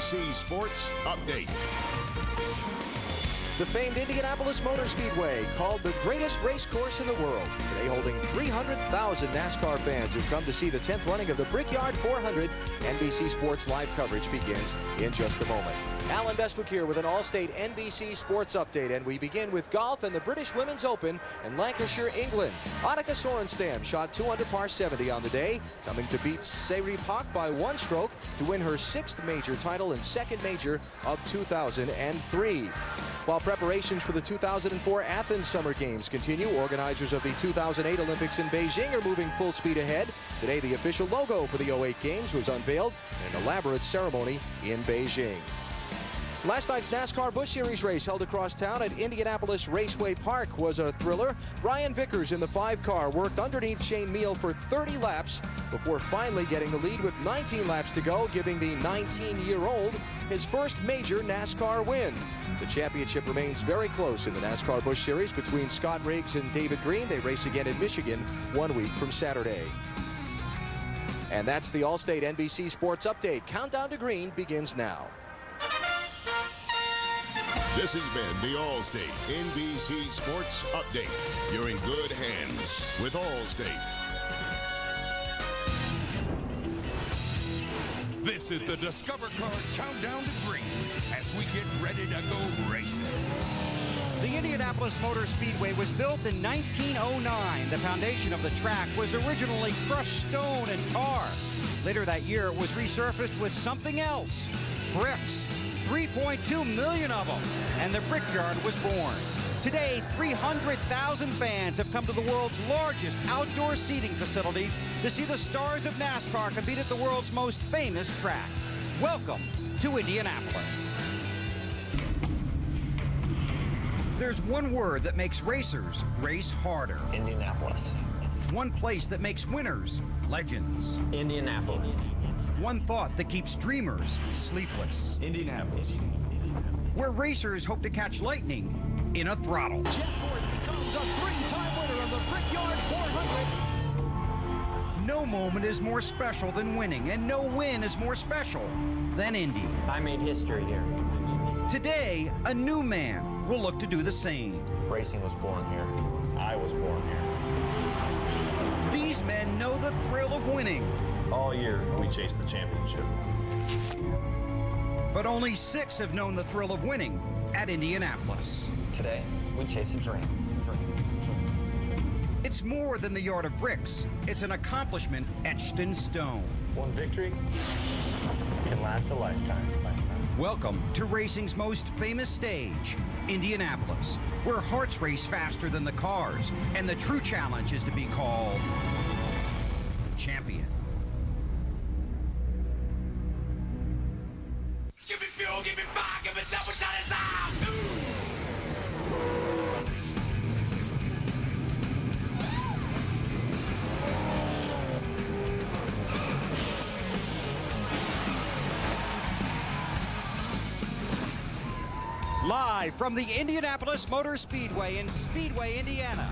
NBC Sports Update. The famed Indianapolis Motor Speedway, called the greatest race course in the world, today holding 300,000 NASCAR fans who've come to see the 10th running of the Brickyard 400. NBC Sports live coverage begins in just a moment. Alan Bestwick here with an All-State NBC Sports Update, and we begin with golf and the British Women's Open in Lancashire, England. Annika Sorenstam shot 2 under par 70 on the day, coming to beat Sairi Pak by 1 stroke to win her 6th major title and 2nd major of 2003. While preparations for the 2004 Athens Summer Games continue, organizers of the 2008 Olympics in Beijing are moving full speed ahead. Today, the official logo for the 08 Games was unveiled in an elaborate ceremony in Beijing. Last night's NASCAR Busch Series race held across town at Indianapolis Raceway Park was a thriller. Brian Vickers in the 5-car worked underneath Shane Meal for 30 laps before finally getting the lead with 19 laps to go, giving the 19-year-old his first major NASCAR win. The championship remains very close in the NASCAR Busch Series between Scott Riggs and David Green. They race again in Michigan 1 week from Saturday. And that's the All-State NBC Sports Update. Countdown to Green begins now. This has been the All-State NBC Sports Update. You're in good hands with All-State. This is the Discover Card Countdown to Green as we get ready to go racing. The Indianapolis Motor Speedway was built in 1909. The foundation of the track was originally crushed stone and tar. Later that year, it was resurfaced with something else, bricks. 3.2 million of them, and the Brickyard was born. Today, 300,000 fans have come to the world's largest outdoor seating facility to see the stars of NASCAR compete at the world's most famous track. Welcome to Indianapolis. There's one word that makes racers race harder. Indianapolis. One place that makes winners legends. Indianapolis. One thought that keeps dreamers sleepless. Indianapolis. Where racers hope to catch lightning in a throttle. Jeff Gordon becomes a 3-time winner of the Brickyard 400. No moment is more special than winning, and no win is more special than Indy. I made history here. Today, a new man will look to do the same. Racing was born here. I was born here. These men know the thrill of winning. All year, we chased the championship. But only 6 have known the thrill of winning at Indianapolis. Today, we chase a dream. It's more than the yard of bricks. It's an accomplishment etched in stone. One victory can last a lifetime. Welcome to racing's most famous stage, Indianapolis, where hearts race faster than the cars, and the true challenge is to be called champion. Give me fuel, give me fire, give me double shot of time. Live from the Indianapolis Motor Speedway in Speedway, Indiana,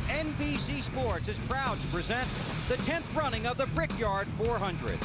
NBC Sports is proud to present the 10th running of the Brickyard 400.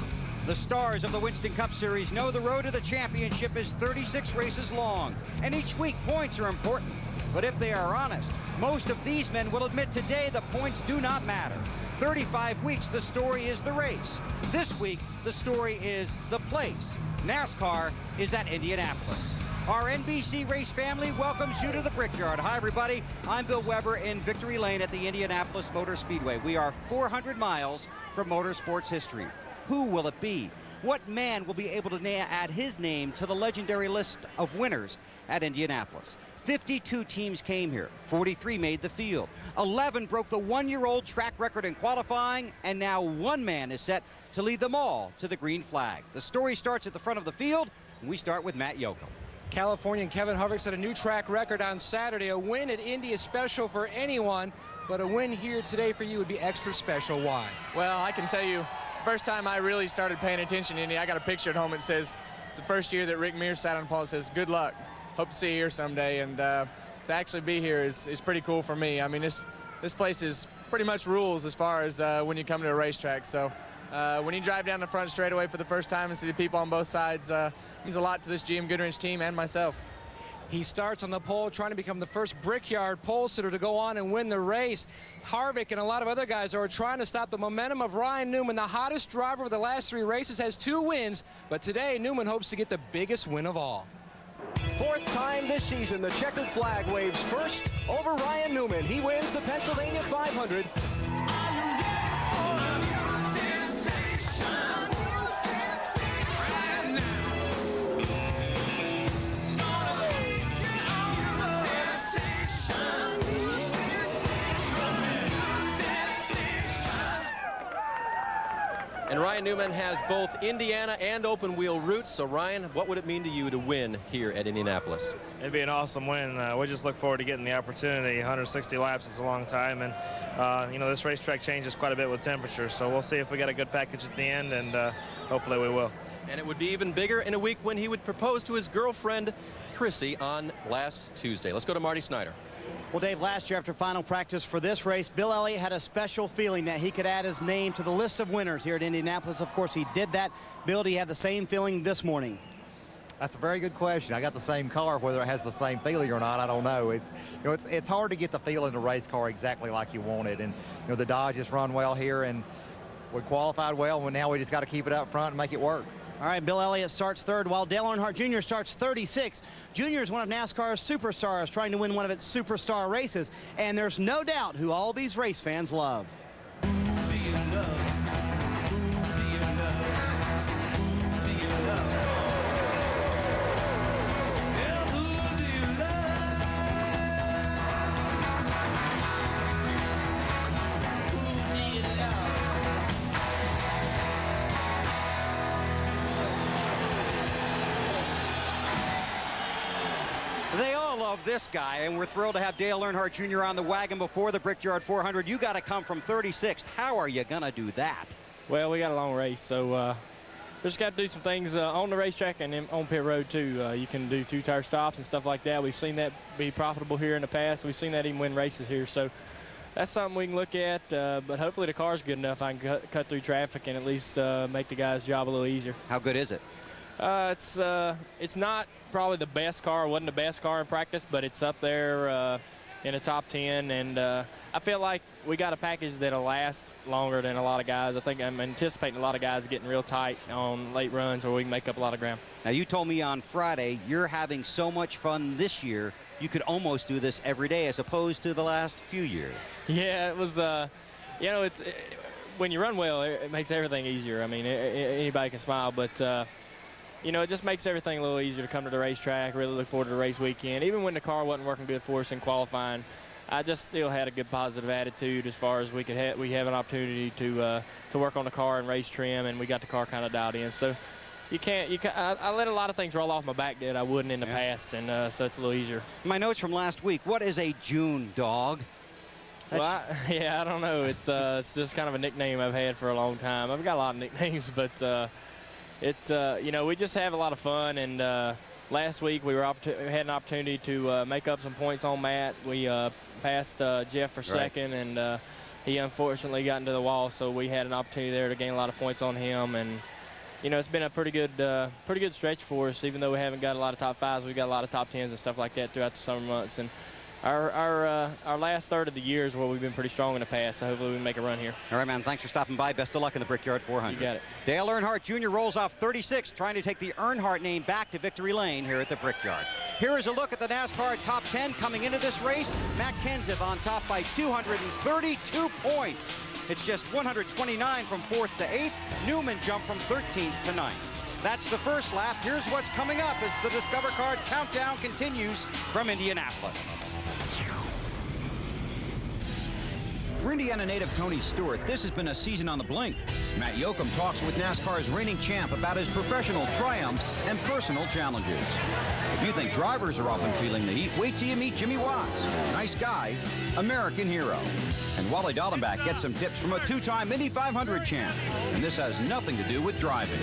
The stars of the Winston Cup Series know the road to the championship is 36 races long, and each week points are important. But if they are honest, most of these men will admit today the points do not matter. 35 weeks, the story is the race. This week, the story is the place. NASCAR is at Indianapolis. Our NBC race family welcomes you to the Brickyard. Hi, everybody. I'm Bill Weber in Victory Lane at the Indianapolis Motor Speedway. We are 400 miles from motorsports history. Who will it be? What man will be able to add his name to the legendary list of winners at Indianapolis? 52 teams came here. 43 made the field. 11 broke the one-year-old track record in qualifying, and now one man is set to lead them all to the green flag. The story starts at the front of the field, and we start with Matt Yoakum. Californian Kevin Harvick set a new track record on Saturday. A win at Indy is special for anyone, but a win here today for you would be extra special. Why? Well, I can tell you, first time I really started paying attention to Indy, I got a picture at home that says, it's the first year that Rick Mears sat on the pole and says, good luck. Hope to see you here someday. And to actually be here is pretty cool for me. I mean, this place is pretty much rules as far as when you come to a racetrack. So When you drive down the front straightaway for the first time and see the people on both sides, means a lot to this GM Goodwrench team and myself. He starts on the pole trying to become the first Brickyard pole sitter to go on and win the race. Harvick and a lot of other guys are trying to stop the momentum of Ryan Newman. The hottest driver of the last 3 races has 2 wins, but today Newman hopes to get the biggest win of all. 4th time this season, the checkered flag waves first over Ryan Newman. He wins the Pennsylvania 500. And Ryan Newman has both Indiana and open wheel roots. So Ryan, what would it mean to you to win here at Indianapolis? It'd be an awesome win. We just look forward to getting the opportunity. 160 laps is a long time, and you know, this racetrack changes quite a bit with temperature. So we'll see if we got a good package at the end, and hopefully we will. And it would be even bigger in a week when he would propose to his girlfriend, Chrissy, on last Tuesday. Let's go to Marty Snyder. Well, Dave, last year after final practice for this race, Bill Elliott had a special feeling that he could add his name to the list of winners here at Indianapolis. Of course, he did that. Bill, do you have the same feeling this morning? That's a very good question. I got the same car. Whether it has the same feeling or not, I don't know. It's hard to get the feel in the race car exactly like you want it. And the Dodge has run well here, and we qualified well. And now we just got to keep it up front and make it work. All right, Bill Elliott starts 3rd, while Dale Earnhardt Jr. starts 36. Jr. is one of NASCAR's superstars, trying to win one of its superstar races, and there's no doubt who all these race fans love. They all love this guy, and we're thrilled to have Dale Earnhardt Jr. on the wagon before the Brickyard 400. You got to come from 36th. How are you going to do that? Well, we got a long race, so just got to do some things on the racetrack and on pit road, too. You can do 2-tire stops and stuff like that. We've seen that be profitable here in the past. We've seen that even win races here. So that's something we can look at, but hopefully the car's good enough. I can cut through traffic and at least make the guy's job a little easier. How good is it? It's not probably the best car. It wasn't the best car in practice, but it's up there in the top 10. And I feel like we got a package that'll last longer than a lot of guys. I think I'm anticipating a lot of guys getting real tight on late runs where we can make up a lot of ground. Now, you told me on Friday you're having so much fun this year, you could almost do this every day as opposed to the last few years. Yeah, it was, you know, when you run well, it makes everything easier. I mean, anybody can smile, but you know, it just makes everything a little easier to come to the racetrack. Really look forward to the race weekend. Even when the car wasn't working good for us in qualifying, I just still had a good positive attitude as far as we have an opportunity to work on the car and race trim, and we got the car kind of dialed in. So I let a lot of things roll off my back that I wouldn't in the past, and so it's a little easier. My notes from last week, what is a June dog? Well, I don't know. It's just kind of a nickname I've had for a long time. I've got a lot of nicknames, but you know, we just have a lot of fun. And last week we had an opportunity to make up some points on Matt. We passed Jeff for second, and he unfortunately got into the wall. So we had an opportunity there to gain a lot of points on him. And you know, it's been a pretty good stretch for us. Even though we haven't got a lot of top 5s, we've got a lot of top 10s and stuff like that throughout the summer months. And our last third of the year is where we've been pretty strong in the past, so hopefully we can make a run here. All right, man, thanks for stopping by. Best of luck in the Brickyard 400. You got it. Dale Earnhardt Jr. rolls off 36, trying to take the Earnhardt name back to victory lane here at the Brickyard. Here is a look at the NASCAR top 10 coming into this race. Matt Kenseth on top by 232 points. It's just 129 from 4th to 8th. Newman jumped from 13th to 9th. That's the first lap. Here's what's coming up as the Discover Card countdown continues from Indianapolis. For Indiana native Tony Stewart, this has been a season on the blink. Matt Yoakum talks with NASCAR's reigning champ about his professional triumphs and personal challenges. If you think drivers are often feeling the heat, wait till you meet Jimmy Watts. Nice guy, American hero. And Wally Dallenbach gets some tips from a 2-time Indy 500 champ. And this has nothing to do with driving.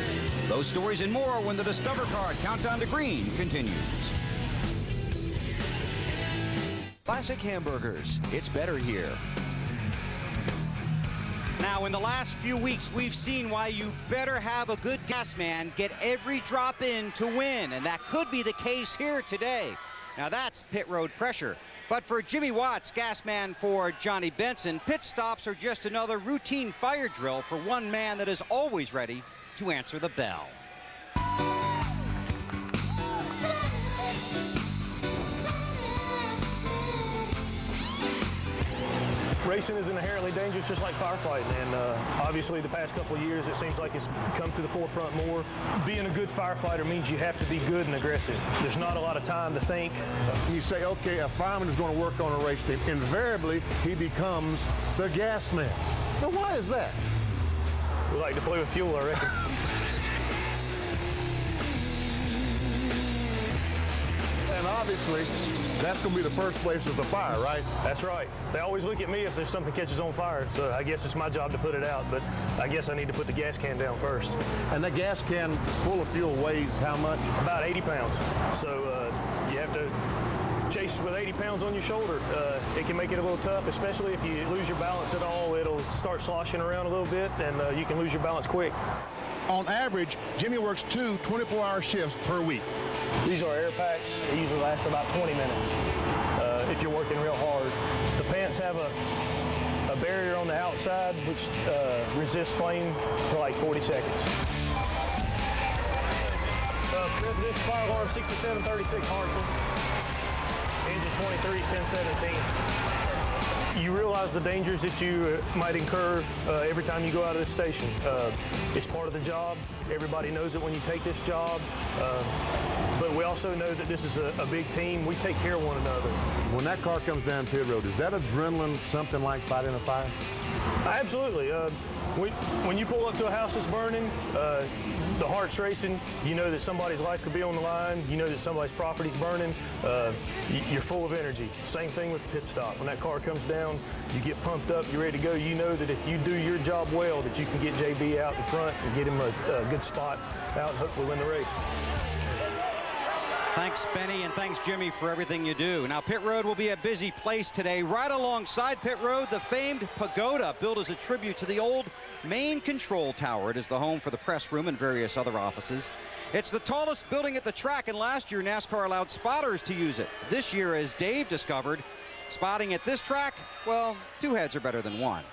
Those stories and more when the Discover Card Countdown to Green continues. Classic hamburgers. It's better here. Now, in the last few weeks, we've seen why you better have a good gas man get every drop in to win, and that could be the case here today. Now, that's pit road pressure. But for Jimmy Watts, gas man for Johnny Benson, pit stops are just another routine fire drill for one man that is always ready to answer the bell. Racing is inherently dangerous, just like firefighting, and obviously the past couple of years it seems like it's come to the forefront more. Being a good firefighter means you have to be good and aggressive. There's not a lot of time to think. You say, okay, a fireman is going to work on a race team. Invariably, he becomes the gas man. Now, why is that? We like to play with fuel, I reckon. And obviously, that's going to be the first place of the fire, right? That's right. They always look at me if there's something catches on fire, so I guess it's my job to put it out, but I guess I need to put the gas can down first. And that gas can full of fuel weighs how much? About 80 pounds. So you have to chase with 80 pounds on your shoulder. It can make it a little tough, especially if you lose your balance at all. It'll start sloshing around a little bit, and you can lose your balance quick. On average, Jimmy works 2 24-hour shifts per week. These are air packs. They usually last about 20 minutes if you're working real hard. The pants have a barrier on the outside which resists flame for like 40 seconds. Presidential fire alarm 6736 Harrington. Engine 23s 1017s. You realize the dangers that you might incur every time you go out of this station. It's part of the job. Everybody knows it when you take this job. But we also know that this is a big team. We take care of one another. When that car comes down pit road, is that adrenaline something like fighting a fire? Absolutely. When you pull up to a house that's burning, the heart's racing. You know that somebody's life could be on the line. You know that somebody's property's burning. You're full of energy. Same thing with the pit stop. When that car comes down, you get pumped up, you're ready to go. You know that if you do your job well, that you can get JB out in front and get him a good spot out and hopefully win the race. Thanks, Benny, and thanks, Jimmy, for everything you do. Now, pit road will be a busy place today. Right alongside pit road, the famed pagoda, built as a tribute to the old main control tower. It is the home for the press room and various other offices. It's the tallest building at the track, and last year NASCAR allowed spotters to use it. This year, as Dave discovered, spotting at this track, well, 2 heads are better than 1.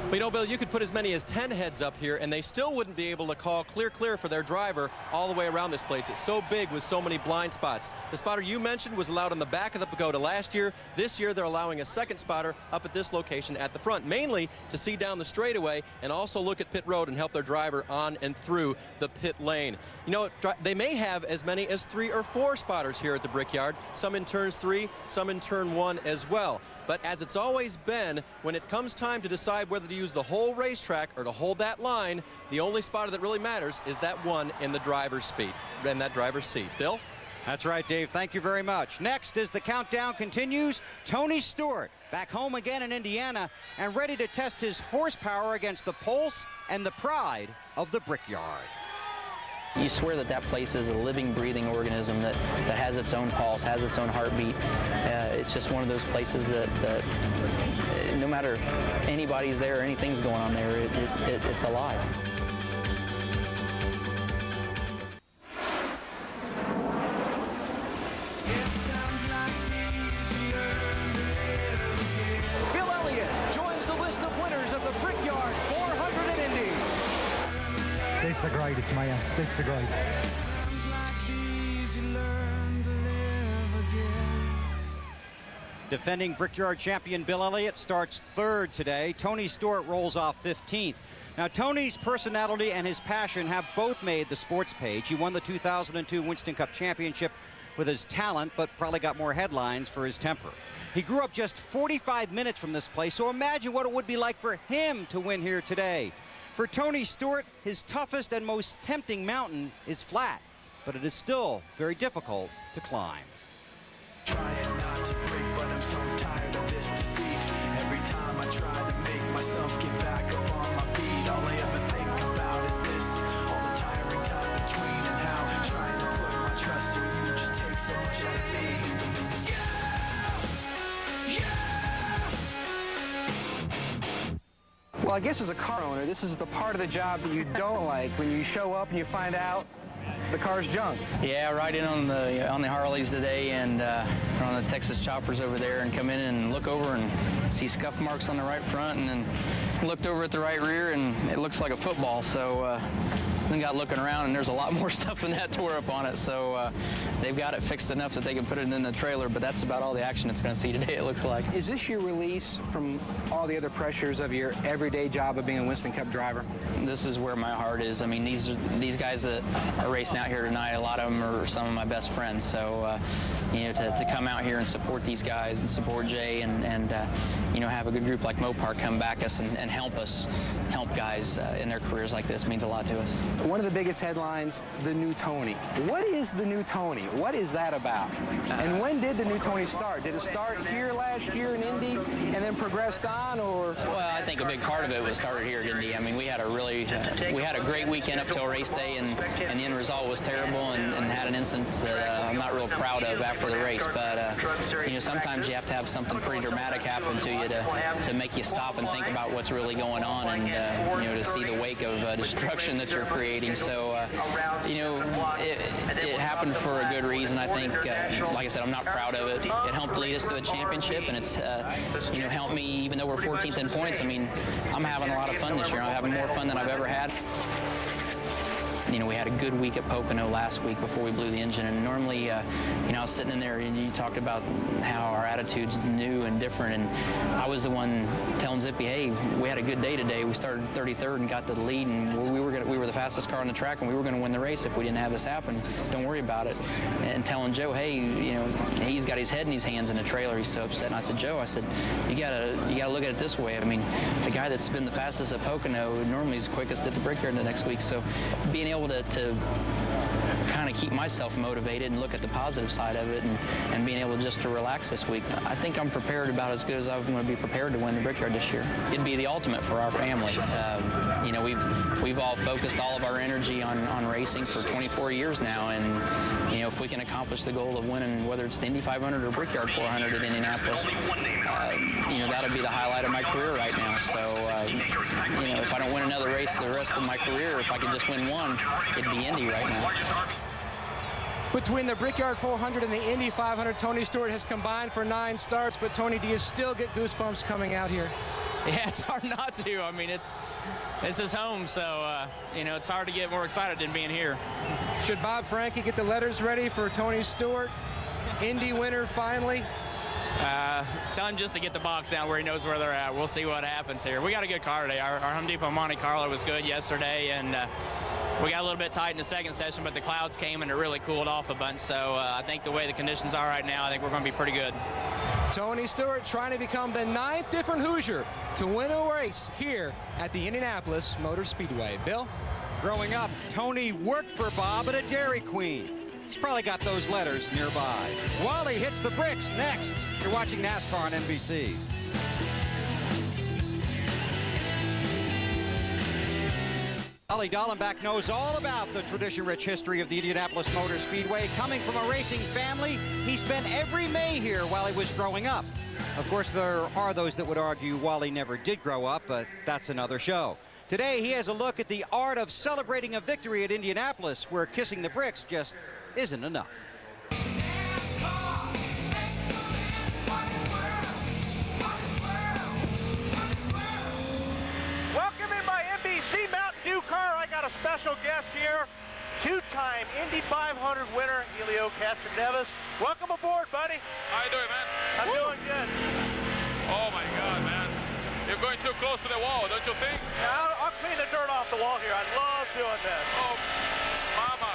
But you know, Bill, you could put as many as 10 heads up here, and they still wouldn't be able to call clear for their driver all the way around this place. It's so big with so many blind spots. The spotter you mentioned was allowed on the back of the pagoda last year. This year, they're allowing a second spotter up at this location at the front, mainly to see down the straightaway and also look at pit road and help their driver on and through the pit lane. You know, they may have as many as 3 or 4 spotters here at the Brickyard, some in turns 3, some in turn 1 as well. But as it's always been, when it comes time to decide whether to use the whole racetrack or to hold that line, the only spotter that really matters is that one in the driver's seat. Bill? That's right, Dave. Thank you very much. Next, as the countdown continues, Tony Stewart back home again in Indiana and ready to test his horsepower against the pulse and the pride of the Brickyard. You swear that that place is a living, breathing organism that has its own pulse, has its own heartbeat. It's just one of those places that no matter if anybody's there or anything's going on there, it's alive. Bill Elliott joins the list of winners of the Brickyard 400 in Indy. This is the greatest, man. This is the greatest. Defending Brickyard champion Bill Elliott starts 3rd today. Tony Stewart rolls off 15th. Now, Tony's personality and his passion have both made the sports page. He won the 2002 Winston Cup Championship with his talent, but probably got more headlines for his temper. He grew up just 45 minutes from this place, so imagine what it would be like for him to win here today. For Tony Stewart, his toughest and most tempting mountain is flat, but it is still very difficult to climb. Trying not to break, but I'm so tired of this deceit. Every time I try to make myself get back up on my feet, all I ever think about is this. All the tiring time between and how trying to put my trust in you just takes so much out of me. Yeah! I guess as a car owner, this is the part of the job that you don't like, when you show up and you find out the car's junk. Yeah, ride in on the Harleys today and on the Texas choppers over there, and come in and look over and see scuff marks on the right front, and then looked over at the right rear and it looks like a football. So then got looking around and there's a lot more stuff than that tore up on it. So they've got it fixed enough that they can put it in the trailer, but that's about all the action it's going to see today, it looks like. Is this your release from all the other pressures of your everyday job of being a Winston Cup driver? This is where my heart is. I mean, these guys that are racing out here tonight, a lot of them are some of my best friends. So, you know, to come out here and support these guys and support Jay and you know, have a good group like Mopar come back us and help guys in their careers like this means a lot to us. One of the biggest headlines, the new Tony. What is the new Tony? What is that about? And when did the new Tony start? Did it start here last year in Indy and then progressed on, or? Well, I think a big part of it was started here at Indy. I mean, we had a great weekend up till race day, and the end result was terrible, and had an instance that I'm not real proud of after the race. But you know, sometimes you have to have something pretty dramatic happen to you to make you stop and think about what's really going on, and you know, to see the wake of destruction that you're creating. So you know, it happened for a good reason. I think, like I said, I'm not proud of it. It helped lead us to a championship, and it's you know, helped me, even though we're 14th in points. I mean, I'm having a lot of fun this year. I'm having more fun than I've ever had. You know, we had a good week at Pocono last week before we blew the engine, and normally, you know, I was sitting in there and you talked about how our attitude's new and different, and I was the one telling Zippy, hey, we had a good day today. We started 33rd and got to the lead, and we were the fastest car on the track, and we were going to win the race if we didn't have this happen. Don't worry about it. And telling Joe, hey, you know, he's got his head in his hands in the trailer. He's so upset. And I said, Joe, I said, you gotta look at it this way. I mean, the guy that's been the fastest at Pocono normally is the quickest at the Brickyard the next week. So being able to kind of keep myself motivated and look at the positive side of it, and being able just to relax this week, I think I'm prepared about as good as I'm going to be prepared to win the Brickyard this year. It'd be the ultimate for our family. You know, we've all focused all of our energy on racing for 24 years now, and you know, if we can accomplish the goal of winning, whether it's the Indy 500 or Brickyard 400 at Indianapolis, you know, that'll be the highlight of my career right now. So you know, if I don't win another race the rest of my career, if I could just win one, it'd be Indy right now. Between the Brickyard 400 and the Indy 500, Tony Stewart has combined for 9 starts. But Tony, do you still get goosebumps coming out here? Yeah, it's hard not to. I mean, this is home, so you know, it's hard to get more excited than being here. Should Bob Franke get the letters ready for Tony Stewart, Indy winner finally? Tell him just to get the box down where he knows where they're at. We'll see what happens here. We got a good car today. Our Home Depot Monte Carlo was good yesterday, and we got a little bit tight in the second session, but the clouds came and it really cooled off a bunch. So I think the way the conditions are right now, I think we're going to be pretty good. Tony Stewart trying to become the 9th different Hoosier to win a race here at the Indianapolis Motor Speedway. Bill? Growing up, Tony worked for Bob at a Dairy Queen. He's probably got those letters nearby. Wally hits the bricks next. You're watching NASCAR on NBC. Wally Dallenbach knows all about the tradition-rich history of the Indianapolis Motor Speedway. Coming from a racing family, he spent every May here while he was growing up. Of course, there are those that would argue Wally never did grow up, but that's another show. Today, he has a look at the art of celebrating a victory at Indianapolis, where kissing the bricks just isn't enough. Welcome in my NBC Mountain Dew car. I got a special guest here, 2-time Indy 500 winner, Helio Castroneves. Welcome aboard, buddy. How you doing, man? I'm doing good. Oh my God, man. You're going too close to the wall, don't you think? I'll clean the dirt off the wall here. I love doing this. Oh, mama.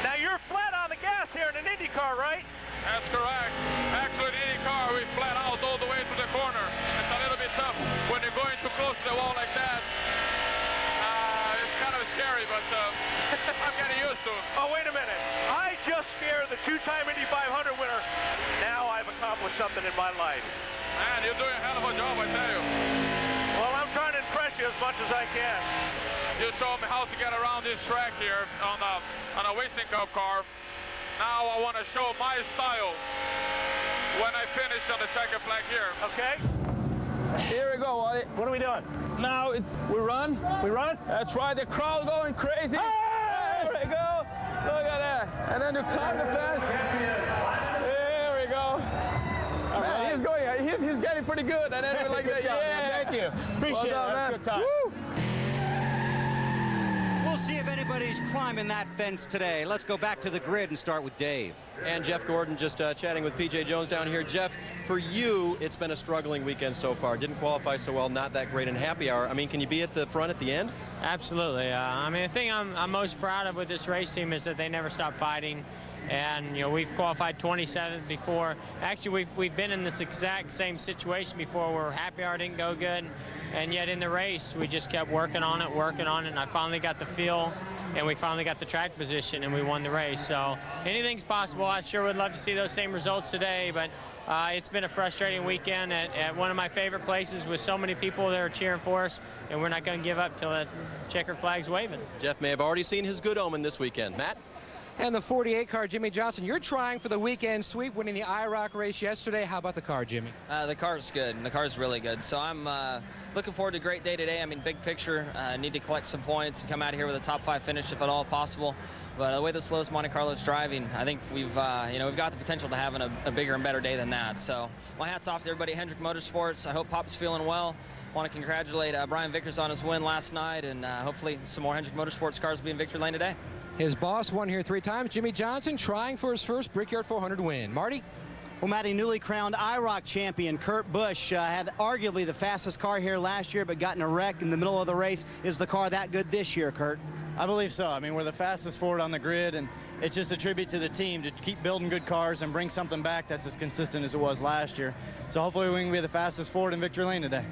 Now you're flat on the gas here in an Indy car, right? That's correct. Actually, in any car, we flat out all the way to the corner. It's a little bit tough when you're going too close to the wall like that. It's kind of scary, but I'm getting used to it. Oh, wait a minute. I just scared the 2-time Indy 500 winner. Now I've accomplished something in my life. Man, you're doing a hell of a job, I tell you. Well, I'm trying to impress you as much as I can. You showed me how to get around this track here on a Winston Cup car. Now I want to show my style when I finish on the checker flag here. Okay. Here we go, Wally. What are we doing? Now we run. We run? That's right. The crowd going crazy. Hey! There we go. Look at that. And then you climb the fence. There we go. Man, he's going. He's getting pretty good. And then we're like that. Yeah. Thank you. Appreciate it. That was a good time. Woo. We'll see if anybody's climbing that fence today. Let's go back to the grid and start with Dave. And Jeff Gordon just chatting with P.J. Jones down here. Jeff, for you, it's been a struggling weekend so far. Didn't qualify so well, not that great in happy hour. I mean, can you be at the front at the end? Absolutely. I mean, the thing I'm most proud of with this race team is that they never stop fighting. And, you know, we've qualified 27th before. Actually, we've been in this exact same situation before where happy hour didn't go good. And yet in the race, we just kept working on it, and I finally got the feel, and we finally got the track position, and we won the race. So anything's possible. I sure would love to see those same results today, but it's been a frustrating weekend at one of my favorite places with so many people that are cheering for us, and we're not going to give up till the checkered flag's waving. Jeff may have already seen his good omen this weekend. Matt? And the 48 car, Jimmy Johnson, you're trying for the weekend sweep, winning the IROC race yesterday. How about the car, Jimmy? The car's good. The car's really good. So I'm looking forward to a great day today. I mean, big picture, need to collect some points and come out of here with a top 5 finish if at all possible. But the way the slowest Monte Carlo's driving, I think we've got the potential to having a bigger and better day than that. So my hat's off to everybody at Hendrick Motorsports. I hope Pop's feeling well. I want to congratulate Brian Vickers on his win last night, and hopefully some more Hendrick Motorsports cars will be in victory lane today. His boss won here 3 times. Jimmy Johnson trying for his first Brickyard 400 win. Marty? Well, Matty, newly crowned IROC champion Kurt Busch had arguably the fastest car here last year, but got in a wreck in the middle of the race. Is the car that good this year, Kurt? I believe so. I mean, we're the fastest forward on the grid, and it's just a tribute to the team to keep building good cars and bring something back that's as consistent as it was last year. So hopefully we can be the fastest forward in victory lane today.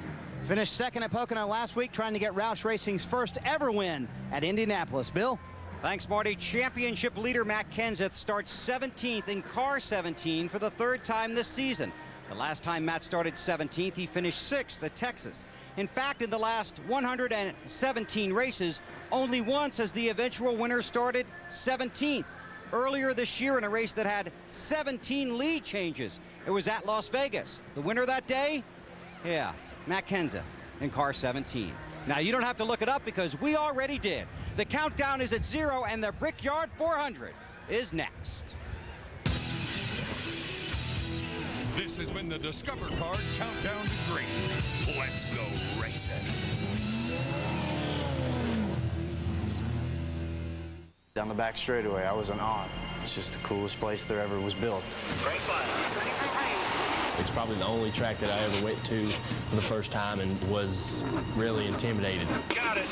Finished second at Pocono last week, trying to get Roush Racing's first ever win at Indianapolis. Bill? Thanks, Marty. Championship leader Matt Kenseth starts 17th in car 17 for the 3rd time this season. The last time Matt started 17th, he finished 6th at Texas. In fact, in the last 117 races, only once has the eventual winner started 17th. Earlier this year in a race that had 17 lead changes. It was at Las Vegas. The winner that day? Yeah, Matt Kenseth in car 17. Now, you don't have to look it up because we already did. The countdown is at 0, and the Brickyard 400 is next. This has been the Discover Card Countdown to Green. Let's go racing. Down the back straightaway, I was in awe. It's just the coolest place there ever was built. It's probably the only track that I ever went to for the first time and was really intimidated. Got it.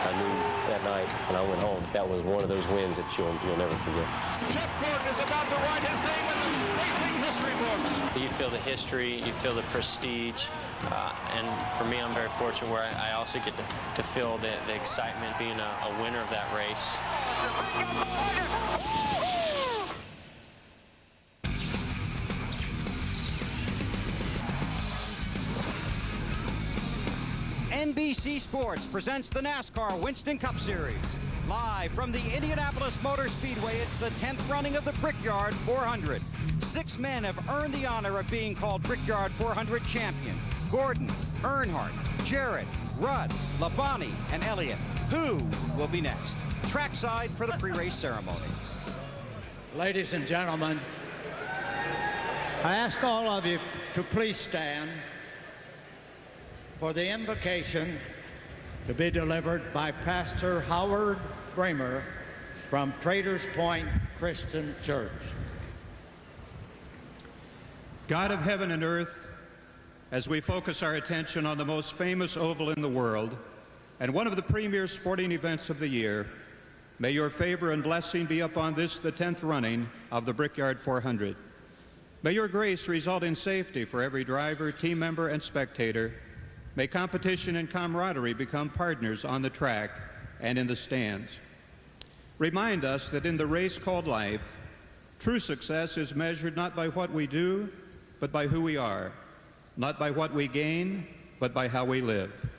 I knew that night when I went home, that was one of those wins that you'll never forget. Jeff Gordon is about to write his name in the racing history books. You feel the history, you feel the prestige, and for me, I'm very fortunate where I also get to feel the excitement being a winner of that race. NBC Sports presents the NASCAR Winston Cup Series. Live from the Indianapolis Motor Speedway, it's the 10th running of the Brickyard 400. 6 men have earned the honor of being called Brickyard 400 champion. Gordon, Earnhardt, Jarrett, Rudd, Labonte, and Elliott. Who will be next? Trackside for the pre-race ceremonies. Ladies and gentlemen, I ask all of you to please stand for the invocation to be delivered by Pastor Howard Bramer from Traders Point Christian Church. God of heaven and earth, as we focus our attention on the most famous oval in the world and one of the premier sporting events of the year, may your favor and blessing be upon this, the 10th running of the Brickyard 400. May your grace result in safety for every driver, team member, and spectator. May competition and camaraderie become partners on the track and in the stands. Remind us that in the race called life, true success is measured not by what we do, but by who we are, not by what we gain, but by how we live.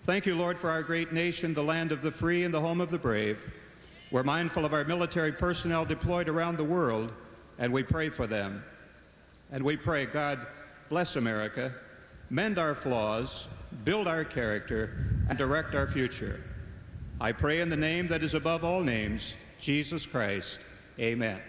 Thank you, Lord, for our great nation, the land of the free and the home of the brave. We're mindful of our military personnel deployed around the world, and we pray for them. And we pray, God, bless America, mend our flaws, build our character, and direct our future. I pray in the name that is above all names, Jesus Christ. Amen.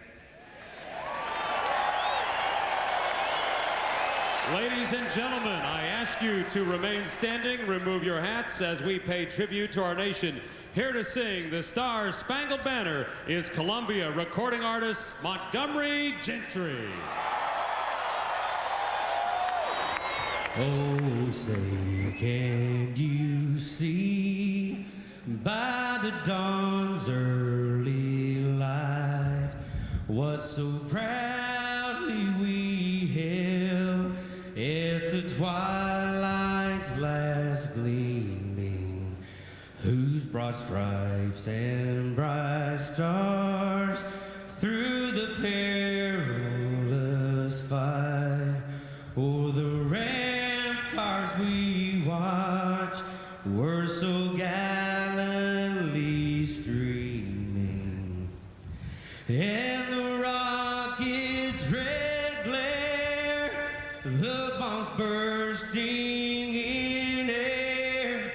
Ladies and gentlemen, I ask you to remain standing, remove your hats as we pay tribute to our nation. Here to sing the Star Spangled Banner is Columbia recording artist Montgomery Gentry. Oh, say, can you see by the dawn's early light what so proudly we hailed at the twilight's last gleaming, whose broad stripes and bright stars through the perilous fight o'er the ramparts we watched were so gallantly streaming, and the rocket's red glare, the bombs bursting in air,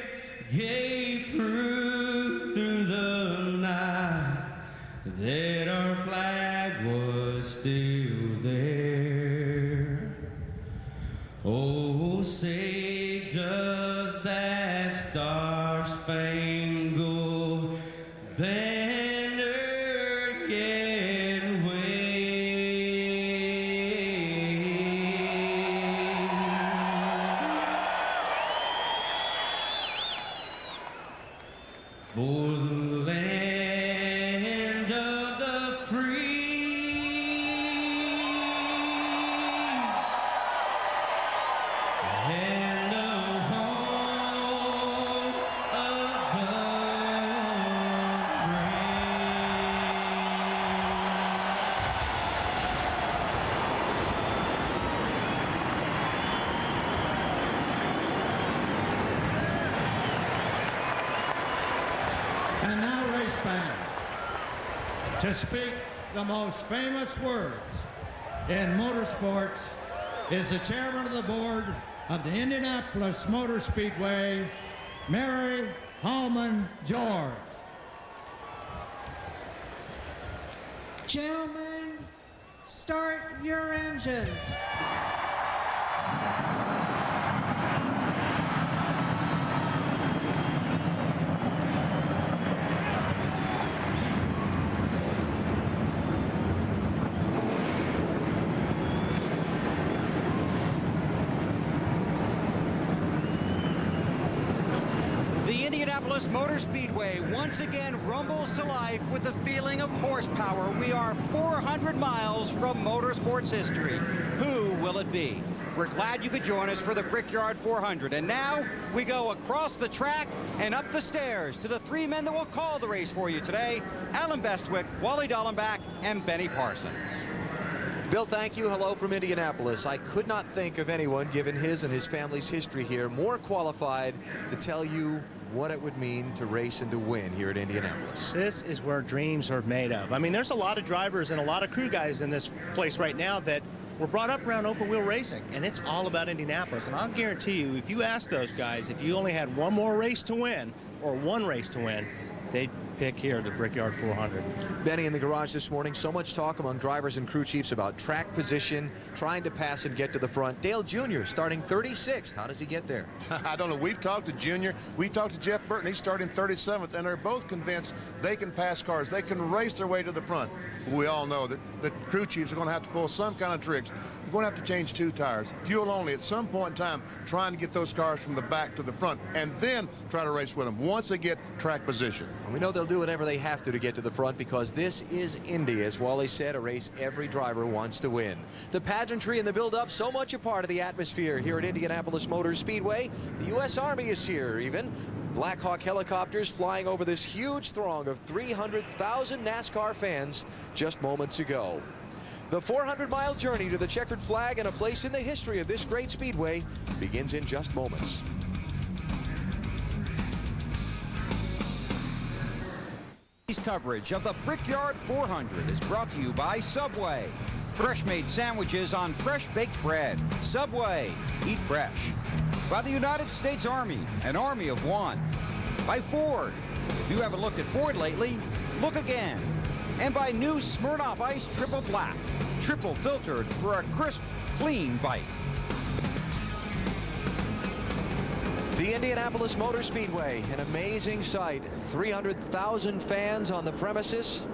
gave proof through the night that our flag was still there. Oh, say, does that star-spangled banner yet wave? For the land of the free and the home And now, race fans, to speak the most famous words in motorsports is the chairman of the board of the Indianapolis Motor Speedway, Mary Hallman George. Gentlemen, start your engines. The Indianapolis Motor Speedway once again rumbles to life with the feeling of horsepower. We are 400 miles from motorsports history. Who will it be? We're glad you could join us for the Brickyard 400. And now we go across the track and up the stairs to the three men that will call the race for you today: Alan Bestwick, Wally Dallenbach, and Benny Parsons. Bill, thank you. Hello from Indianapolis. I could not think of anyone, given his and his family's history here, more qualified to tell you what it would mean to race and to win here at Indianapolis. This is where dreams are made of. I mean, there's a lot of drivers and a lot of crew guys in this place right now that were brought up around open wheel racing, and it's all about Indianapolis. And I'll guarantee you, if you ask those guys, if you only had one more race to win, or one race to win, they'd pick here the Brickyard 400. Benny, in the garage this morning, so much talk among drivers and crew chiefs about track position, trying to pass and get to the front. Dale Jr. starting 36th. How does he get there? I don't know. We've talked to Junior. We talked to Jeff Burton. He's starting 37th, and they're both convinced they can pass cars. They can race their way to the front. We all know that the crew chiefs are going to have to pull some kind of tricks. You're going to have to change 2 tires, fuel only at some point in time, trying to get those cars from the back to the front, and then try to race with them once they get track position. And we know they'll do whatever they have to get to the front, because this is Indy, as Wally said, a race every driver wants to win. The pageantry and the build-up, so much a part of the atmosphere here at Indianapolis Motor Speedway. The U.S. Army is here even. Black Hawk helicopters flying over this huge throng of 300,000 NASCAR fans just moments ago. The 400-mile journey to the checkered flag and a place in the history of this great speedway begins in just moments. Coverage of the Brickyard 400 is brought to you by Subway. fresh-made sandwiches on fresh-baked bread. Subway, eat fresh. By the United States Army, an army of one. By Ford, if you haven't looked at Ford lately, look again. And by new Smirnoff Ice Triple Black, triple filtered for a crisp, clean bite. The Indianapolis Motor Speedway, an amazing sight. 300,000 fans on the premises,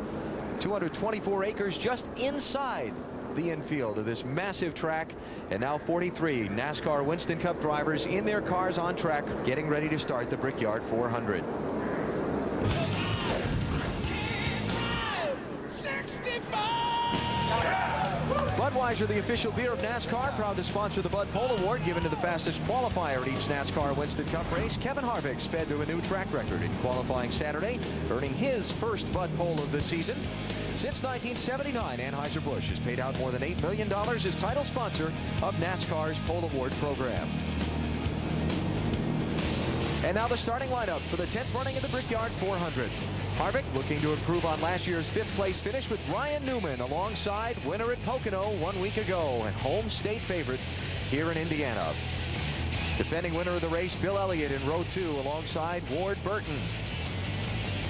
224 acres just inside the infield of this massive track, and now 43 NASCAR Winston Cup drivers in their cars on track, getting ready to start the Brickyard 400. 65! Budweiser, the official beer of NASCAR, proud to sponsor the Bud Pole Award given to the fastest qualifier at each NASCAR Winston Cup race. Kevin Harvick sped to a new track record in qualifying Saturday, earning his first Bud Pole of the season. Since 1979, Anheuser-Busch has paid out more than $8 million as title sponsor of NASCAR's Pole Award program. And now the starting lineup for the 10th running of the Brickyard 400. Harvick looking to improve on last year's 5th place finish with Ryan Newman alongside winner at Pocono 1 week ago and home state favorite here in Indiana. Defending winner of the race, Bill Elliott in row 2 alongside Ward Burton.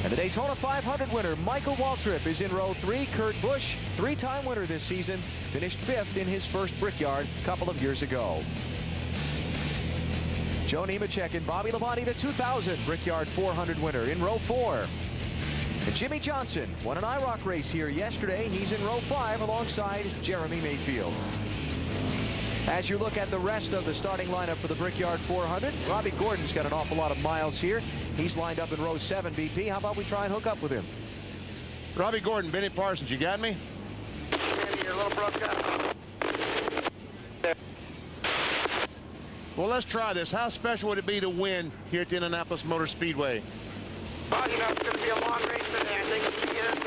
And the Daytona 500 winner, Michael Waltrip, is in row 3. Kurt Busch, 3-time winner this season, finished 5th in his first Brickyard a couple of years ago. Joe Nemechek and Bobby Labonte, the 2000 Brickyard 400 winner, in row 4. And Jimmy Johnson won an IROC race here yesterday. He's in row 5 alongside Jeremy Mayfield. As you look at the rest of the starting lineup for the Brickyard 400, Robbie Gordon's got an awful lot of miles here. He's lined up in row 7, BP. How about we try and hook up with him? Robbie Gordon, Benny Parsons, you got me? You're a little broke up. Well, let's try this. How special would it be to win here at the Indianapolis Motor Speedway? Well, you know, it's going to be a long race today. I think you get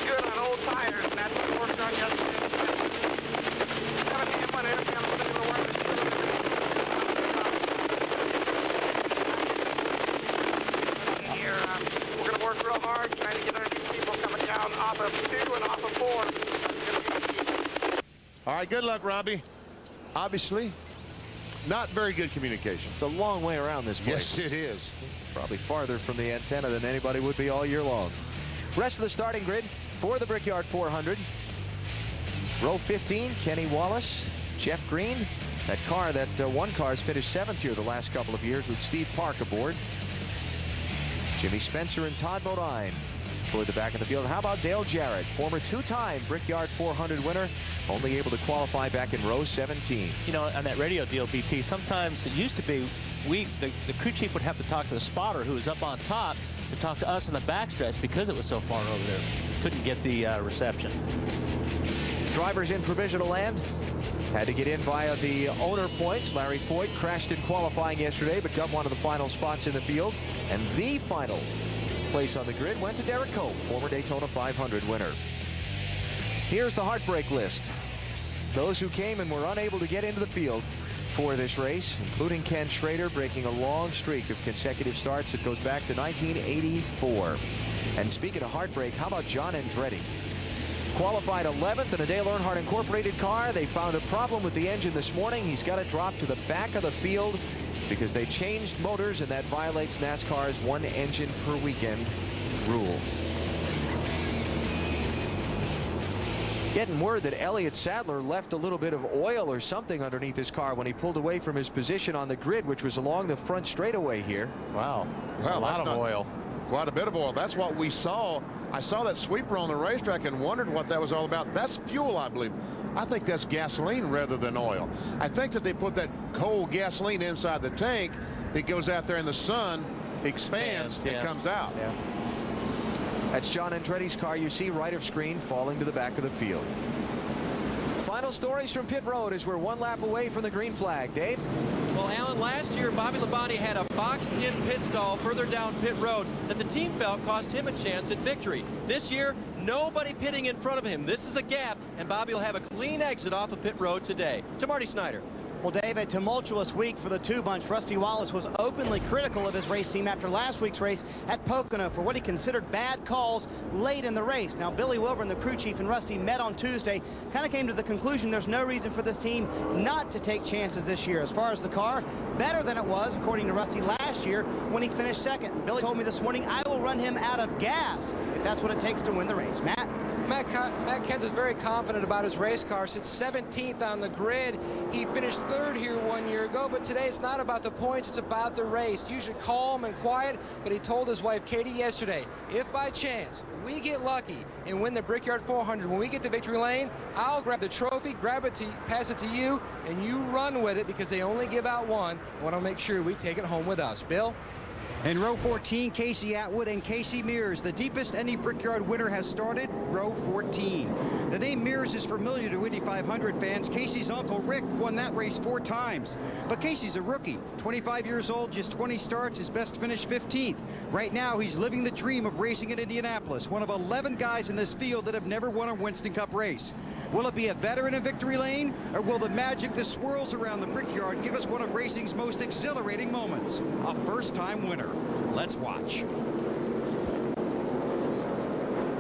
good on old tires, and that's what we worked on yesterday. It's going to be fun. It's going to put in the work. Here, we're going to work real hard, trying to get our new people coming down off of 2 and off of 4. All right, good luck, Robbie. Obviously, not very good communication. It's a long way around this place. Yes, it is. Probably farther from the antenna than anybody would be all year long. Rest of the starting grid for the Brickyard 400. Row 15, Kenny Wallace, Jeff Green. That car, that one car's finished 7th here the last couple of years with Steve Park aboard. Jimmy Spencer and Todd Bodine toward the back of the field. How about Dale Jarrett, former 2-time Brickyard 400 winner, only able to qualify back in row 17. You know, on that radio deal, BP, sometimes it used to be the crew chief would have to talk to the spotter who was up on top to talk to us in the backstretch because it was so far over there. Couldn't get the reception. Drivers in provisional land had to get in via the owner points. Larry Foyt crashed in qualifying yesterday, but got one of the final spots in the field. And the final place on the grid went to Derek Cope, former Daytona 500 winner. Here's the heartbreak list. Those who came and were unable to get into the field for this race, including Ken Schrader, breaking a long streak of consecutive starts that goes back to 1984. And speaking of heartbreak, how about John Andretti? Qualified 11th in a Dale Earnhardt Incorporated car. They found a problem with the engine this morning. He's got it dropped to the back of the field because they changed motors, and that violates NASCAR's 1 engine per weekend rule. Getting word that Elliott Sadler left a little bit of oil or something underneath his car when he pulled away from his position on the grid, which was along the front straightaway here. Wow, well, a lot of oil. Quite a bit of oil. That's what we saw. I saw that sweeper on the racetrack and wondered what that was all about. That's fuel, I believe. I think that's gasoline rather than oil. I think that they put that cold gasoline inside the tank. It goes out there in the sun, expands, yeah. and comes out. Yeah. That's John Andretti's car you see right of screen falling to the back of the field. Final stories from pit road as we're 1 lap away from the green flag. Dave? Well, Alan, last year Bobby Labonte had a boxed-in pit stall further down pit road that the team felt cost him a chance at victory. This year, nobody pitting in front of him. This is a gap, and Bobby will have a clean exit off of pit road today. To Marty Snyder. Well, Dave, a tumultuous week for the two-bunch. Rusty Wallace was openly critical of his race team after last week's race at Pocono for what he considered bad calls late in the race. Now, Billy Wilburn, the crew chief, and Rusty met on Tuesday, kind of came to the conclusion there's no reason for this team not to take chances this year. As far as the car, better than it was, according to Rusty, last year when he finished second. Billy told me this morning, I will run him out of gas if that's what it takes to win the race. Matt Kent is very confident about his race car. Sits 17th on the grid. He finished third here 1 year ago, but today it's not about the points, it's about the race. Usually calm and quiet, but he told his wife Katie yesterday, if by chance we get lucky and win the Brickyard 400, when we get to victory lane, I'll grab the trophy, pass it to you, and you run with it because they only give out one. I want to make sure we take it home with us. Bill? In row 14, Casey Atwood and Casey Mears. The deepest any Brickyard winner has started, row 14. The name Mears is familiar to Indy 500 fans. Casey's uncle, Rick, won that race 4 times. But Casey's a rookie, 25 years old, just 20 starts, his best finish 15th. Right now, he's living the dream of racing in Indianapolis, one of 11 guys in this field that have never won a Winston Cup race. Will it be a veteran in victory lane, or will the magic that swirls around the Brickyard give us one of racing's most exhilarating moments? A first-time winner. Let's watch.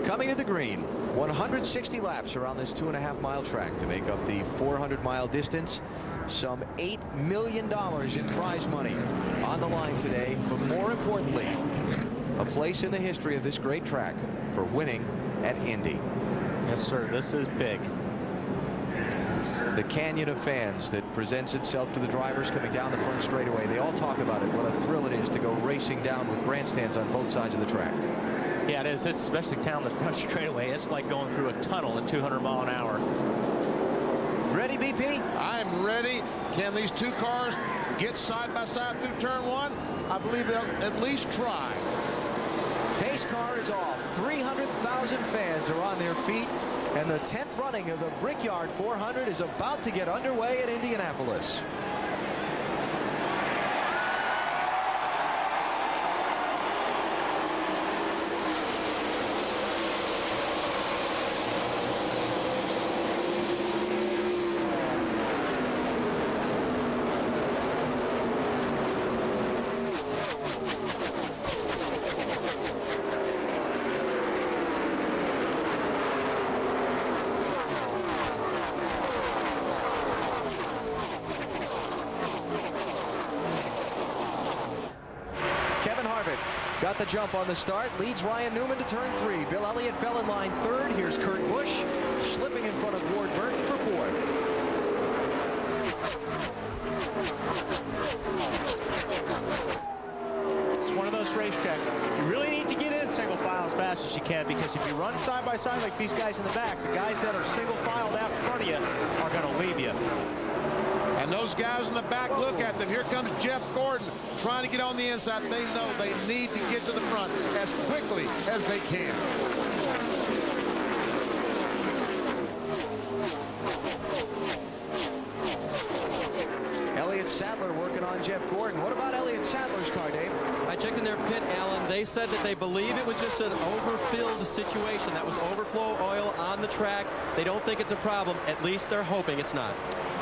Coming to the green, 160 laps around this 2.5-mile track to make up the 400-mile distance. Some $8 million in prize money on the line today, but more importantly, a place in the history of this great track for winning at Indy. Yes, sir. This is big. The canyon of fans that presents itself to the drivers coming down the front straightaway. They all talk about it, what a thrill it is to go racing down with grandstands on both sides of the track. Yeah, it is. It's especially down the front straightaway. It's like going through a tunnel at 200 mile an hour. Ready, BP? I'm ready. Can these two cars get side by side through turn 1? I believe they'll at least try. Pace car is off. 300,000 fans are on their feet, and the 10th running of the Brickyard 400 is about to get underway at Indianapolis. Got the jump on the start, leads Ryan Newman to turn 3. Bill Elliott fell in line 3rd. Here's Kurt Busch slipping in front of Ward Burton for 4th. It's one of those racetracks. You really need to get in single file as fast as you can, because if you run side by side like these guys in the back, the guys that are single filed out in front of you are going to leave you. And those guys in the back, look at them. Here comes Jeff Gordon trying to get on the inside. They know they need to get to the front as quickly as they can. Elliott Sadler working on Jeff Gordon. What about Elliott Sadler's car, Dave? I checked in their pit, Alan. They said that they believe it was just an overfilled situation. That was overflow oil on the track. They don't think it's a problem. At least they're hoping it's not.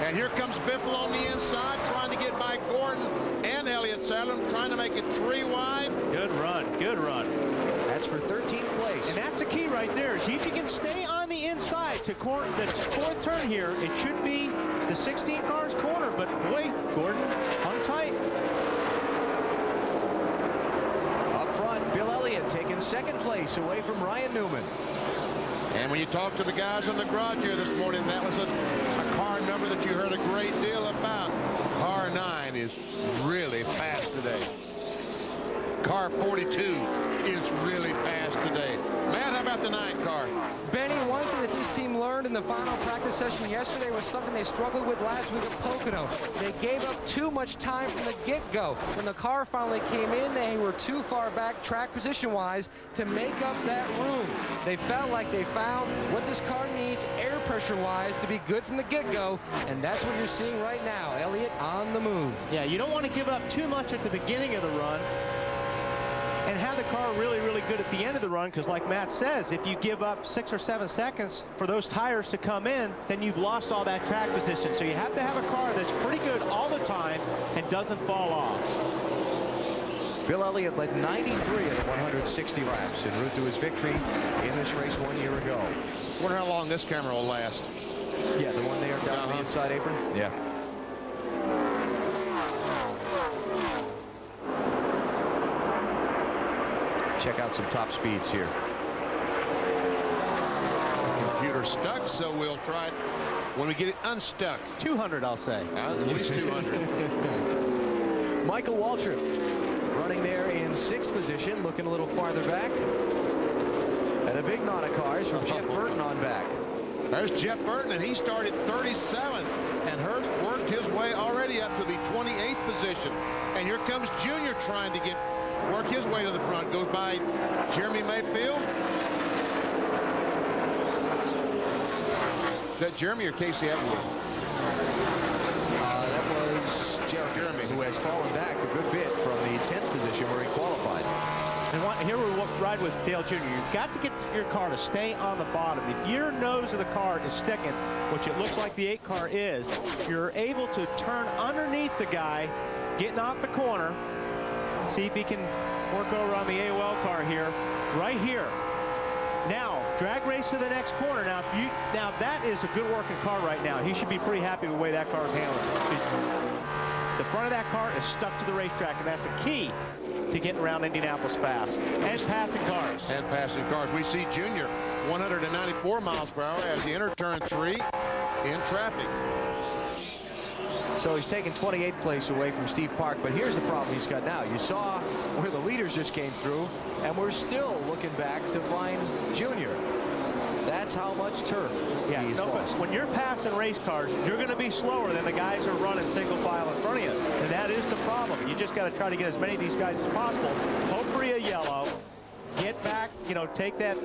And here comes Biffle on the inside, trying to get by Gordon and Elliott Sadler, trying to make it 3 wide. Good run. Good run. That's for 13th place. And that's the key right there. See if you can stay on the inside to the 4th turn here. It should be the 16 car's corner, but boy, Gordon hung tight. Up front, Bill Elliott taking 2nd place away from Ryan Newman. And when you talk to the guys in the garage here this morning, that was a car number that you heard a great deal about. Car 9 is really fast today. Car 42 is really fast today. Matt, how about the 9 car? Benny, one thing that this team learned in the final practice session yesterday was something they struggled with last week at Pocono. They gave up too much time from the get-go. When the car finally came in, they were too far back track position-wise to make up that room. They felt like they found what this car needs air pressure-wise to be good from the get-go, and that's what you're seeing right now. Elliott on the move. Yeah, you don't want to give up too much at the beginning of the run. and have the car really, really good at the end of the run, because like Matt says, if you give up 6 or 7 seconds for those tires to come in, then you've lost all that track position. So you have to have a car that's pretty good all the time and doesn't fall off. Bill Elliott led 93 of the 160 laps en route to his victory in this race 1 year ago. Wonder how long this camera will last. Yeah, the one there down the inside apron. Yeah. Check out some top speeds here. Computer stuck, so we'll try it when we get it unstuck. 200, I'll say. At least 200. Michael Waltrip running there in 6th position, looking a little farther back. And a big knot of cars from Jeff Burton on back. There's Jeff Burton, and he started 37th and worked his way already up to the 28th position. And here comes Junior trying to work his way to the front. Goes by Jeremy Mayfield. Is that Jeremy or Casey Atwood? That was Jeremy, who has fallen back a good bit from the 10th position where he qualified. And here we ride with Dale Jr. You've got to get your car to stay on the bottom. If your nose of the car is sticking, which it looks like the 8 car is, you're able to turn underneath the guy, getting off the corner, see if he can work over on the AOL car here, right here. Now, drag race to the next corner. Now, that is a good working car right now. He should be pretty happy with the way that car is handled. The front of that car is stuck to the racetrack, and that's the key to getting around Indianapolis fast. And passing cars. And passing cars. We see Junior 194 miles per hour as he entered turn 3 in traffic. So he's taken 28th place away from Steve Park, but here's the problem he's got now. You saw where the leaders just came through, and we're still looking back to find Junior. That's how much turf he's lost. When you're passing race cars, you're going to be slower than the guys who are running single file in front of you. And that is the problem. You just got to try to get as many of these guys as possible. Hope for a yellow. Get back, take that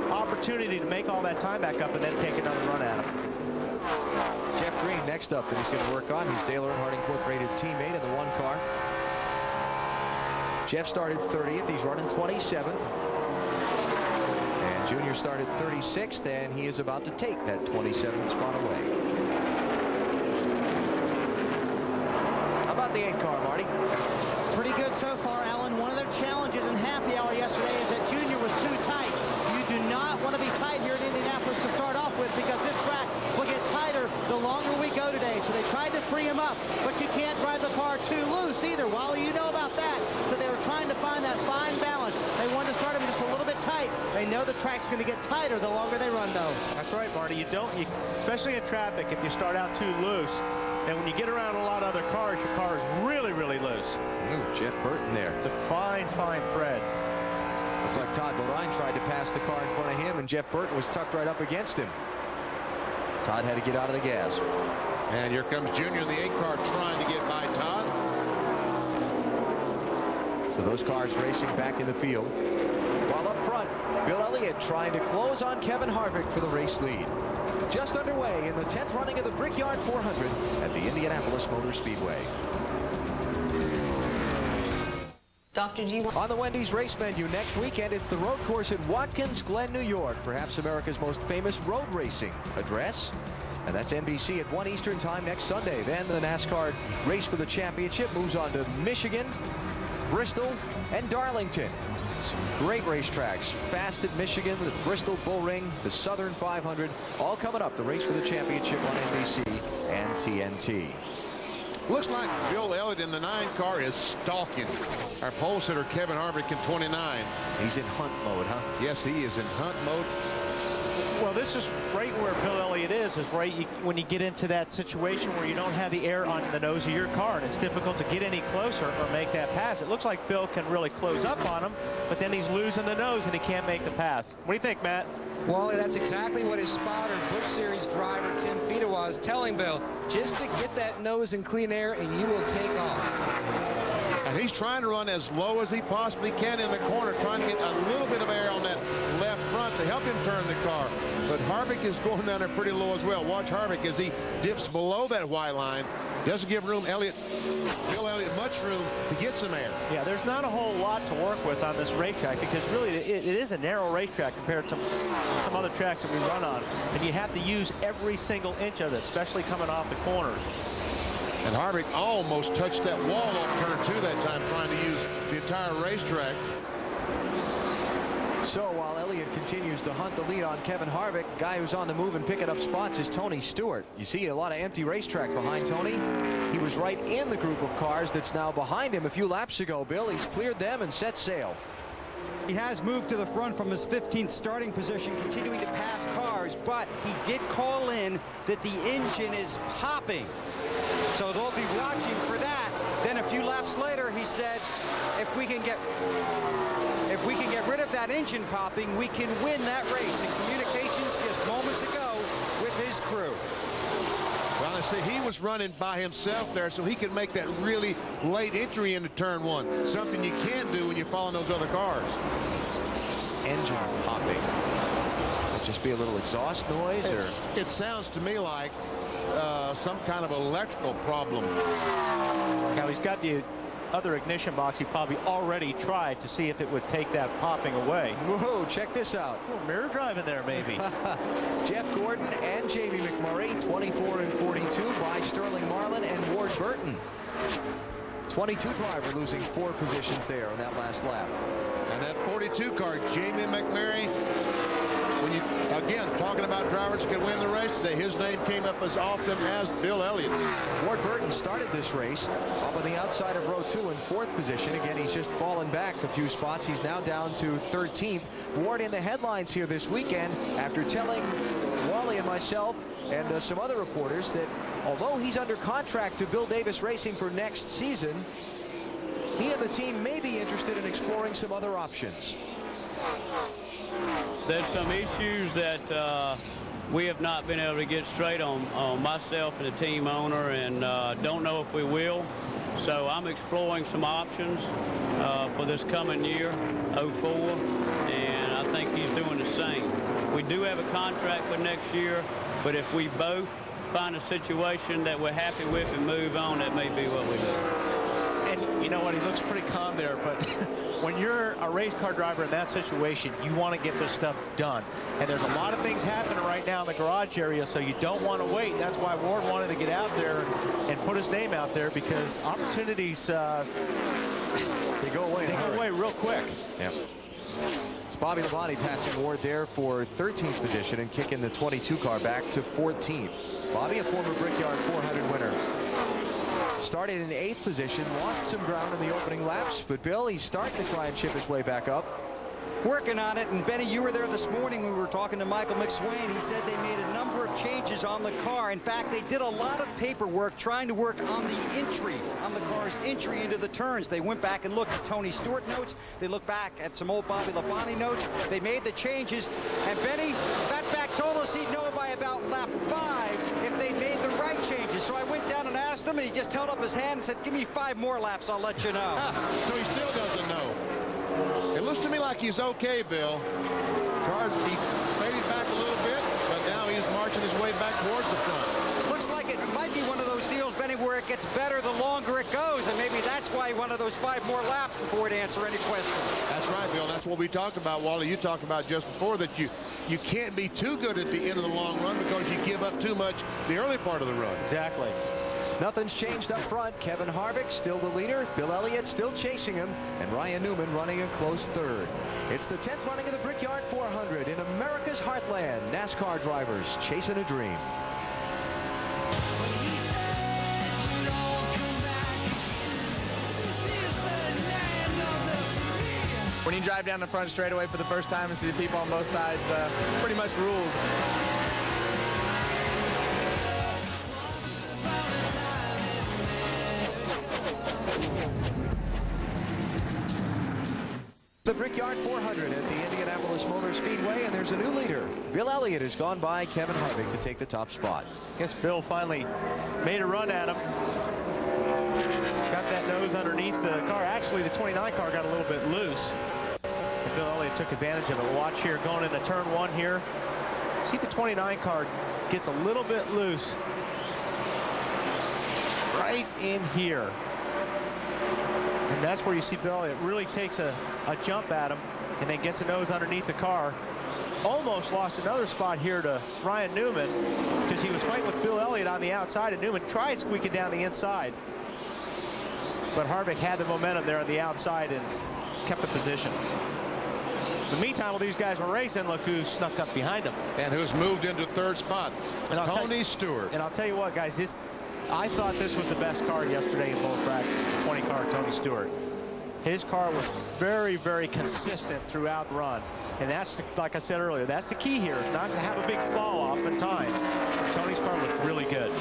opportunity to make all that time back up and then take another run at him. Jeff Green next up that he's going to work on. He's Dale Earnhardt Incorporated teammate in the 1 car. Jeff started 30th. He's running 27th. And Junior started 36th, and he is about to take that 27th spot away. How about the 8 car, Marty? Pretty good so far, Alan. One of their challenges in happy hour yesterday is that Junior was too tight. You do not want to be tight here in Indianapolis to start off with, because this track will get tighter the longer we go today. So they tried to free him up, but you can't drive the car too loose either. Wally, you know about that. So they were trying to find that fine balance. They wanted to start him just a little bit tight. They know the track's going to get tighter the longer they run, though. That's right, Marty. Especially in traffic, if you start out too loose, then when you get around a lot of other cars, your car is really, really loose. Ooh, Jeff Burton there. It's a fine, fine thread. Looks like Todd Bodine tried to pass the car in front of him, and Jeff Burton was tucked right up against him. Todd had to get out of the gas. And here comes Junior in the 8 car trying to get by Todd. So those cars racing back in the field. While up front, Bill Elliott trying to close on Kevin Harvick for the race lead. Just underway in the 10th running of the Brickyard 400 at the Indianapolis Motor Speedway. Dr. G. On the Wendy's race menu next weekend, it's the road course at Watkins Glen, New York, perhaps America's most famous road racing address. And that's NBC at 1 Eastern time next Sunday. Then the NASCAR race for the championship moves on to Michigan, Bristol, and Darlington. Some great racetracks. Fast at Michigan, the Bristol Bull Ring, the Southern 500, all coming up. The race for the championship on NBC and TNT. Looks like Bill Elliott in the 9 car is stalking our pole sitter Kevin Harvick in 29. He's in hunt mode, huh? Yes, he is in hunt mode. Well, this is right where Bill Elliott is right when you get into that situation where you don't have the air on the nose of your car, and it's difficult to get any closer or make that pass. It looks like Bill can really close up on him, but then he's losing the nose and he can't make the pass. What do you think, Matt? Wally, that's exactly what his spotter, Busch Series driver Tim Fita was telling Bill. Just to get that nose in clean air and you will take off. And he's trying to run as low as he possibly can in the corner, trying to get a little bit of air on that left front to help him turn the car. But Harvick is going down there pretty low as well. Watch Harvick as he dips below that white line Doesn't give Bill Elliott much room to get some air. Yeah, there's not a whole lot to work with on this racetrack because really it is a narrow racetrack compared to some other tracks that we run on. And you have to use every single inch of it, especially coming off the corners. And Harvick almost touched that wall on turn 2 that time, trying to use the entire racetrack. So while Elliott continues to hunt the lead on Kevin Harvick, guy who's on the move and picking up spots is Tony Stewart. You see a lot of empty racetrack behind Tony. He was right in the group of cars that's now behind him a few laps ago, Bill. He's cleared them and set sail. He has moved to the front from his 15th starting position, continuing to pass cars, but he did call in that the engine is popping. So they'll be watching for that. Then a few laps later, he said, if we can get rid of that engine popping, we can win that race. In communications just moments ago with his crew. Well, I say he was running by himself there so he could make that really late entry into turn 1. Something you can't do when you're following those other cars. Engine popping. Would just be a little exhaust noise? Or? It sounds to me like some kind of electrical problem. Now he's got the other ignition box. He probably already tried to see if it would take that popping away. Whoa, check this out. Mirror driving there, maybe. Jeff Gordon and Jamie McMurray, 24 and 42 by Sterling Marlin and Ward Burton. 22 driver losing 4 positions there on that last lap. And that 42 car, Jamie McMurray, when you, again, talking about drivers who can win the race today, his name came up as often as Bill Elliott's. Ward Burton started this race up on the outside of row 2 in 4th position. Again, he's just fallen back a few spots. He's now down to 13th. Ward in the headlines here this weekend after telling Wally and myself and some other reporters that although he's under contract to Bill Davis Racing for next season, he and the team may be interested in exploring some other options. There's some issues that we have not been able to get straight on myself and the team owner, and don't know if we will. So I'm exploring some options for this coming year, 04, and I think he's doing the same. We do have a contract for next year, but if we both find a situation that we're happy with and move on, that may be what we do. And you know what, he looks pretty calm there, but when you're a race car driver in that situation, you want to get this stuff done. And there's a lot of things happening right now in the garage area, so you don't want to wait. That's why Ward wanted to get out there and put his name out there, because opportunities, they go away. They go away real quick. Yep. It's Bobby Labonte passing Ward there for 13th position and kicking the 22 car back to 14th. Bobby, a former Brickyard 400 winner. Started in 8th position, lost some ground in the opening laps, but Bill, he's starting to try and chip his way back up. Working on it, and Benny, you were there this morning. We were talking to Michael McSwain. He said they made a number of changes on the car. In fact, they did a lot of paperwork trying to work on the entry, on the car's entry into the turns. They went back and looked at Tony Stewart notes. They looked back at some old Bobby Labonte notes. They made the changes, and Benny, Fatback told us he'd know by about lap 5 if they made the right changes. So I went down and asked him, and he just held up his hand and said, give me 5 more laps, I'll let you know. So he still doesn't know. It looks to me like he's okay, Bill. He faded back a little bit, but now he's marching his way back towards the front. Looks like it might be one of those deals, Benny, where it gets better the longer it goes, and maybe that's why he wanted those 5 more laps before he'd answer any questions. That's right, Bill. That's what we talked about, Wally. You talked about just before, that you can't be too good at the end of the long run because you give up too much the early part of the run. Exactly. Nothing's changed up front. Kevin Harvick still the leader. Bill Elliott still chasing him. And Ryan Newman running a close 3rd. It's the 10th running of the Brickyard 400 in America's heartland. NASCAR drivers chasing a dream. When you drive down the front straightaway for the first time and see the people on both sides, pretty much rules. The Brickyard 400 at the Indianapolis Motor Speedway, and there's a new leader. Bill Elliott has gone by Kevin Harvick to take the top spot. I guess Bill finally made a run at him. Got that nose underneath the car. Actually, the 29 car got a little bit loose, and Bill Elliott took advantage of it. Watch here, going into turn 1 here. See, the 29 car gets a little bit loose right in here. And that's where you see Bill Elliott really takes a jump at him and then gets a nose underneath the car. Almost lost another spot here to Ryan Newman because he was fighting with Bill Elliott on the outside, and Newman tried squeaking down the inside. But Harvick had the momentum there on the outside and kept the position. In the meantime, while these guys were racing, look who snuck up behind them. And who's moved into third spot. And Tony Stewart. And I'll tell you what, guys, I thought this was the best car yesterday in both tracks, the 20 car Tony Stewart. His car was very, very consistent throughout the run. And that's, like I said earlier, that's the key here, is not to have a big fall off in time. Tony's car looked really good.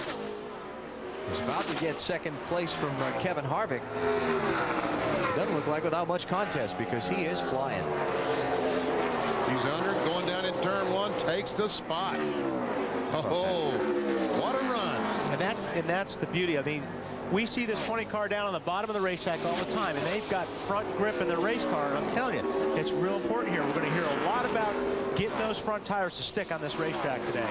He's about to get second place from Kevin Harvick. Doesn't look like without much contest because he is flying. He's under, going down in turn one, takes the spot. Oh, what a run. And that's the beauty. I mean, we see this 20 car down on the bottom of the racetrack all the time, and they've got front grip in their race car. And I'm telling you, it's real important here. We're going to hear a lot about getting those front tires to stick on this racetrack today.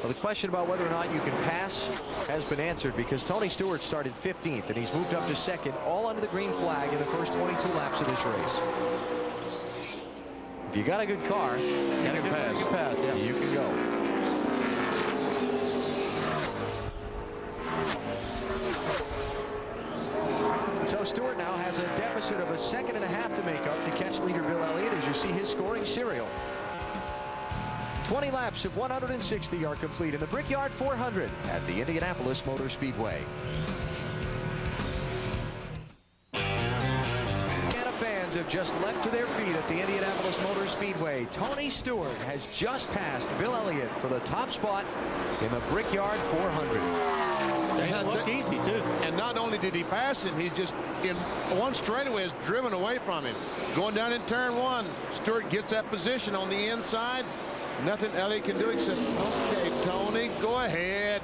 Well, the question about whether or not you can pass has been answered because Tony Stewart started 15th, and he's moved up to second, all under the green flag in the first 22 laps of this race. If you got a good car, you can pass. Yeah. You can go. So Stewart now has a deficit of a second and a half to make up to catch leader Bill Elliott as you see his scoring serial. 20 laps of 160 are complete in the Brickyard 400 at the Indianapolis Motor Speedway. Indiana fans have just leapt to their feet at the Indianapolis Motor Speedway. Tony Stewart has just passed Bill Elliott for the top spot in the Brickyard 400. And looked easy too. And not only did he pass him, he's just in one straightaway has driven away from him. Going down in turn one, Stewart gets that position on the inside. Nothing Elliott can do except, okay, Tony, go ahead.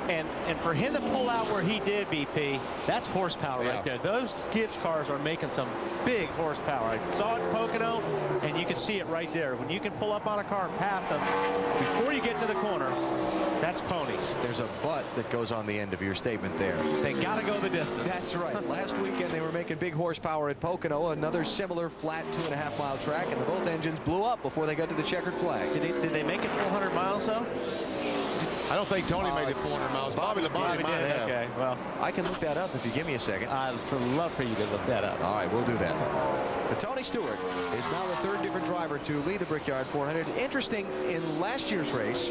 And for him to pull out where he did, BP, that's horsepower right there. Those Gibbs cars are making some big horsepower. I saw it in Pocono, and you can see it right there. When you can pull up on a car and pass them before you get to the corner, that's ponies. There's a but that goes on the end of your statement there. They got to go the distance. That's right. Last weekend they were making big horsepower at Pocono, another similar flat 2.5 mile track, and both engines blew up before they got to the checkered flag. Did they make it 400 miles though? I don't think Tony made it 400 miles. Bobby Labonte might have. Okay, well, I can look that up if you give me a second. I'd love for you to look that up. All right, we'll do that. But Tony Stewart is now the third different driver to lead the Brickyard 400. Interesting, in last year's race,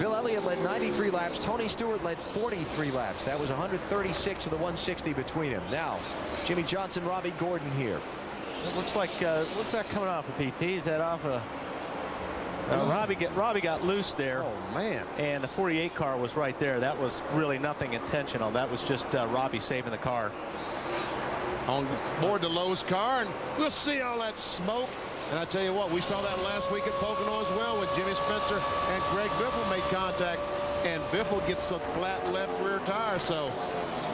Bill Elliott led 93 laps. Tony Stewart led 43 laps. That was 136 to the 160 between them. Now, Jimmy Johnson, Robbie Gordon here. It looks like, what's that coming off of, PP? Is that off a... Robbie got loose there. Oh, man. And the 48 car was right there. That was really nothing intentional. That was just Robbie saving the car. On board the Lowe's car, and we'll see all that smoke. And I tell you what, we saw that last week at Pocono as well when Jimmy Spencer and Greg Biffle made contact, and Biffle gets a flat left rear tire. So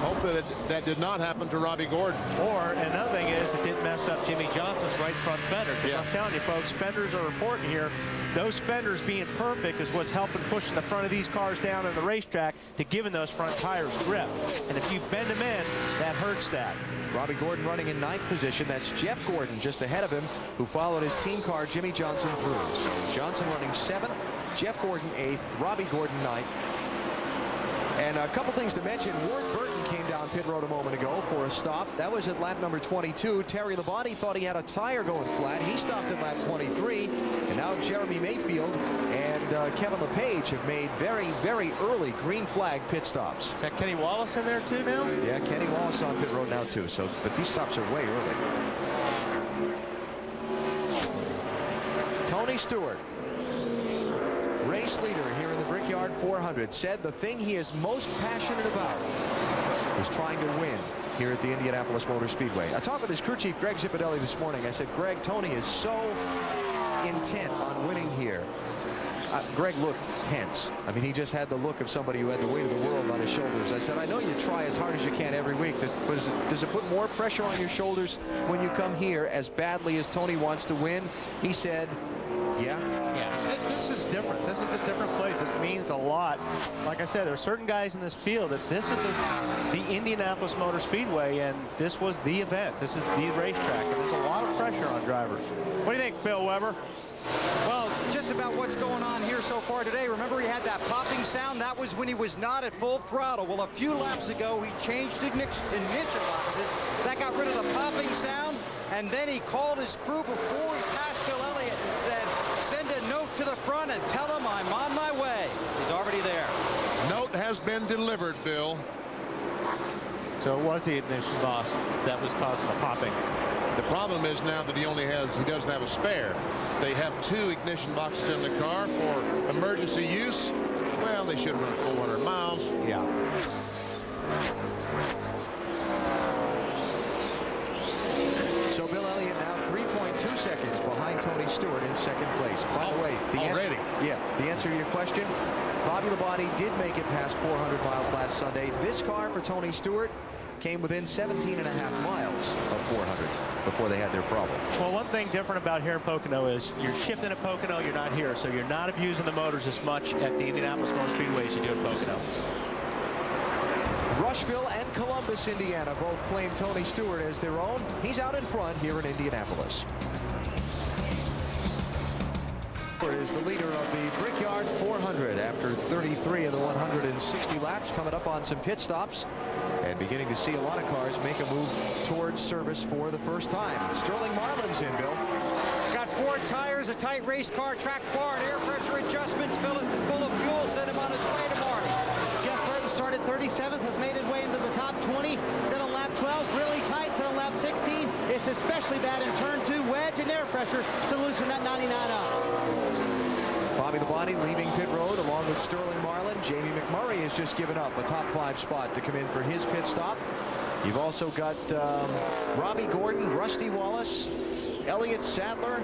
hopefully that did not happen to Robbie Gordon. Or another thing is it didn't mess up Jimmy Johnson's right front fender. Because I'm telling you, folks, fenders are important here. Those fenders being perfect is what's helping pushing the front of these cars down in the racetrack to giving those front tires grip. And if you bend them in, that hurts that. Robbie Gordon running in 9th position. That's Jeff Gordon just ahead of him, who followed his team car Jimmy Johnson through. So Johnson running 7th, Jeff Gordon 8th, Robbie Gordon 9th. And a couple things to mention. Ward Burton came down pit road a moment ago for a stop. That was at lap number 22. Terry Labonte thought he had a tire going flat. He stopped at lap 23. And now Jeremy Mayfield and Kevin LePage have made very, very early green flag pit stops. Is that Kenny Wallace in there too now? Yeah, Kenny Wallace on pit road now too. So, but these stops are way early. Tony Stewart, race leader here in the Brickyard 400, said the thing he is most passionate about is trying to win here at the Indianapolis Motor Speedway. I talked with his crew chief, Greg Zipadelli, this morning. I said, Greg, Tony is so intent on winning here. Greg looked tense. I mean, he just had the look of somebody who had the weight of the world on his shoulders. I said, I know you try as hard as you can every week, but does it put more pressure on your shoulders when you come here as badly as Tony wants to win? He said, yeah. this is different. This is a different place. This means a lot. Like I said, there are certain guys in this field that this is the Indianapolis Motor Speedway, and this was the event. This is the racetrack, and there's a lot of pressure on drivers. What do you think, Bill Weber? Well, just about what's going on here so far today. Remember, he had that popping sound? That was when he was not at full throttle. Well, a few laps ago, he changed ignition boxes. That got rid of the popping sound, and then he called his crew before he passed Bill Elliott and said, send a note to the front and tell him I'm on my way. He's already there. Note has been delivered, Bill. So it was the ignition box that was causing the popping. The problem is now that he doesn't have a spare. They have 2 ignition boxes in the car for emergency use. Well, they should run 400 miles. Yeah. So Bill Elliott now 3.2 seconds behind Tony Stewart in second place. By the way, the answer to your question, Bobby Labonte did make it past 400 miles last Sunday. This car for Tony Stewart came within 17.5 miles of 400 before they had their problem. Well, one thing different about here in Pocono is you're shifting at Pocono, you're not here, so you're not abusing the motors as much at the Indianapolis Motor Speedway as you do at Pocono. Rushville and Columbus, Indiana both claim Tony Stewart as their own. He's out in front here in Indianapolis. Is the leader of the Brickyard 400 after 33 of the 160 laps, coming up on some pit stops and beginning to see a lot of cars make a move towards service for the first time. Sterling Marlin's in, Bill. He's got 4 tires, a tight race car, track bar, and air pressure adjustments, full of fuel, sent him on his way to Marty. Jeff Burton started 37th, has made his way into the top 20. It's on lap 12, really tight. It's on lap 16. It's especially bad in turn 2, wedge and air pressure to loosen that 99 up. Bobby Labonte leaving pit road along with Sterling Marlin. Jamie McMurray has just given up a top 5 spot to come in for his pit stop. You've also got Robbie Gordon, Rusty Wallace, Elliott Sadler.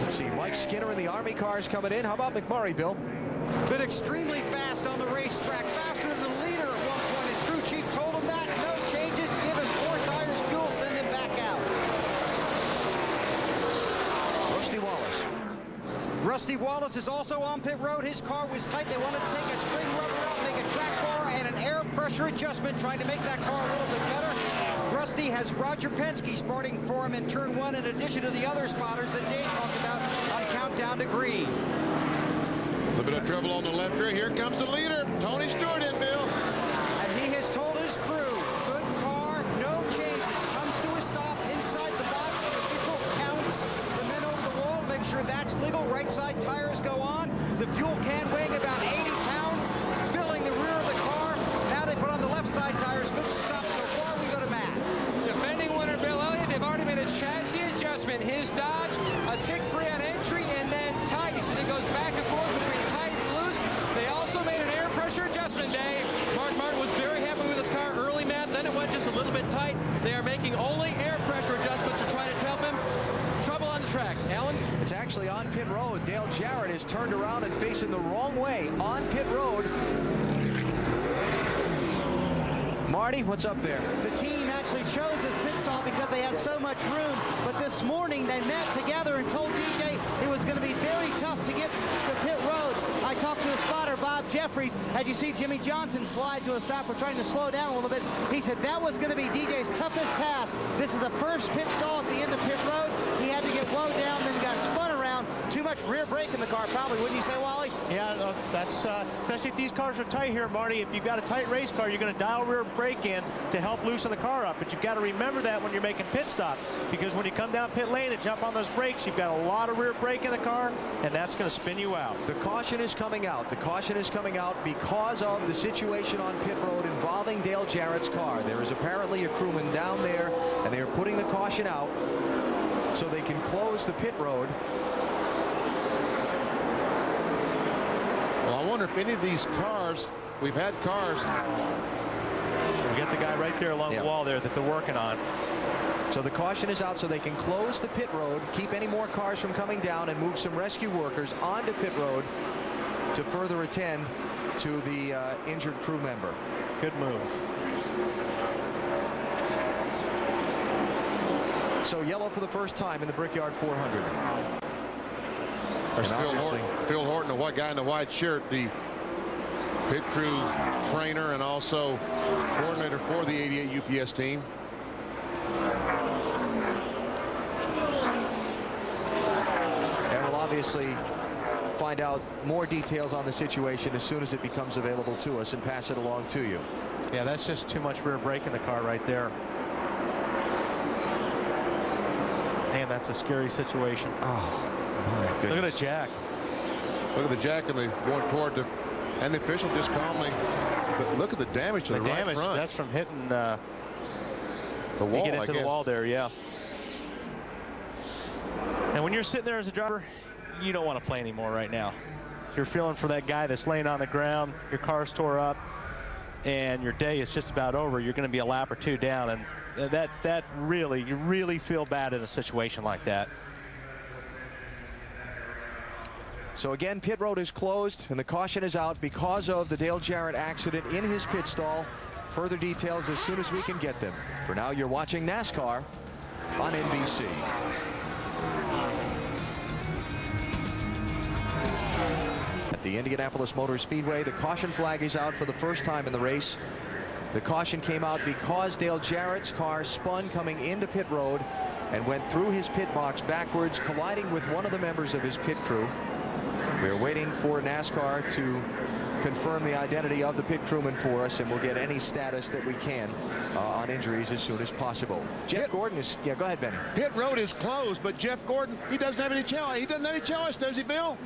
Let's see, Mike Skinner in the Army cars coming in. How about McMurray, Bill? Been extremely fast on the racetrack, faster than the leader at one point. His crew chief told him that. No changes, give him 4 tires, fuel, send him back out. Rusty Wallace. Rusty Wallace is also on pit road. His car was tight. They wanted to take a spring rubber out, make a track bar, and an air pressure adjustment, trying to make that car a little bit better. Rusty has Roger Penske starting for him in turn 1, in addition to the other spotters that Dave talked about on countdown to green. A little bit of trouble on the left rear. Here comes the leader, Tony Stewart in, Bill. And he has told his crew, good car, no changes. Comes to a stop inside the box. The official counts the men over the wall, make sure that's legal. Right side tires go on. The fuel can weighing about 80 pounds, filling the rear of the car. Now they put on the left side tires. Good stop so far. We go to Matt. Defending winner Bill Elliott, they've already made a chassis adjustment. His Dodge, a tick free on entry, and then tight. He says it goes back and forth between tight and loose. They also made an air pressure adjustment, Dave. Mark Martin was very happy with his car early, Matt. Then it went just a little bit tight. They are making only air pressure adjustments to try to help him. Trouble on the track. Alan? It's actually on pit road. Dale Jarrett is turned around and facing the wrong way on pit road. Marty, what's up there? The team actually chose this pit stop because they had so much room, but this morning they met together and told DJ it was going to be very tough to get to pit road. I talked to a spotter, Bob Jeffries. As you see Jimmy Johnson slide to a stop, we're trying to slow down a little bit. He said that was going to be DJ's toughest task. This is the first pit stall at the end of pit road. He had to get low down, then got spun around. Too much rear brake in the car, probably, wouldn't you say, Wally? Yeah, that's especially if these cars are tight here, Marty. If you've got a tight race car, you're going to dial rear brake in to help loosen the car up. But you've got to remember that when you're making pit stop, because when you come down pit lane and jump on those brakes, you've got a lot of rear brake in the car, and that's going to spin you out. The caution is coming out. The caution is coming out because of the situation on pit road involving Dale Jarrett's car. There is apparently a crewman down there, and they are putting the caution out so they can close the pit road. Well, I wonder if any of these cars, we've had cars. We got the guy right there along the wall there that they're working on. So the caution is out so they can close the pit road, keep any more cars from coming down, and move some rescue workers onto pit road to further attend to the injured crew member. Good move. So yellow for the first time in the Brickyard 400. There's Phil Horton, the white guy in the white shirt, the pit crew trainer and also coordinator for the 88 UPS team. And we'll obviously find out more details on the situation as soon as it becomes available to us and pass it along to you. Yeah, that's just too much rear brake in the car right there. Man, that's a scary situation. Oh, my goodness. Look at the jack. Look at the jack, and they going toward the, and the official just calmly, but look at the damage to the right front. That's from hitting the wall. Get into the wall there, yeah. And when you're sitting there as a driver, you don't want to play anymore right now. You're feeling for that guy that's laying on the ground, your car's tore up, and your day is just about over. You're going to be a lap or two down, and that really, you really feel bad in a situation like that. So again, pit road is closed and the caution is out because of the Dale Jarrett accident in his pit stall. Further details as soon as we can get them. For now, you're watching NASCAR on NBC. At the Indianapolis Motor Speedway, the caution flag is out for the first time in the race. The caution came out because Dale Jarrett's car spun coming into pit road and went through his pit box backwards, colliding with one of the members of his pit crew. We're waiting for NASCAR to confirm the identity of the pit crewman for us, and we'll get any status that we can on injuries as soon as possible. Jeff Gordon is, yeah, go ahead, Benny. Pit road is closed, but Jeff Gordon, he doesn't have any choice. He doesn't have any choice, does he, Bill?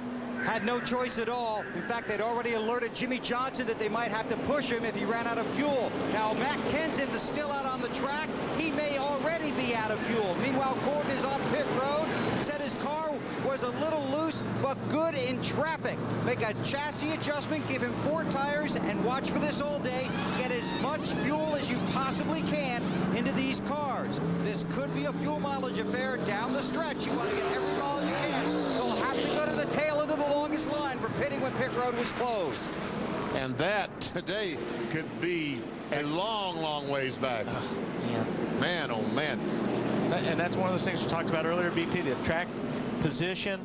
Had no choice at all. In fact, they'd already alerted Jimmy Johnson that they might have to push him if he ran out of fuel. Now, Matt Kenseth is still out on the track. He may already be out of fuel. Meanwhile, Gordon is on pit road. Said his car was a little loose, but good in traffic. Make a chassis adjustment, give him 4 tires, and watch for this all day. Get as much fuel as you possibly can into these cars. This could be a fuel mileage affair down the stretch. You want to get every mile you can. You'll have to go to the tail end of the longest line for pitting when pit road was closed. And that today could be a long, long ways back. Yeah. Man, oh man. And that's one of those things we talked about earlier, BP, the track position.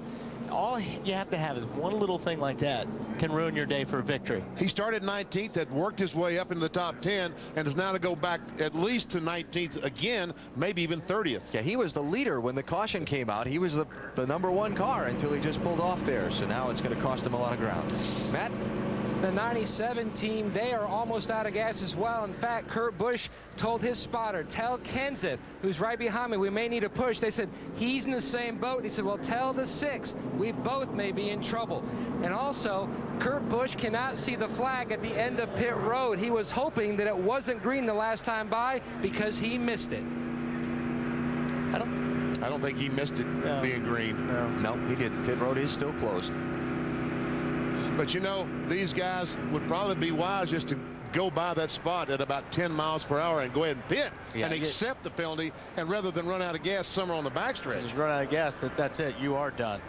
All you have to have is one little thing like that can ruin your day for a victory. He started 19th, had worked his way up into the top 10, and is now to go back at least to 19th again, maybe even 30th. Yeah, he was the leader when the caution came out. He was the #1 car until he just pulled off there. So now it's going to cost him a lot of ground. Matt? The 97 team, they are almost out of gas as well. In fact, Kurt Busch told his spotter, tell Kenseth, who's right behind me, we may need a push. They said, he's in the same boat. He said, well, tell the 6. We both may be in trouble. And also, Kurt Busch cannot see the flag at the end of pit road. He was hoping that it wasn't green the last time by because he missed it. I don't think he missed it being green. No, he didn't. Pit road is still closed. But you know, these guys would probably be wise just to go by that spot at about 10 miles per hour and go ahead and pit and accept the penalty, and rather than run out of gas somewhere on the backstretch. Just run out of gas, that's it. You are done.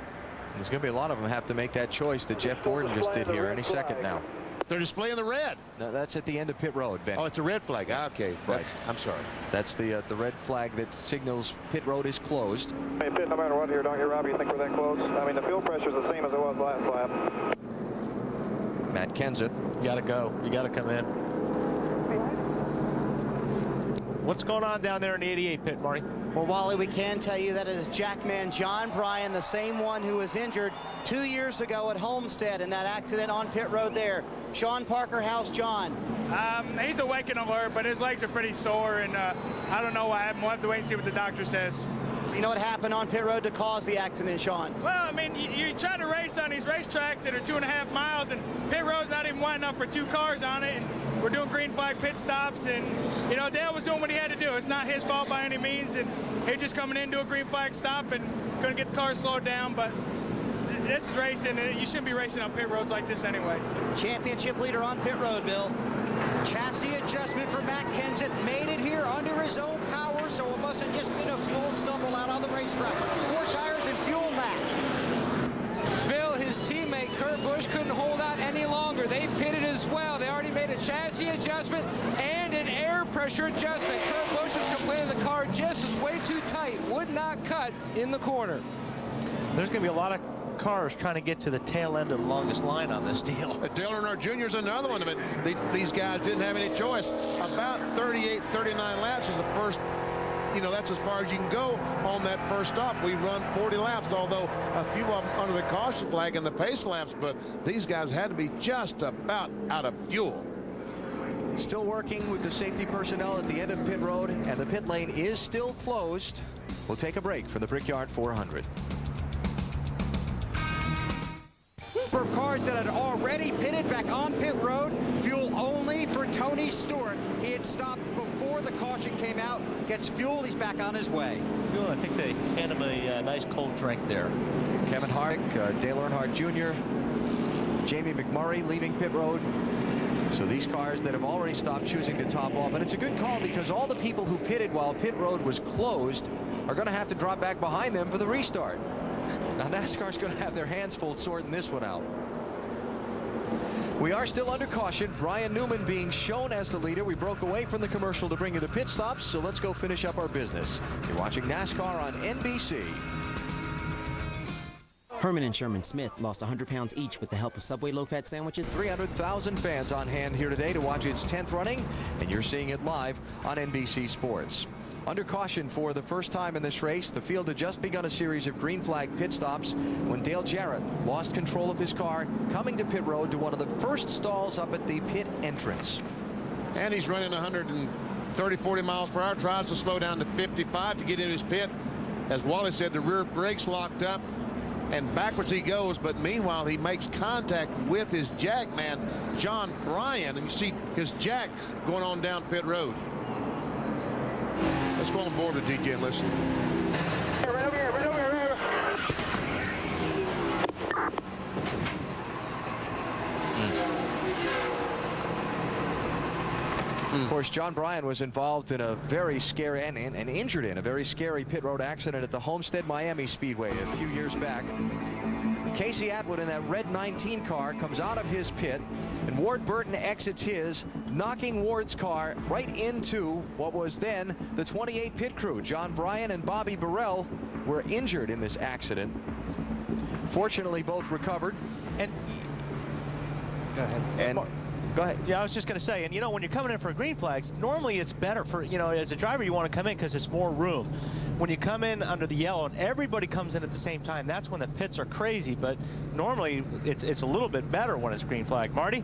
There's going to be a lot of them have to make that choice that Jeff Gordon just did here any second now. They're displaying the red. No, that's at the end of pit road, Ben. Oh, it's the red flag. Okay, right. I'm sorry. That's the red flag that signals pit road is closed. Hey, pit, no matter what here, don't you, Robbie? You think we're that close? I mean, the fuel pressure is the same as it was last lap. Matt Kenseth. You got to go. You got to come in. What's going on down there in the 88 pit, Marty? Well, Wally, we can tell you that it is Jackman John Bryan, the same one who was injured 2 years ago at Homestead in that accident on pit road there. Sean Parker, how's John? He's awake and alert, but his legs are pretty sore, and I don't know what happened. We'll have to wait and see what the doctor says. You know what happened on pit road to cause the accident, Sean? Well, I mean, you try to race on these racetracks that are 2.5 miles, and pit road's not even wide enough for 2 cars on it, and we're doing green flag pit stops, and, you know, Dale was doing what he had to do. It's not his fault by any means, and he's just coming in to a green flag stop and couldn't get the car slowed down, but this is racing, and you shouldn't be racing on pit roads like this anyways. Championship leader on pit road, Bill. Chassis adjustment for Matt Kenseth. Made it here under his own power, so it must have just been a fuel stumble out on the racetrack. 4 tires and fuel, Matt. Bill, his teammate Kurt Busch couldn't hold out any longer. They pitted as well. They already made a chassis adjustment and an air pressure adjustment. Kurt Busch was complaining the car just was way too tight, would not cut in the corner. There's going to be a lot of cars trying to get to the tail end of the longest line on this deal. Dale Earnhardt Jr. is another one of it. These guys didn't have any choice. About 38, 39 laps is the first. You know, that's as far as you can go on that first stop. We run 40 laps, although a few of them under the caution flag and the pace laps, but these guys had to be just about out of fuel. Still working with the safety personnel at the end of pit road, and the pit lane is still closed. We'll take a break from the Brickyard 400. For cars that had already pitted back on pit road, fuel only for Tony Stewart. He had stopped before the caution came out, gets fuel, he's back on his way. Fuel, I think they hand him a nice cold drink there. Kevin Harvick, Dale Earnhardt Jr., Jamie McMurray leaving pit road. So these cars that have already stopped choosing to top off, and it's a good call because all the people who pitted while pit road was closed are going to have to drop back behind them for the restart. Now NASCAR's going to have their hands full sorting this one out. We are still under caution. Brian Newman being shown as the leader. We broke away from the commercial to bring you the pit stops, so let's go finish up our business. You're watching NASCAR on NBC. Herman and Sherman Smith lost 100 pounds each with the help of Subway low-fat sandwiches. 300,000 fans on hand here today to watch its 10th running, and you're seeing it live on NBC Sports. Under caution for the first time in this race, the field had just begun a series of green flag pit stops when Dale Jarrett lost control of his car, coming to pit road to one of the first stalls up at the pit entrance. And he's running 130, 40 miles per hour, tries to slow down to 55 to get in his pit. As Wally said, the rear brakes locked up, and backwards he goes, but meanwhile he makes contact with his jack man, John Bryan, and you see his jack going on down pit road. Let's go on board with DJ and listen. Right over here, right over here, right over here. Of course, John Bryan was involved in a very scary and injured in a very scary pit road accident at the Homestead Miami Speedway a few years back. Casey Atwood in that red 19 car comes out of his pit, and Ward Burton exits his, knocking Ward's car right into what was then the 28 pit crew. John Bryan and Bobby Burrell were injured in this accident. Fortunately, both recovered. And go ahead. And go ahead. Yeah, I was just going to say, and you know, when you're coming in for green flags, normally it's better for, you know, as a driver, you want to come in because it's more room. When you come in under the yellow and everybody comes in at the same time, that's when the pits are crazy. But normally it's a little bit better when it's green flag. Marty?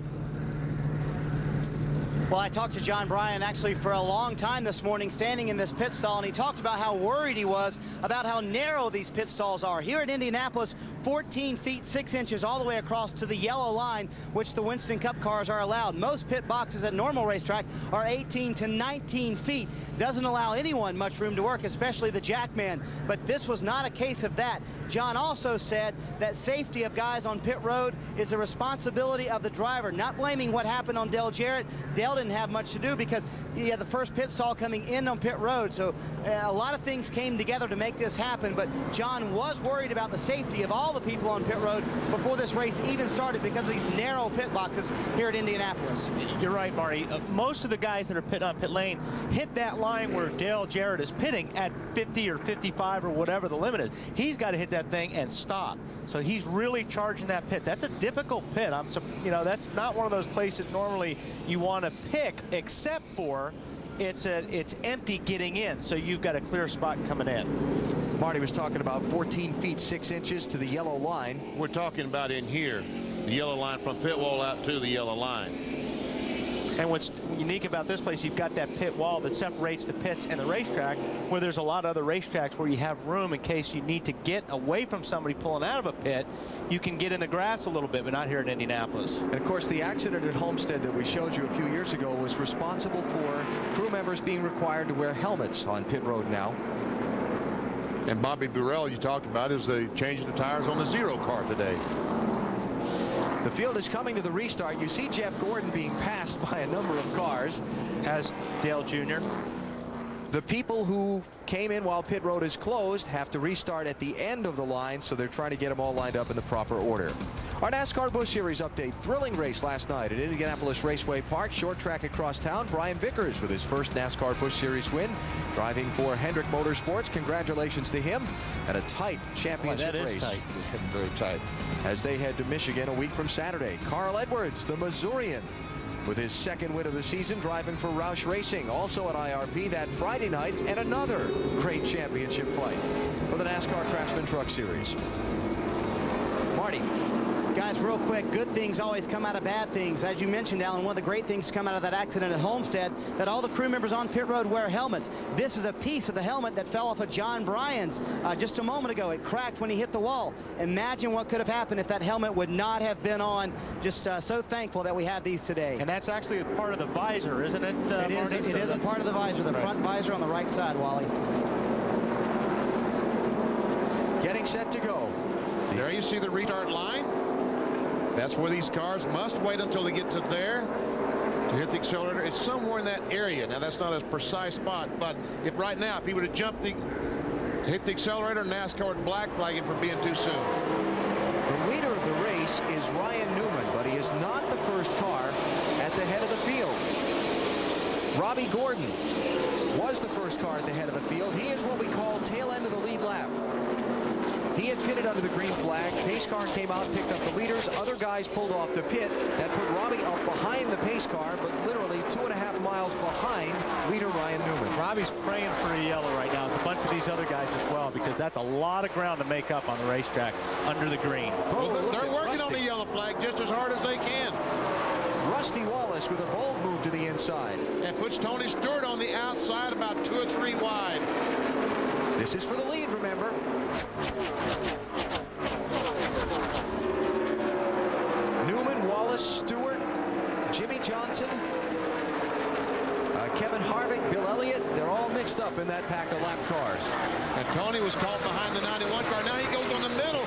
Well, I talked to John Bryan actually for a long time this morning standing in this pit stall, and he talked about how worried he was about how narrow these pit stalls are. Here at Indianapolis, 14 feet 6 inches all the way across to the yellow line, which the Winston Cup cars are allowed. Most pit boxes at normal racetrack are 18 to 19 feet. Doesn't allow anyone much room to work, especially the jackman. But this was not a case of that. John also said that safety of guys on pit road is the responsibility of the driver, not blaming what happened on Dale Jarrett. Dale didn't have much to do because he had the first pit stall coming in on pit road. So a lot of things came together to make this happen, but John was worried about the safety of all the people on pit road before this race even started because of these narrow pit boxes here at Indianapolis. You're right, Marty. Most of the guys that are on pit lane hit that line where Dale Jarrett is pitting at 50 or 55 or whatever the limit is. He's got to hit that thing and stop. So he's really charging that pit. That's a difficult pit. You know, that's not one of those places normally you want to pick, except for it's empty getting in, so you've got a clear spot coming in. Marty was talking about 14 feet 6 inches to the yellow line. We're talking about in here, the yellow line from pit wall out to the yellow line. And what's unique about this place, you've got that pit wall that separates the pits and the racetrack, where there's a lot of other racetracks where you have room in case you need to get away from somebody pulling out of a pit. You can get in the grass a little bit, but not here in Indianapolis. And of course, the accident at Homestead that we showed you a few years ago was responsible for crew members being required to wear helmets on pit road now. And Bobby Burrell, you talked about, is changing the tires on the Zero car today. The field is coming to the restart. You see Jeff Gordon being passed by a number of cars. As Dale Jr. The people who came in while pit road is closed have to restart at the end of the line, so they're trying to get them all lined up in the proper order. Our NASCAR Busch Series update. Thrilling race last night at Indianapolis Raceway Park. Short track across town. Brian Vickers with his first NASCAR Busch Series win. Driving for Hendrick Motorsports. Congratulations to him. And a tight championship race. Tight. Very tight. As they head to Michigan a week from Saturday. Carl Edwards, the Missourian, with his second win of the season, driving for Roush Racing. Also at IRP that Friday night, and another great championship fight for the NASCAR Craftsman Truck Series. Marty. Guys, real quick, good things always come out of bad things. As you mentioned, Alan, one of the great things to come out of that accident at Homestead, that all the crew members on pit road wear helmets. This is a piece of the helmet that fell off of John Bryan's just a moment ago. It cracked when he hit the wall. Imagine what could have happened if that helmet would not have been on. Just so thankful that we have these today. And that's actually a part of the visor, isn't it, Marty? It is a part of the visor, the front visor on the right side, Wally. Getting set to go. There you see the retard line. That's where these cars must wait until they get to there to hit the accelerator. It's somewhere in that area. Now, that's not a precise spot, but if right now, if he would have jumped hit the accelerator, NASCAR would black flag him for being too soon. The leader of the race is Ryan Newman, but he is not the first car at the head of the field. Robbie Gordon was the first car at the head of the field. He is what we call tail end of the lead lap. He had pitted under the green flag. Pace car came out, picked up the leaders. Other guys pulled off the pit. That put Robbie up behind the pace car, but literally 2.5 miles behind leader Ryan Newman. Robbie's praying for a yellow right now. It's a bunch of these other guys as well, because that's a lot of ground to make up on the racetrack under the green. Well, they're working on the yellow flag just as hard as they can. Rusty Wallace with a bold move to the inside. And puts Tony Stewart on the outside about 2 or 3 wide. This is for the lead, remember. Newman, Wallace, Stewart, Jimmy Johnson, Kevin Harvick, Bill Elliott, they're all mixed up in that pack of lap cars. And Tony was caught behind the 91 car. Now he goes on the middle,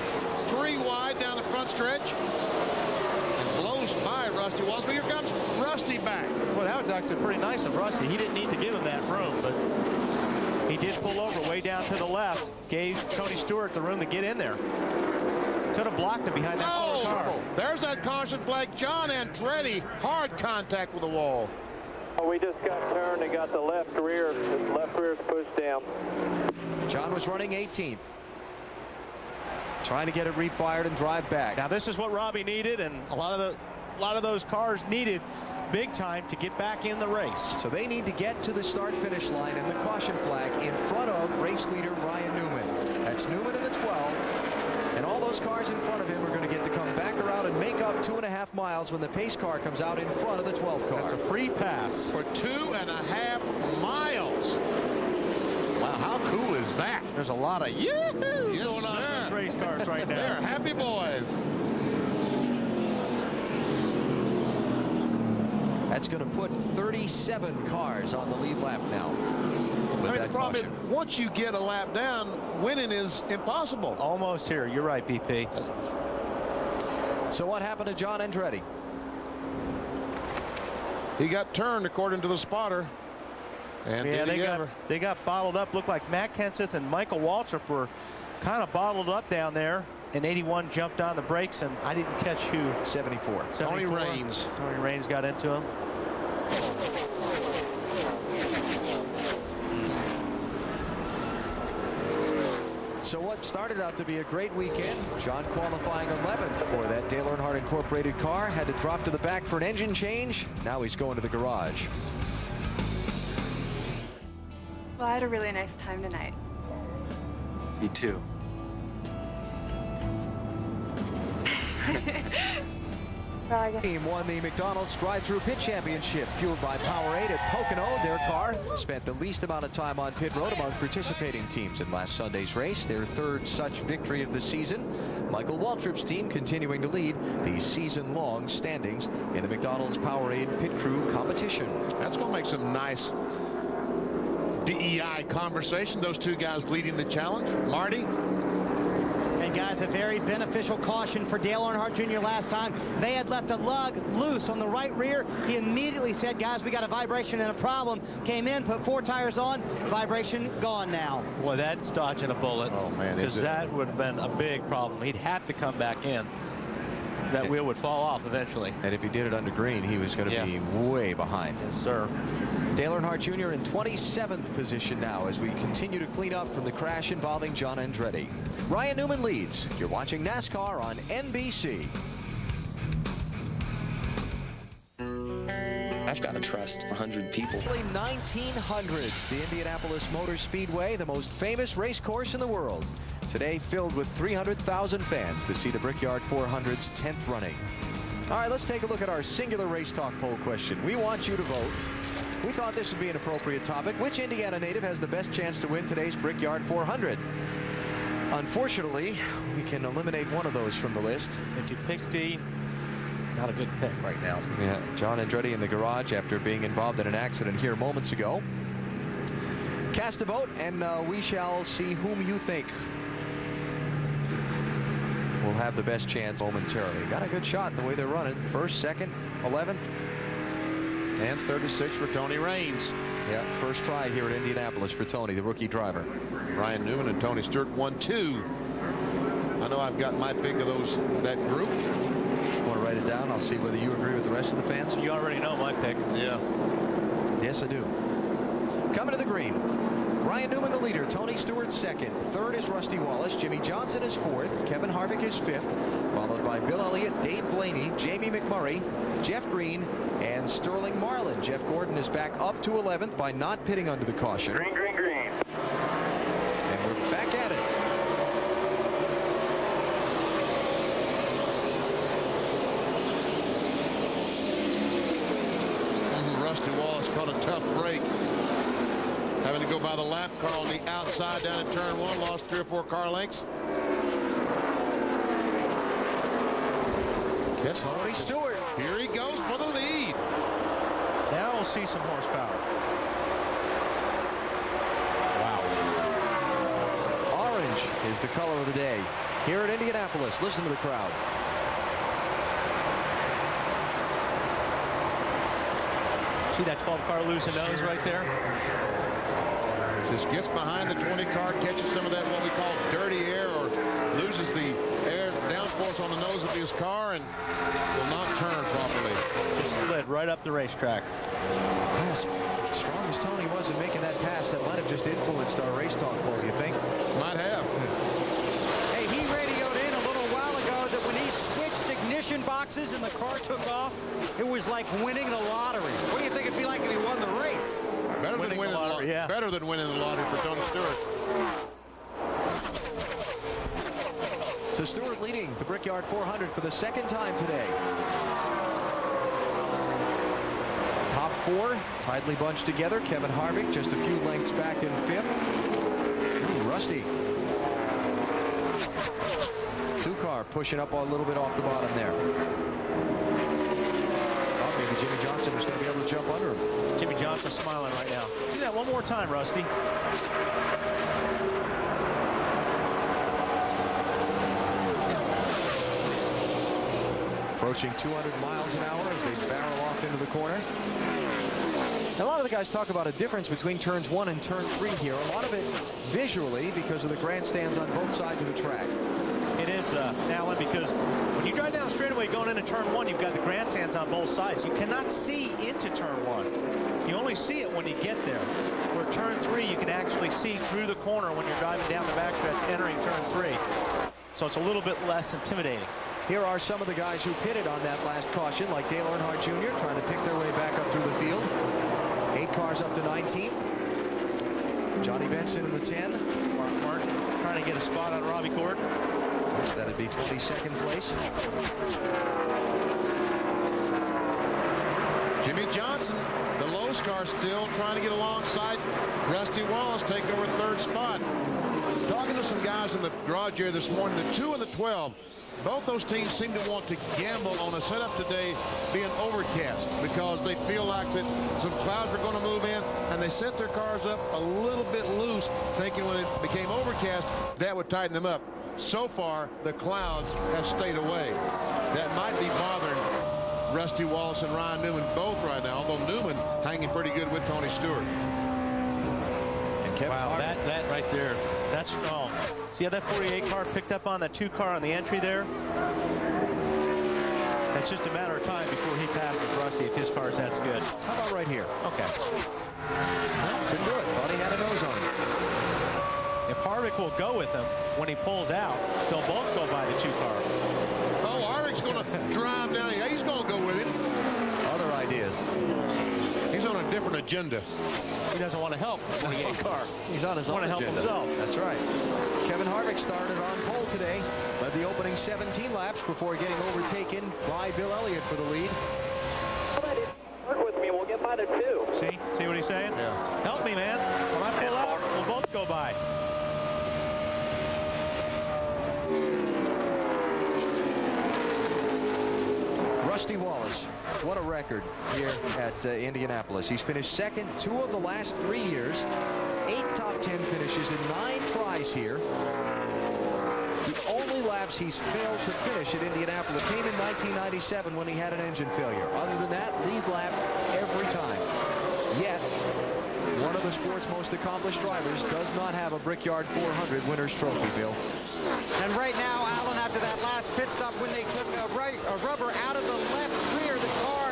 3 wide down the front stretch, and blows by Rusty Wallace. But here comes Rusty back. Well, that was actually pretty nice of Rusty. He didn't need to give him that room, but he did pull over way down to the left, gave Tony Stewart the room to get in there. Could have blocked him behind that car. There's that caution flag. John Andretti, hard contact with the wall. Oh, we just got turned and got the left rear. The left rear is pushed down. John was running 18th. Trying to get it refired and drive back. Now this is what Robbie needed, and a lot of those cars needed big time to get back in the race. So they need to get to the start-finish line and the caution flag in front of race leader Ryan Newman. That's Newman in the 12, and all those cars in front of him are going to get to come back around and make up 2.5 miles when the pace car comes out in front of the 12 car. That's a free pass. For 2.5 miles. Wow, how cool is that? There's a lot of yee-hoo going on in those race cars right now. They're happy boys. That's going to put 37 cars on the lead lap now. I mean, the problem is, once you get a lap down, winning is impossible. Almost here. You're right, BP. So what happened to John Andretti? He got turned, according to the spotter. And yeah, they got bottled up. Looked like Matt Kenseth and Michael Waltrip were kind of bottled up down there. And 81 jumped on the brakes, and I didn't catch who. 74. Tony Raines. Tony Raines got into him. So what started out to be a great weekend, John qualifying 11th for that Dale Earnhardt Incorporated car, had to drop to the back for an engine change. Now he's going to the garage. Well, I had a really nice time tonight. Me too. Well, I guess Team won the McDonald's drive-through pit championship, fueled by Powerade at Pocono. Their car spent the least amount of time on pit road among participating teams in last Sunday's race, their third such victory of the season. Michael Waltrip's team continuing to lead the season-long standings in the McDonald's Powerade pit crew competition. That's going to make some nice DEI conversation. Those two guys leading the challenge. Marty? And guys, a very beneficial caution for Dale Earnhardt Jr. last time. They had left a lug loose on the right rear. He immediately said, guys, we got a vibration and a problem. Came in, put 4 tires on, vibration gone now. Boy, that's dodging a bullet. Oh, man. Because that would have been a big problem. He'd have to come back in. That wheel would fall off eventually. And if he did it under green, he was going to be way behind. Yes, sir. Dale Earnhardt Jr. in 27th position now as we continue to clean up from the crash involving John Andretti. Ryan Newman leads. You're watching NASCAR on NBC. I've got to trust 100 people. 1900s, the Indianapolis Motor Speedway, the most famous race course in the world. Today filled with 300,000 fans to see the Brickyard 400's 10th running. All right, let's take a look at our singular race talk poll question. We want you to vote. We thought this would be an appropriate topic. Which Indiana native has the best chance to win today's Brickyard 400? Unfortunately, we can eliminate one of those from the list. If you pick D, not a good pick right now. Yeah, John Andretti in the garage after being involved in an accident here moments ago. Cast a vote, and we shall see whom you think will have the best chance momentarily. Got a good shot the way they're running. First, second, 11th. And 36 for Tony Raines. Yeah, first try here at Indianapolis for Tony, the rookie driver. Ryan Newman and Tony Stewart 1-2. I know I've got my pick of that group. Want to write it down? I'll see whether you agree with the rest of the fans. You already know my pick. Yeah. Yes, I do. Coming to the green. Ryan Newman the leader, Tony Stewart second, third is Rusty Wallace, Jimmy Johnson is fourth, Kevin Harvick is fifth, followed by Bill Elliott, Dave Blaney, Jamie McMurray, Jeff Green, and Sterling Marlin. Jeff Gordon is back up to 11th by not pitting under the caution. Green, green, green. And we're back at it. Rusty Wallace caught a tough break. Having to go by the lap car on the outside down in turn 1, lost 3 or 4 car lengths. Tony Stewart. Here he goes for the lead. Now we'll see some horsepower. Wow. Orange is the color of the day here at Indianapolis. Listen to the crowd. See that 12 car losing nose right there? Just gets behind the 20 car, catches some of that what we call dirty air, or loses the air downforce on the nose of his car and will not turn properly. Just slid right up the racetrack. Yes, strong as Tony was in making that pass, that might have just influenced our race talk poll, you think? Might have. Hey, he radioed in a little while ago that when he switched ignition boxes and the car took off, it was like winning the lottery. What do you think it'd be like if he won the race? Better than winning the lottery, yeah. Better than winning the lottery for Tony Stewart. So Stewart leading the Brickyard 400 for the second time today. Top 4 tightly bunched together. Kevin Harvick just a few lengths back in 5th. Ooh, Rusty. 2 car pushing up a little bit off the bottom there. Oh, maybe Jimmy Johnson was going to be able to jump under him. Jimmy Johnson smiling right now. Do that one more time, Rusty. Approaching 200 miles an hour as they barrel off into the corner. A lot of the guys talk about a difference between turns 1 and turn 3 here. A lot of it visually because of the grandstands on both sides of the track. It is, Alan, because when you drive down the straightaway going into turn 1, you've got the grandstands on both sides. You cannot see into turn 1. You only see it when you get there. Where turn 3, you can actually see through the corner when you're driving down the backstretch entering turn 3. So it's a little bit less intimidating. Here are some of the guys who pitted on that last caution, like Dale Earnhardt Jr. trying to pick their way back up through the field. 8 cars up to 19th. Johnny Benson in the 10. Mark Martin trying to get a spot on Robbie Gordon. That'd be 22nd place. Jimmy Johnson, the Lowe's car, still trying to get alongside Rusty Wallace, take over 3rd spot. Talking to some guys in the garage here this morning, the 2 and the 12, both those teams seem to want to gamble on a setup today being overcast because they feel like that some clouds are going to move in, and they set their cars up a little bit loose, thinking when it became overcast, that would tighten them up. so far, the clouds have stayed away. That might be bothering Rusty Wallace and Ryan Newman both right now, although Newman hanging pretty good with Tony Stewart. And Kevin wow, that right there, that's strong. See how that 48 car picked up on that 2 car on the entry there? It's just a matter of time before he passes Rusty if his car's that's good. How about right here? Okay. Well, couldn't do it. Thought he had a nose on him. If Harvick will go with him when he pulls out, they'll both go by the 2 car. Oh, Harvick's going to drive down. Yeah, he's going to go with him. Other ideas. He's on a different agenda. He doesn't want to help the 48 car. He's on his own agenda. Want to help himself. That's right. Kevin Harvick started on pole today. Led the opening 17 laps before getting overtaken by Bill Elliott for the lead. Work with me, we'll get by the 2. See what he's saying? Yeah. Help me, man. When I pull out, we'll both go by. Rusty Wallace, what a record here at Indianapolis. He's finished second 2 of the last 3 years. 8 top 10 finishes in 9 tries here. The only laps he's failed to finish at Indianapolis came in 1997 when he had an engine failure. Other than that, lead lap every time. Yet, one of the sport's most accomplished drivers does not have a Brickyard 400 winner's trophy, Bill. And right now, Alan, after that last pit stop, when they took a rubber out of the left rear, the car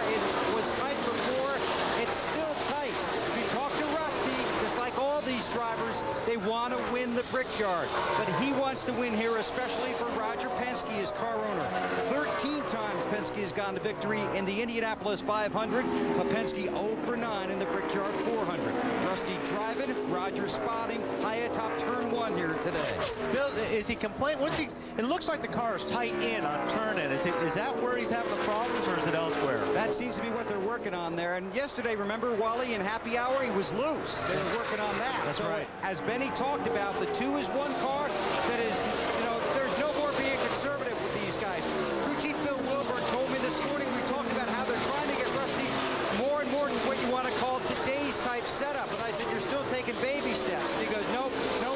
was tight before. It's still tight. If you talk to Rusty, just like all these drivers, they want to win the Brickyard. But he wants to win here, especially for Roger Penske, his car owner. 13 times Penske has gone to victory in the Indianapolis 500, but Penske 0 for 9 in the Brickyard 400. Rusty driving, Roger spotting, high atop turn 1 here today. Bill, is he complaining? It looks like the car is tight in on turn in. Is that where he's having the problems, or is it elsewhere? That seems to be what they're working on there. And yesterday, remember, Wally, in happy hour, he was loose. They were working on that. That's right. As Benny talked about, the 2 is 1 car that is, there's no more being conservative with these guys. Crew Chief Bill Wilburn told me this morning, we talked about how they're trying to get Rusty more and more to what you want to call today's type setup. And I said, you're still taking baby steps. And he goes, no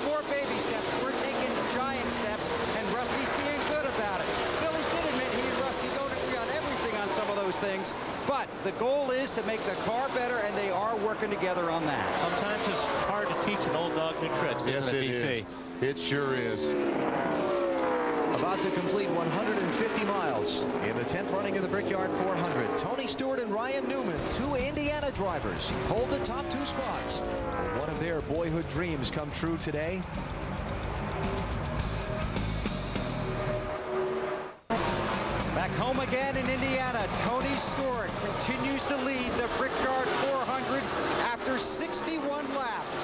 more baby steps. We're taking giant steps, and Rusty's being good about it. Billy did admit he and Rusty don't agree on everything on some of those things, but the goal is to make the car better, and they are working together on that. Sometimes it's hard to teach an old dog new tricks, isn't it, DP? It sure is. About to complete 150 miles in the 10th running of the Brickyard 400. Tony Stewart and Ryan Newman, 2 Indiana drivers, hold the top 2 spots. Will one of their boyhood dreams come true today? Back home again in Indiana, Tony Stewart continues to lead the Brickyard 400 after 61 laps.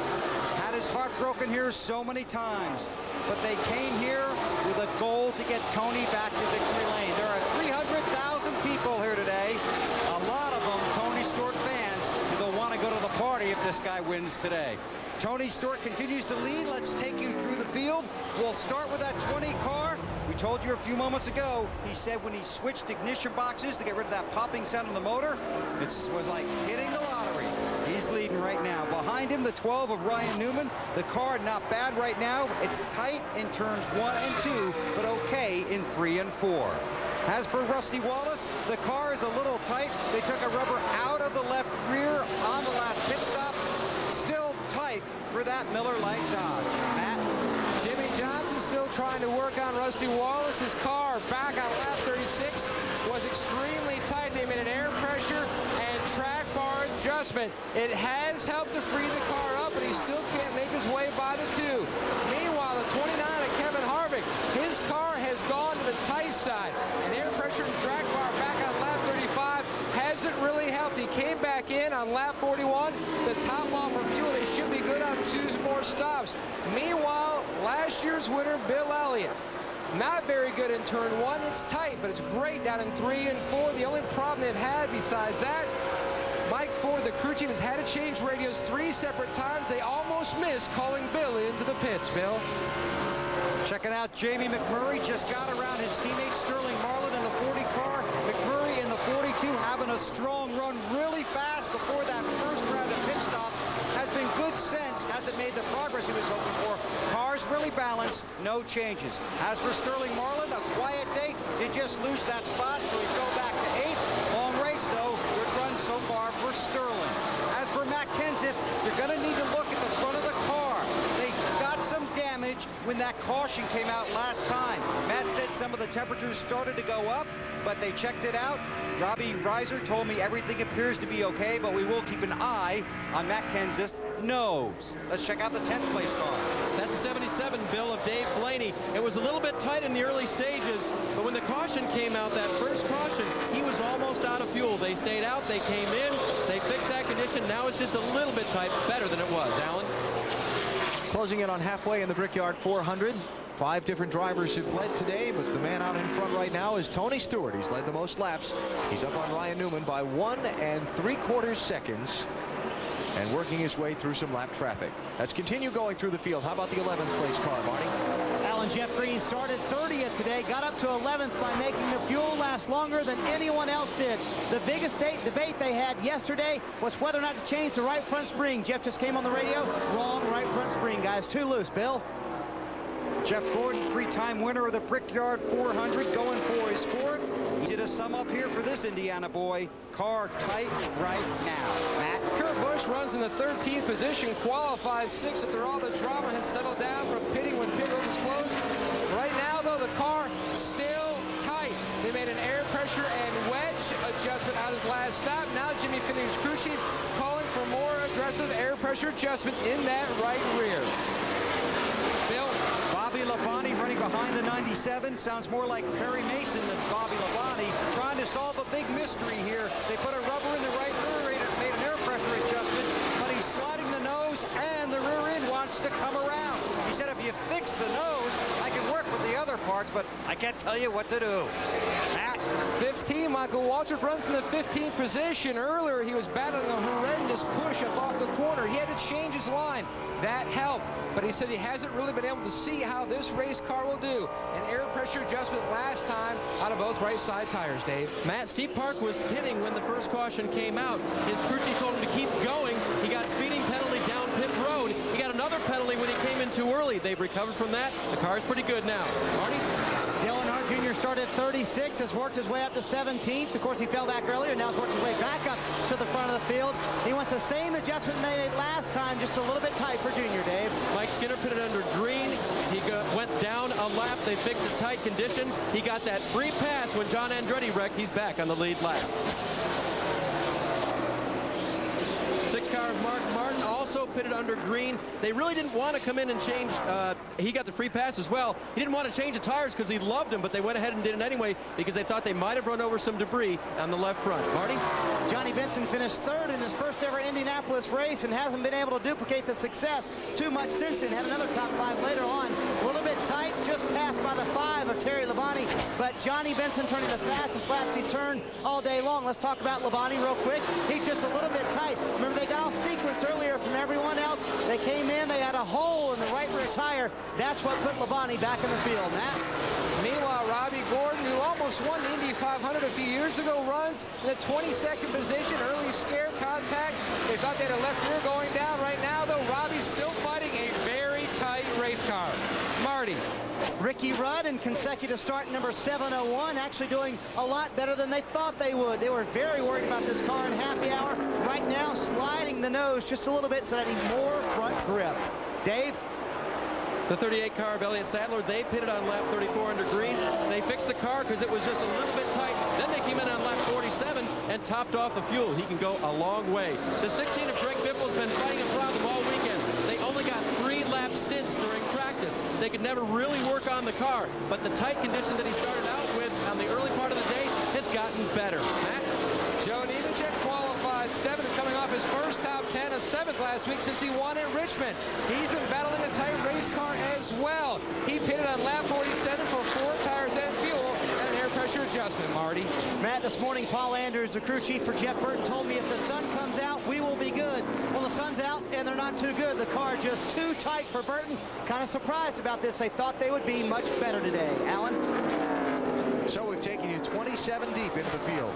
Had his heart broken here so many times, but they came here with a goal to get Tony back to victory lane. There are 300,000 people here today. A lot of them Tony Stewart fans who will want to go to the party if this guy wins today. Tony Stewart continues to lead. Let's take you through the field. We'll start with that 20 car. We told you a few moments ago, he said when he switched ignition boxes to get rid of that popping sound on the motor, it was like hitting the lottery. He's leading right now. Behind him, the 12 of Ryan Newman. The car not bad right now. It's tight in turns 1 and 2, but okay in 3 and 4. As for Rusty Wallace, the car is a little tight. They took a rubber out of the left rear on the last pit stop. Still tight for that Miller Lite Dodge. Matt? Jimmy Johnson still trying to work on Rusty Wallace's car. Back on lap 36 was extremely tight. They made an air pressure and track bar adjustment. It has helped to free the car up, but he still can't make his way by the 2. Meanwhile, the 29 of Kevin Harvick, his car has gone to the tight side. And air pressure and track bar back on lap 35 hasn't really helped. He came back in on lap 41. The top off for fuel. They should be good on 2 more stops. Meanwhile, last year's winner, Bill Elliott. Not very good in turn 1. It's tight, but it's great down in 3 and 4. The only problem they've had besides that, Mike Ford, the crew chief, has had to change radios 3 separate times. They almost missed calling Bill into the pits, Bill. Checking out Jamie McMurray, just got around his teammate Sterling Marlin in the 40 car. McMurray in the 42 having a strong run really fast before that first round of pit stop. Has been good sense, hasn't made made the progress he was hoping for. Cars really balanced, no changes. As for Sterling Marlin, a quiet day, did just lose that spot, so he fell back to 8th. Long race, though, good run so far for Sterling. As for Matt Kenseth, you're going to need to look at the front of the car. They got some damage when that caution came out last time. Matt said some of the temperatures started to go up, but they checked it out. Robbie Reiser told me everything appears to be okay, but we will keep an eye on Matt Kenseth's nose. Let's check out the 10th place car. That's a 77, Bill, of Dave Blaney. It was a little bit tight in the early stages, but when the caution came out, that first caution, he was almost out of fuel. They stayed out, they came in, they fixed that condition. Now it's just a little bit tight, better than it was. Alan? Closing in on halfway in the Brickyard 400. 5 different drivers have led today, but the man out in front right now is Tony Stewart. He's led the most laps. He's up on Ryan Newman by 1 3/4 seconds and working his way through some lap traffic. Let's continue going through the field. How about the 11th place car, Marty? Alan, Jeff Green started 30th today, got up to 11th by making the fuel last longer than anyone else did. The biggest debate they had yesterday was whether or not to change the right front spring. Jeff just came on the radio. Wrong right front spring, guys. Too loose. Bill? Jeff Gordon, 3-time winner of the Brickyard 400, going for his 4th. He did a sum up here for this Indiana boy. Car tight right now. Matt? Kurt Busch runs in the 13th position, qualified 6th after all the drama has settled down from pitting when pit road was closed. Right now, though, the car still tight. They made an air pressure and wedge adjustment out his last stop. Now Jimmy Finney's crew chief calling for more aggressive air pressure adjustment in that right rear. Bill? Bobby Labonte running behind the 97. Sounds more like Perry Mason than Bobby Labonte. Trying to solve a big mystery here. They put a rubber in the right rear end, made an air pressure adjustment, but he's sliding the nose and the rear end wants to come around. He said if you fix the nose, I can work with the other parts, but I can't tell you what to do. Matt? 15, Michael Waltrip runs in the 15th position. Earlier, he was battling a horrendous push up off the corner. He had to change his line. That helped, but he said he hasn't really been able to see how this race car will do. An air pressure adjustment last time out of both right side tires, Dave. Matt, Steve Park was pitting when the first caution came out. His crew chief told him to keep going. He got speeding penalty down pit road. He got another penalty when he came in too early. They've recovered from that. The car is pretty good now. Marty? Dale Earnhardt Jr. started 36, has worked his way up to 17th. Of course, he fell back earlier. Now he's worked his way back up to the front of the field. He wants the same adjustment made last time, just a little bit tight for Junior, Dave. Mike Skinner put it under green. He went down a lap. They fixed a tight condition. He got that free pass when John Andretti wrecked. He's back on the lead lap. 6 car of Mark Martin also pitted under green. They really didn't want to come in and change. He got the free pass as well. He didn't want to change the tires because he loved them, but they went ahead and did it anyway because they thought they might have run over some debris on the left front. Marty? Johnny Benson finished 3rd in his first ever Indianapolis race and hasn't been able to duplicate the success too much since then. Had another top 5 later on. A little bit tight, just passed by the 5 of Terry Labonte, but Johnny Benson turning the fastest laps he's turned all day long. Let's talk about Labonte real quick. He's just a little bit tight. Remember, they got off sequence earlier from everyone else. They came in, they had a hole in the right rear tire. That's what put Labonte back in the field. Matt? Meanwhile, Robbie Gordon, who almost won the Indy 500 a few years ago, runs in the 22nd position. Early scare contact. They thought they had a left rear going down. Right now, though, Robbie's still fighting a very tight race car. Marty? Ricky Rudd in consecutive start number 701, actually doing a lot better than they thought they would. They were very worried about this car in happy hour. Right now, sliding the nose just a little bit so that he more front grip. Dave? The 38 car of Elliott Sadler, they pitted on lap 34 under green. They fixed the car because it was just a little bit tight. Then they came in on lap 47 and topped off the fuel. He can go a long way. The 16 of Greg Biffle has been fighting a problem all weekend. They only got 3 lap stints during practice. They could never really work on the car, but the tight condition that he started out with on the early part of the day has gotten better. Matt? Joe Nemechek qualified 7th, coming off his first top 10, a 7th last week since he won at Richmond. He's been battling a tight race car as well. He pitted on lap 47 for 4 tires and fuel and an air pressure adjustment, Marty. Matt, this morning, Paul Andrews, the crew chief for Jeff Burton, told me if the sun comes out, we will be good. Well, the sun's out, and they're not too good. The car just too tight for Burton. Kind of surprised about this. They thought they would be much better today. Alan? So we've taken you 26 27 deep into the field.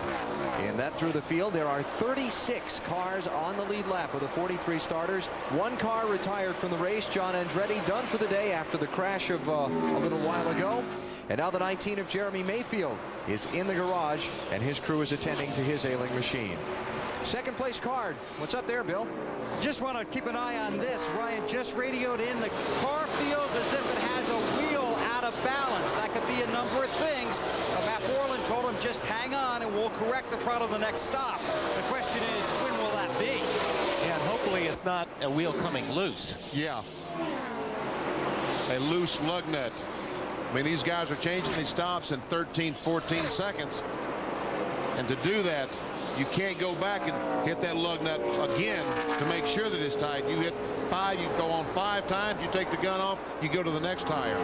And that through the field, there are 36 cars on the lead lap of the 43 starters. One car retired from the race. John Andretti done for the day after the crash of a little while ago. And now the 19 of Jeremy Mayfield is in the garage, and his crew is attending to his ailing machine. Second place card. What's up there, Bill? Just want to keep an eye on this. Ryan just radioed in. The car feels as if it has a wheel out of balance. That could be a number of things. Matt Borland told him just hang on and we'll correct the problem the next stop. The question is, when will that be? Yeah, and hopefully it's not a wheel coming loose. Yeah. A loose lug nut. I mean, these guys are changing these stops in 13, 14 seconds. And to do that, you can't go back and hit that lug nut again to make sure that it's tight. You hit 5, you go on 5 times, you take the gun off, you go to the next tire.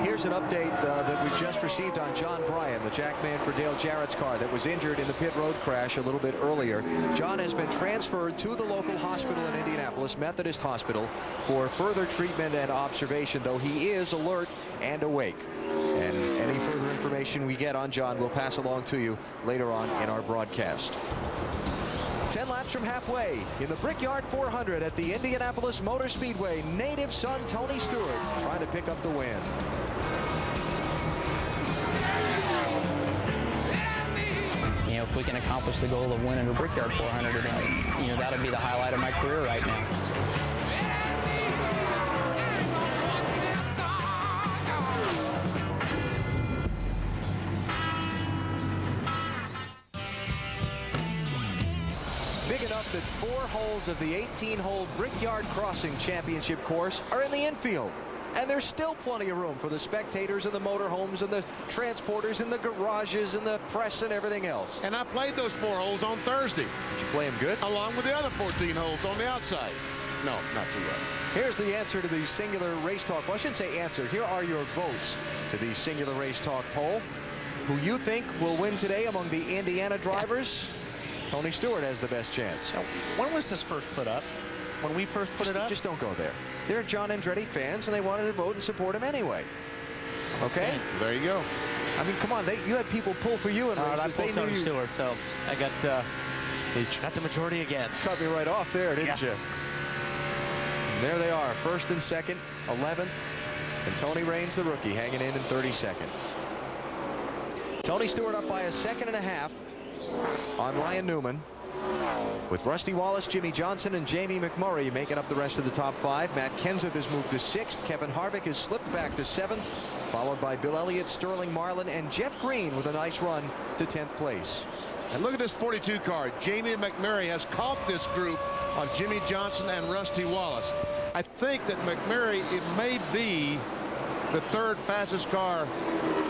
Here's an update that we just received on John Bryan, the jackman for Dale Jarrett's car that was injured in the pit road crash a little bit earlier. John has been transferred to the local hospital in Indianapolis, Methodist Hospital, for further treatment and observation, though he is alert and awake. And any further information we get on John, we'll pass along to you later on in our broadcast. 10 laps from halfway in the Brickyard 400 at the Indianapolis Motor Speedway. Native son Tony Stewart trying to pick up the win. You know, if we can accomplish the goal of winning the Brickyard 400 today, you know, that'll be the highlight of my career right now. Big enough that 4 holes of the 18-hole Brickyard Crossing Championship course are in the infield. And there's still plenty of room for the spectators and the motorhomes and the transporters and the garages and the press and everything else. And I played those 4 holes on Thursday. Did you play them good? Along with the other 14 holes on the outside. No, not too well. Here's the answer to the Singular Race Talk. Well, I shouldn't say answer. Here are your votes to the Singular Race Talk poll. Who you think will win today among the Indiana drivers? Tony Stewart has the best chance. Now, when was this first put up? When we first put it up? Just don't go there. They're John Andretti fans, and they wanted to vote and support him anyway. Okay? There you go. I mean, come on. You had people pull for you in races. I pulled Tony Stewart, so I got the majority again. Cut me right off there, didn't you? And there they are, 1st and 2nd, 11th, and Tony Raines, the rookie, hanging in 32nd. Tony Stewart up by a 1.5 seconds on Ryan Newman, with Rusty Wallace, Jimmy Johnson, and Jamie McMurray making up the rest of the top 5. Matt Kenseth has moved to 6th. Kevin Harvick has slipped back to 7th, followed by Bill Elliott, Sterling Marlin, and Jeff Green with a nice run to 10th place. And look at this 42 car. Jamie McMurray has caught this group on Jimmy Johnson and Rusty Wallace. I think that McMurray, it may be the 3rd fastest car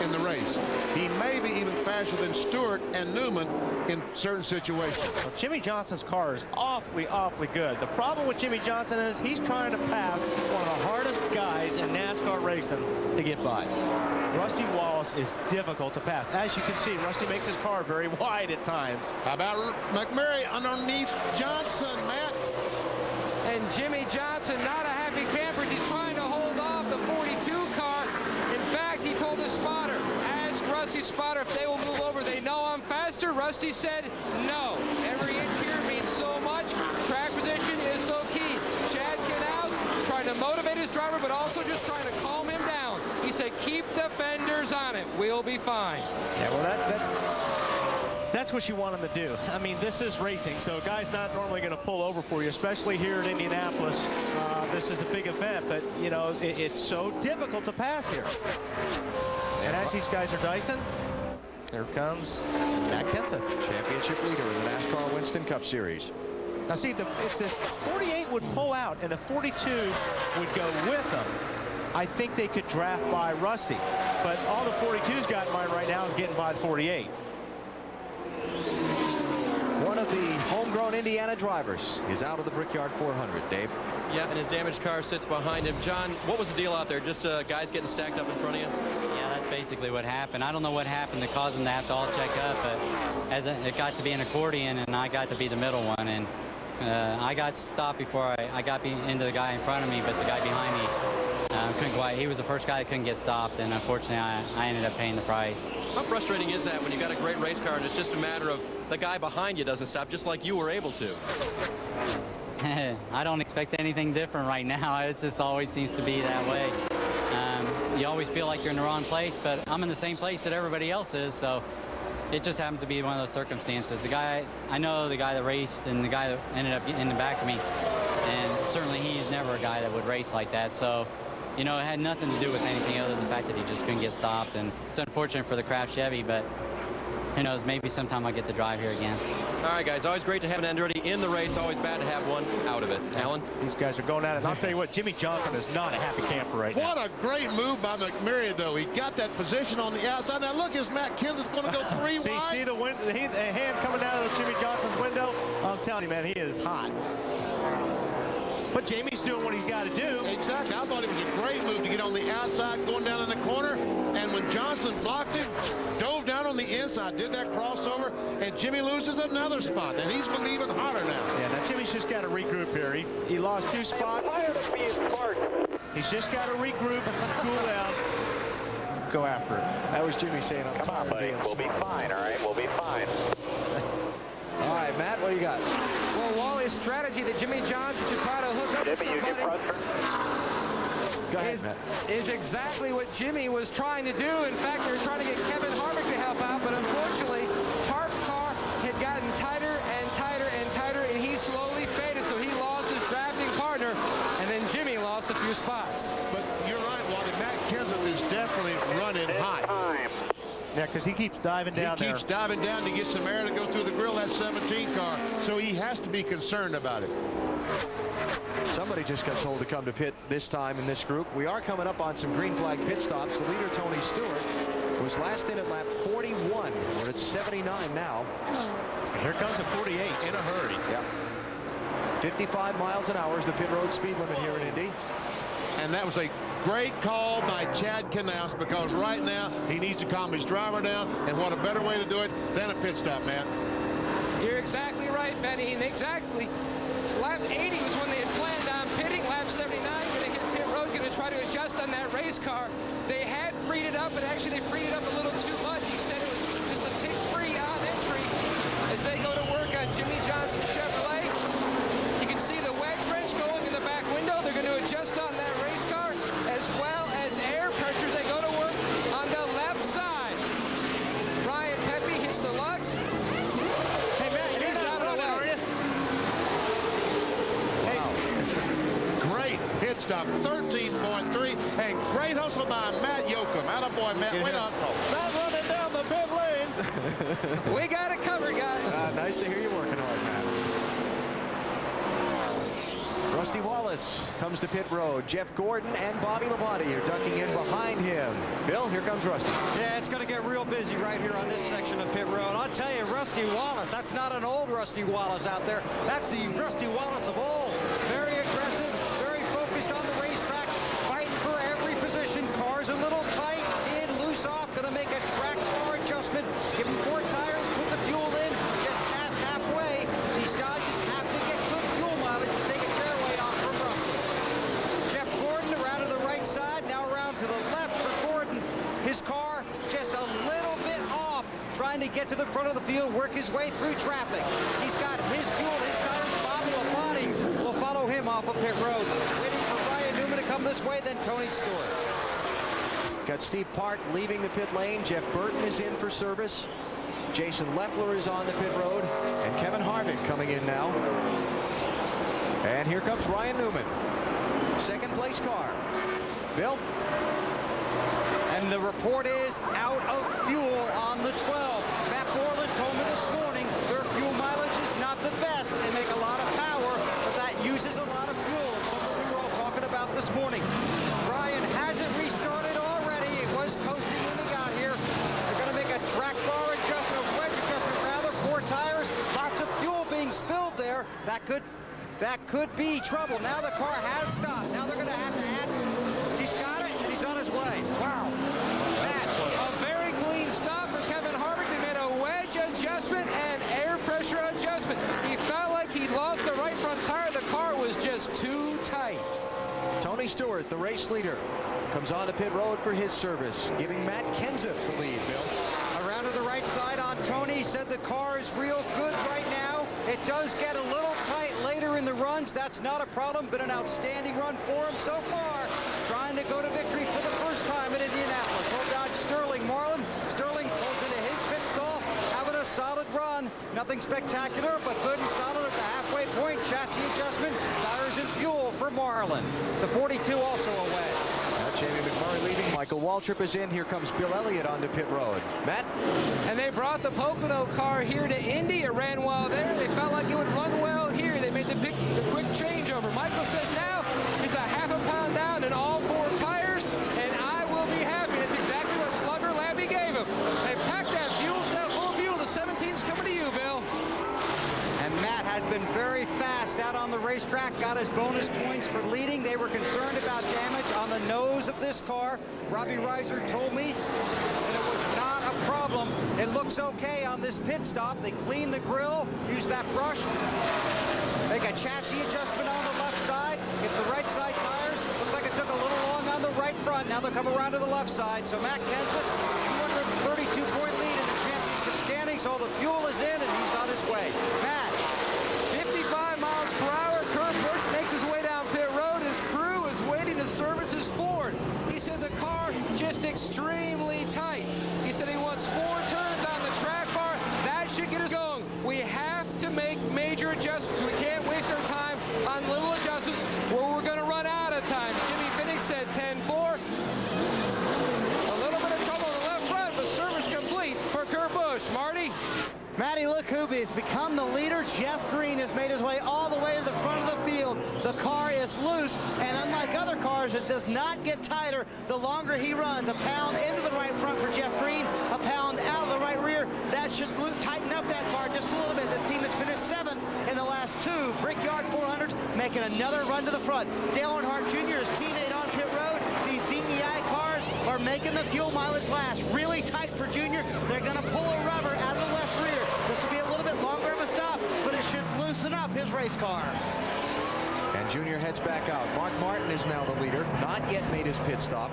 in the race. He may be even faster than Stewart and Newman in certain situations. Well, Jimmy Johnson's car is awfully good. The problem with Jimmy Johnson is he's trying to pass one of the hardest guys in NASCAR racing to get by. Rusty Wallace is difficult to pass. As you can see, Rusty makes his car very wide at times. How about McMurray underneath Johnson, Matt? And Jimmy Johnson, not a happy camper. He's trying to hold off the 42 car. In fact, he told his spotter, ask Rusty's spotter if they will move over. They know I'm faster. Rusty said no. Every inch here means so much. Track position is so key. Chad Knaus trying to motivate his driver, but also just trying to calm him down. He said, keep the fenders on it. We'll be fine. Yeah, well, that's what you want him to do. I mean, this is racing, so a guy's not normally going to pull over for you, especially here in Indianapolis. This is a big event, but, you know, it's so difficult to pass here. And as these guys are dicing, here comes Matt Kenseth. Championship leader in the NASCAR Winston Cup Series. Now, see, if the 48 would pull out and the 42 would go with them, I think they could draft by Rusty. But all the 42's got in mind right now is getting by the 48. One of the homegrown Indiana drivers is out of the Brickyard 400. Dave? Yeah, and his damaged car sits behind him. John, what was the deal out there? Just guys getting stacked up in front of you? Yeah, that's basically what happened. I don't know what happened to cause them to have to all check up, but as it got to be an accordion, and I got to be the middle one, and I got stopped before I got into the guy in front of me, but the guy behind me couldn't quite. He was the first guy that couldn't get stopped, and unfortunately, I ended up paying the price. How frustrating is that when you got a great race car and it's just a matter of the guy behind you doesn't stop, just like you were able to? I don't expect anything different right now. It just always seems to be that way. You always feel like you're in the wrong place, but I'm in the same place that everybody else is, so it just happens to be one of those circumstances. The guy, I know the guy that raced and the guy that ended up in the back of me, and certainly he's never a guy that would race like that. So, you know, it had nothing to do with anything other than the fact that he just couldn't get stopped. And it's unfortunate for the Craft Chevy, but who knows, maybe sometime I'll get to drive here again. All right, guys, always great to have an Andretti in the race. Always bad to have one out of it. Alan? These guys are going at it. And I'll tell you what, Jimmy Johnson is not a happy camper right now. What a great move by McMurray, though. He got that position on the outside. Now, look, is Matt Kenseth's going to go three wide? See the hand coming out of Jimmy Johnson's window? I'm telling you, man, he is hot. But Jamie's doing what he's got to do. Exactly. I thought it was a great move to get on the outside, going down in the corner. And when Johnson blocked it, dove down on the inside, did that crossover, and Jimmy loses another spot. And he's going to be even hotter now. Yeah, now Jimmy's just got to regroup here. He lost 2 spots. He's just got to regroup and cool down. Go after it. That was Jimmy saying, I'm tired of being We'll be fine, all right? We'll be fine. All right, Matt, what do you got? Well, Wally's strategy that Jimmy Johnson should try to hook up with somebody is exactly what Jimmy was trying to do. In fact, they were trying to get Kevin Harvick to help out, but unfortunately, Hart's car had gotten tighter and tighter and tighter, and he slowly faded, so he lost his drafting partner, and then Jimmy lost a few spots. But you're right, Wally. Matt Kenseth is definitely running hot. Yeah, because he keeps diving down there. He keeps diving down to get some air to go through the grill, that 17 car. So he has to be concerned about it. Somebody just got told to come to pit this time in this group. We are coming up on some green flag pit stops. The leader, Tony Stewart, was last in at lap 41. We're at 79 now. Here comes a 48 in a hurry. Yep. 55 miles an hour is the pit road speed limit here in Indy. And that was a great call by Chad Knaus, because right now he needs to calm his driver down, and what a better way to do it than a pit stop, Matt. You're exactly right, Benny, and exactly. Lap 80 was when they had planned on pitting. Lap 79, going to hit pit road, going to try to adjust on that race car. They had freed it up, but actually they freed it up a little too much. He said it was just a tick free on entry as they go to work on Jimmy Johnson Chevrolet. You can see the wedge wrench going in the back window. They're going to adjust on that race car, as well as air pressure. They go to work on the left side. Ryan Pepe hits the lugs. Hey, Matt, you're not running, are you? Great pit stop, 13.3, and great hustle by Matt Yoakum. Attaboy, Matt, way to hustle. Not running down the pit lane. We got it covered, guys. Nice to hear you working hard, Matt. Rusty Wallace comes to pit road. Jeff Gordon and Bobby Labonte are ducking in behind him. Bill, here comes Rusty. Yeah, it's going to get real busy right here on this section of pit road. I'll tell you, Rusty Wallace, that's not an old Rusty Wallace out there. That's the Rusty Wallace of old. Very aggressive, very focused on the racetrack, fighting for every position. Car's a little tight, in, loose off, going to make a track bar adjustment. Give him 4 tires, put the fuel in, just past halfway. These guys just have to get good fuel mileage to take a fairway off from Rusty. Jeff Gordon around to the right side, now around to the left for Gordon. His car just a little bit off, trying to get to the front of the field, work his way through traffic. He's got his fuel, his tires. Bobby Labonte will follow him off of pit road. Waiting for Ryan Newman to come this way, then Tony Stewart. Got Steve Park leaving the pit lane. Jeff Burton is in for service. Jason Leffler is on the pit road. And Kevin Harvick coming in now. And here comes Ryan Newman. Second place car. Bill? And the report is out of fuel on the 12. Matt Borland told me this morning their fuel mileage is not the best. They make a lot of power, but that uses a lot of fuel. It's something we were all talking about this morning. Ryan hasn't restarted already. It was coasting when he got here. They're going to make a track bar adjustment, a wedge adjustment rather. 4 tires, lots of fuel being spilled there. That could be trouble. Now the car has stopped. Now they're going to have to add. He's got it, and he's on his way. Wow. A very clean stop for Kevin Harvick. They made a wedge adjustment and air pressure adjustment. He felt like he lost the right front tire. The car was just too tight. Tony Stewart, the race leader, comes on to pit road for his service, giving Matt Kenseth the lead, Bill. Around to the right side on Tony. Said the car is real good right now. It does get a little tight later in the runs. That's not a problem. Been an outstanding run for him so far. Trying to go to victory for the first time at Indianapolis. Hold Dodge Sterling Marlin. Sterling pulls into his pit stall, having a solid run. Nothing spectacular, but good and solid at the halfway point. Chassis adjustment, tires and fuel for Marlin. The 42 also away. Jamie McMurray leaving. Michael Waltrip is in. Here comes Bill Elliott onto pit road. Matt? And they brought the Pocono car here to Indy. It ran well there. They felt like it would run well here. They made the quick changeover. Michael says now he's a half a pound down in all 4 tires, and I will be happy. That's exactly what Slugger Labby gave him. They packed that fuel cell full of fuel. The 17's coming to you, Bill. And Matt has been very fast out on the racetrack, got his bonus points for leading. They were concerned about damage on the nose of this car. Robbie Reiser told me that it was not a problem. It looks okay on this pit stop. They cleaned the grill, used that brush, make a chassis adjustment on the left side. It's the right side tires. Looks like it took a little long on the right front. Now they'll come around to the left side. So Matt Kenseth, 232-point lead in the championship standings. All the fuel is in, and he's on his way. Matt. 55 miles per hour. Kurt Busch makes his way down pit road. His crew is waiting to service his Ford. He said the car just extremely tight. He said he wants 4 turns on the track bar. That should get us going. We have to make major adjustments. We can't waste our time on little adjustments where we're going to run out of time. Jimmy Phoenix said 10-4. A little bit of trouble on the left front, but service complete for Kurt Busch. Marty? Matty, look who has become the leader. Jeff Green has made his way all the way to the front of the field. The car is loose, and unlike other cars, it does not get tighter the longer he runs. A pound into the right front for Jeff Green, a pound out of the right rear. That should tighten up that car just a little bit. This team has finished 7th in the last 2 Brickyard 400s, making another run to the front. Dale Earnhardt Jr. is teammate on pit road. These DEI cars are making the fuel mileage last. Really tight for Junior. They're going to pull a rubber out of the left rear. This will be a little bit longer of a stop, but it should loosen up his race car. And Junior heads back out. Mark Martin is now the leader. Not yet made his pit stop.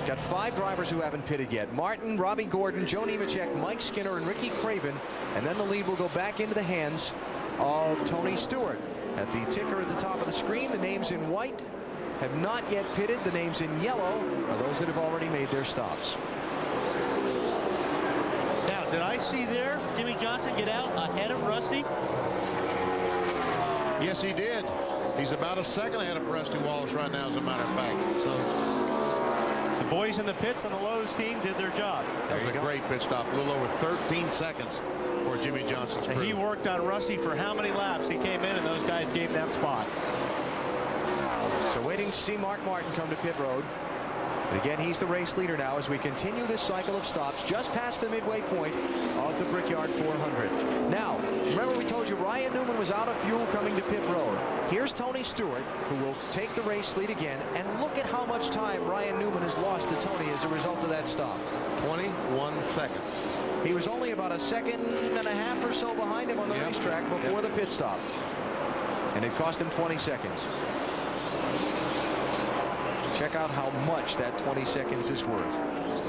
Got 5 drivers who haven't pitted yet. Martin, Robbie Gordon, Joe Nemechek, Mike Skinner, and Ricky Craven. And then the lead will go back into the hands of Tony Stewart. At the ticker at the top of the screen, the names in white have not yet pitted. The names in yellow are those that have already made their stops. Now, did I see there Jimmy Johnson get out ahead of Rusty? Yes, he did. He's about a second ahead of Rusty Wallace right now, as a matter of fact. So the boys in the pits on the Lowe's team did their job. That was a great pit stop. A little over 13 seconds for Jimmy Johnson's crew. He worked on Rusty for how many laps? He came in and those guys gave him that spot. So waiting to see Mark Martin come to pit road. And again, he's the race leader now as we continue this cycle of stops just past the midway point of the Brickyard 400. Now, remember we told you Ryan Newman was out of fuel coming to pit road. Here's Tony Stewart, who will take the race lead again. And look at how much time Ryan Newman has lost to Tony as a result of that stop. 21 seconds. He was only about a second and a half or so behind him on the racetrack before the pit stop. And it cost him 20 seconds. Check out how much that 20 seconds is worth.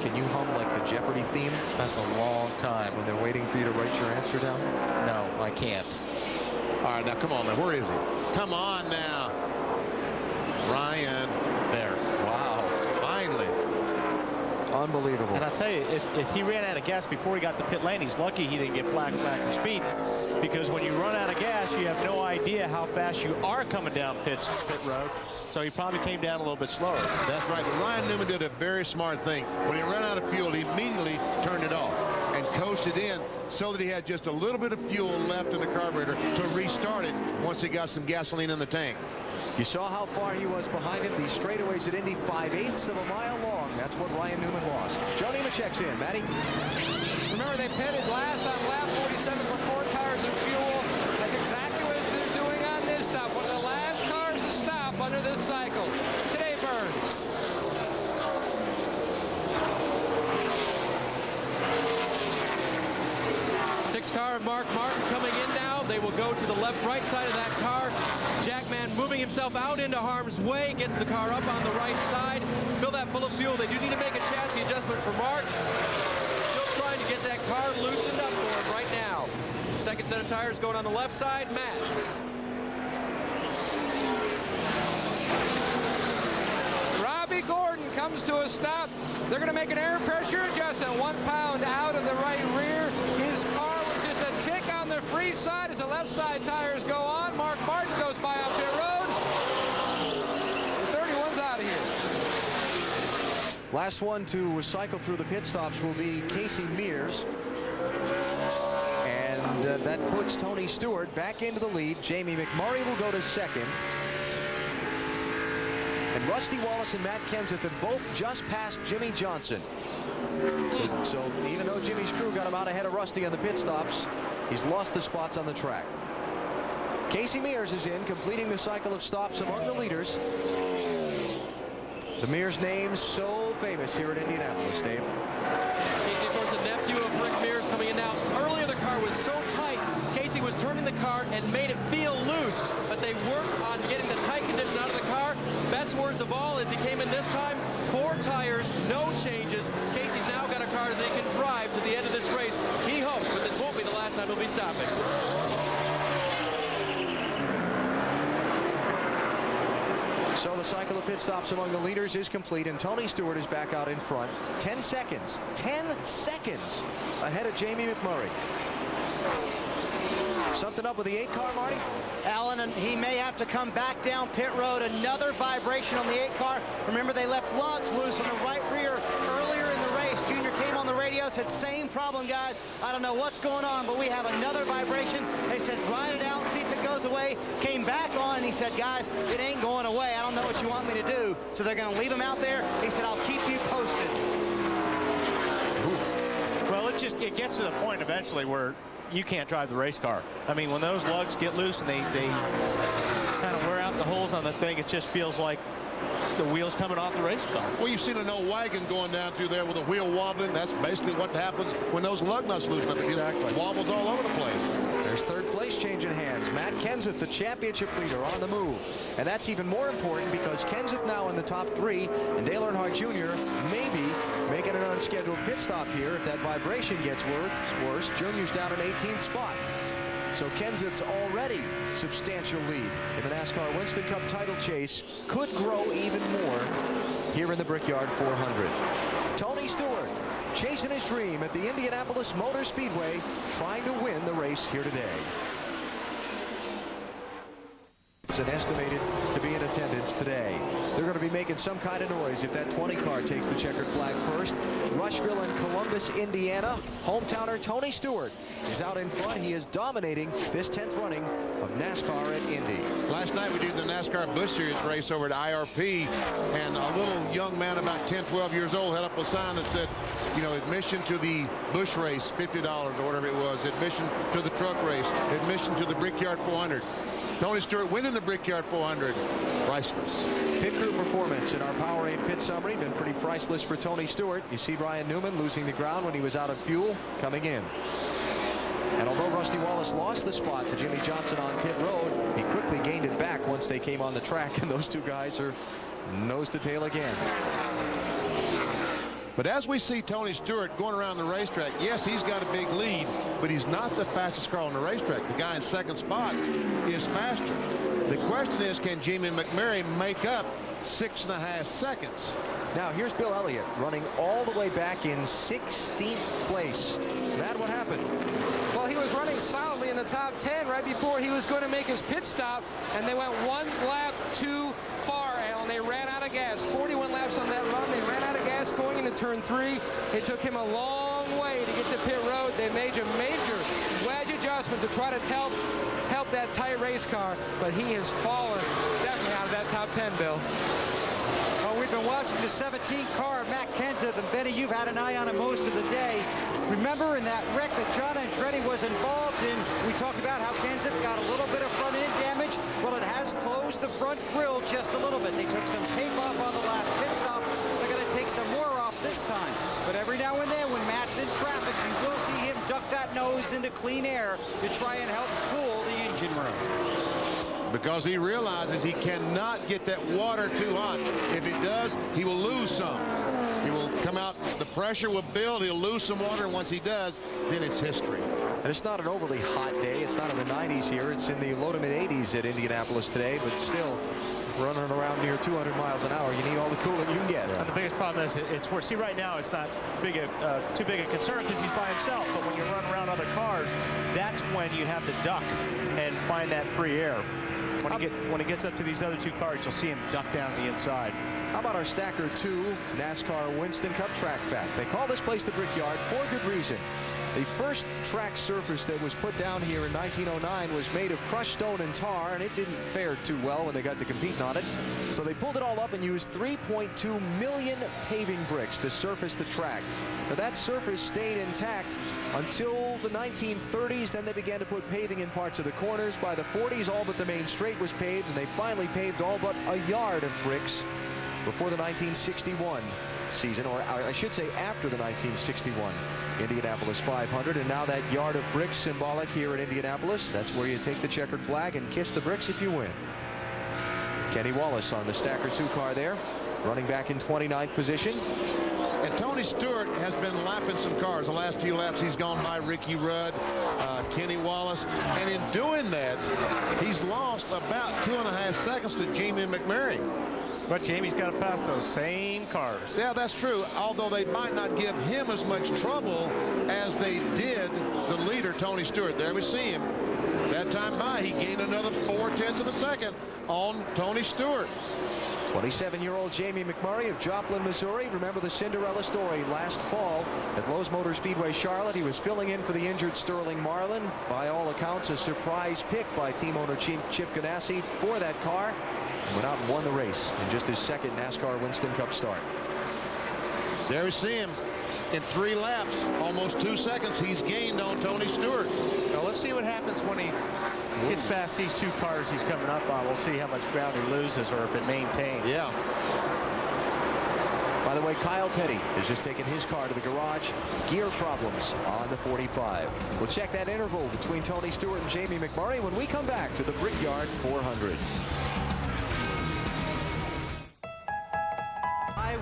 Can you hum like the Jeopardy theme? That's a long time. When they're waiting for you to write your answer down? No, I can't. All right, now come on, man. Where is he? Come on now. Ryan. There. Wow. Finally. Unbelievable. And I'll tell you, if he ran out of gas before he got to pit lane, he's lucky he didn't get back to speed. Because when you run out of gas, you have no idea how fast you are coming down pit road. So he probably came down a little bit slower. That's right. But Ryan Newman did a very smart thing. When he ran out of fuel, he immediately turned it off and coasted in so that he had just a little bit of fuel left in the carburetor to restart it once he got some gasoline in the tank. You saw how far he was behind him. These straightaways at Indy, 5/8 of a mile long. That's what Ryan Newman lost. Joe Nemechek's in. Matty? Remember, they pitted last on lap 47 for 4 tires and fuel. That's exactly what they're doing on this stop. One of the last cars to stop under this cycle. Today, Burns. Six car, Mark Martin coming in now. field. They will go to the left-right side of that car. Jackman moving himself out into harm's way, gets the car up on the right side. Fill that full of fuel. They do need to make a chassis adjustment for Mark. Still trying to get that car loosened up for him right now. Second set of tires going on the left side. Matt. Robbie Gordon comes to a stop. They're going to make an air pressure adjustment. 1 pound out of the right rear. His car was just a tick on the free side as the left side tires go on. Mark Martin goes by on pit road. The 31's out of here. Last one to cycle through the pit stops will be Casey Mears. And that puts Tony Stewart back into the lead. Jamie McMurray will go to second. And Rusty Wallace and Matt Kenseth have both just passed Jimmy Johnson. So even though Jimmy's crew got him out ahead of Rusty on the pit stops, he's lost the spots on the track. Casey Mears is in, completing the cycle of stops among the leaders. The Mears name so famous here at Indianapolis, Dave. Casey, of course, the nephew of Rick Mears coming in now. Earlier, the car was so tight. Casey was turning the car and made it feel loose, but they worked on getting the tight condition out of the car. Best words of all as he came in this time, 4 tires, no changes. Casey's now got a car that they can drive to the end of this race. He hopes, but this won't be the last time he'll be stopping. So the cycle of pit stops among the leaders is complete, and Tony Stewart is back out in front. 10 seconds ahead of Jamie McMurray. Something up with the 8 car, Marty? Alan, and he may have to come back down pit road. Another vibration on the 8 car. Remember, they left lugs loose on the right rear earlier in the race. Junior came on the radio, said, same problem, guys. I don't know what's going on, but we have another vibration. They said, ride it out, see if it goes away. Came back on, and he said, guys, it ain't going away. I don't know what you want me to do. So they're going to leave him out there. He said, I'll keep you posted. Oof. Well, it gets to the point eventually where you can't drive the race car. I mean, when those lugs get loose and they kind of wear out the holes on the thing, it just feels like the wheels coming off the race car. Well, you've seen an old wagon going down through there with a wheel wobbling. That's basically what happens when those lug nuts loosen up. It just wobbles all over the place. There's third place changing hands. Matt Kenseth, the championship leader, on the move. And that's even more important because Kenseth now in the top 3, and Dale Earnhardt Jr. maybe making an unscheduled pit stop here if that vibration gets worse. Junior's down an 18th spot. So Kenseth's already substantial lead in the NASCAR Winston Cup title chase could grow even more here in the Brickyard 400. Tony Stewart chasing his dream at the Indianapolis Motor Speedway, trying to win the race here today. It's estimated to be in attendance today. They're going to be making some kind of noise if that 20 car takes the checkered flag first. Rushville and Columbus, Indiana. Hometowner Tony Stewart is out in front. He is dominating this 10th running of NASCAR at Indy. Last night we did the NASCAR Busch Series race over at IRP, and a little young man about 10, 12 years old had up a sign that said, you know, admission to the Busch race, $50 or whatever it was. Admission to the truck race. Admission to the Brickyard 400. Tony Stewart winning the Brickyard 400. Priceless. Pit crew performance in our Powerade pit summary been pretty priceless for Tony Stewart. You see Brian Newman losing the ground when he was out of fuel, coming in. And although Rusty Wallace lost the spot to Jimmy Johnson on pit road, he quickly gained it back once they came on the track, and those 2 guys are nose to tail again. But as we see Tony Stewart going around the racetrack, yes, he's got a big lead, but he's not the fastest car on the racetrack. The guy in second spot is faster. The question is, can Jamie McMurray make up 6.5 seconds? Now, here's Bill Elliott running all the way back in 16th place. Matt, what happened? Well, he was running solidly in the top 10 right before he was going to make his pit stop, and they went 1 lap too far, Alan. They ran out of gas. 41 laps on that run. They ran out of gas going into turn 3. It took him a long way to get to pit road. They made a major wedge adjustment to try to help that tight race car, but he has fallen definitely out of that top 10, Bill. Well, we've been watching the 17 car of Matt Kenseth, and Benny, you've had an eye on him most of the day. Remember in that wreck that John Andretti was involved in, we talked about how Kenseth got a little bit of front end damage. Well, it has closed the front grille just a little bit. They took some tape off on the last pit stop. They're going to take some more off this time. But every now and then, when Matt's in traffic, you will see him duck that nose into clean air to try and help cool the engine room. Because he realizes he cannot get that water too hot. If he does, he will lose some. He will come out, the pressure will build, he'll lose some water, and once he does, then it's history. And it's not an overly hot day. It's not in the 90s here. It's in the low to mid 80s at Indianapolis today, but still running around near 200 miles an hour. You need all the coolant you can get. And the biggest problem is it's where, see, right now it's not too big a concern because he's by himself. But when you run around other cars, that's when you have to duck and find that free air. When he gets up to these other two cars, you'll see him duck down the inside. How about our Stacker 2 NASCAR Winston Cup track fact? They call this place the Brickyard for good reason. The first track surface that was put down here in 1909 was made of crushed stone and tar, and it didn't fare too well when they got to competing on it. So they pulled it all up and used 3.2 million paving bricks to surface the track. Now that surface stayed intact until the 1930s. Then they began to put paving in parts of the corners. By the 40s, all but the main straight was paved, and they finally paved all but a yard of bricks before the 1961 season, or I should say after the 1961 Indianapolis 500. And now that yard of bricks symbolic here in Indianapolis. That's where you take the checkered flag and kiss the bricks if you win. Kenny Wallace on the Stacker 2 car there, running back in 29th position. And Tony Stewart has been lapping some cars. The last few laps he's gone by Ricky Rudd, Kenny Wallace, and in doing that he's lost about 2.5 seconds to Jamie McMurray. But Jamie's got to pass those same cars. Yeah, that's true, although they might not give him as much trouble as they did the leader, Tony Stewart. There we see him. That time by, he gained another 0.4 of a second on Tony Stewart. 27-year-old Jamie McMurray of Joplin, Missouri. Remember the Cinderella story last fall at Lowe's Motor Speedway, Charlotte. He was filling in for the injured Sterling Marlin. By all accounts, a surprise pick by team owner Chip Ganassi for that car. And went out and won the race in just his second NASCAR Winston Cup start. There we see him in 3 laps, almost 2 seconds he's gained on Tony Stewart. Now let's see what happens when he gets past these 2 cars he's coming up on. We'll see how much ground he loses or if it maintains. Yeah. By the way, Kyle Petty has just taken his car to the garage. Gear problems on the 45. We'll check that interval between Tony Stewart and Jamie McMurray when we come back to the Brickyard 400.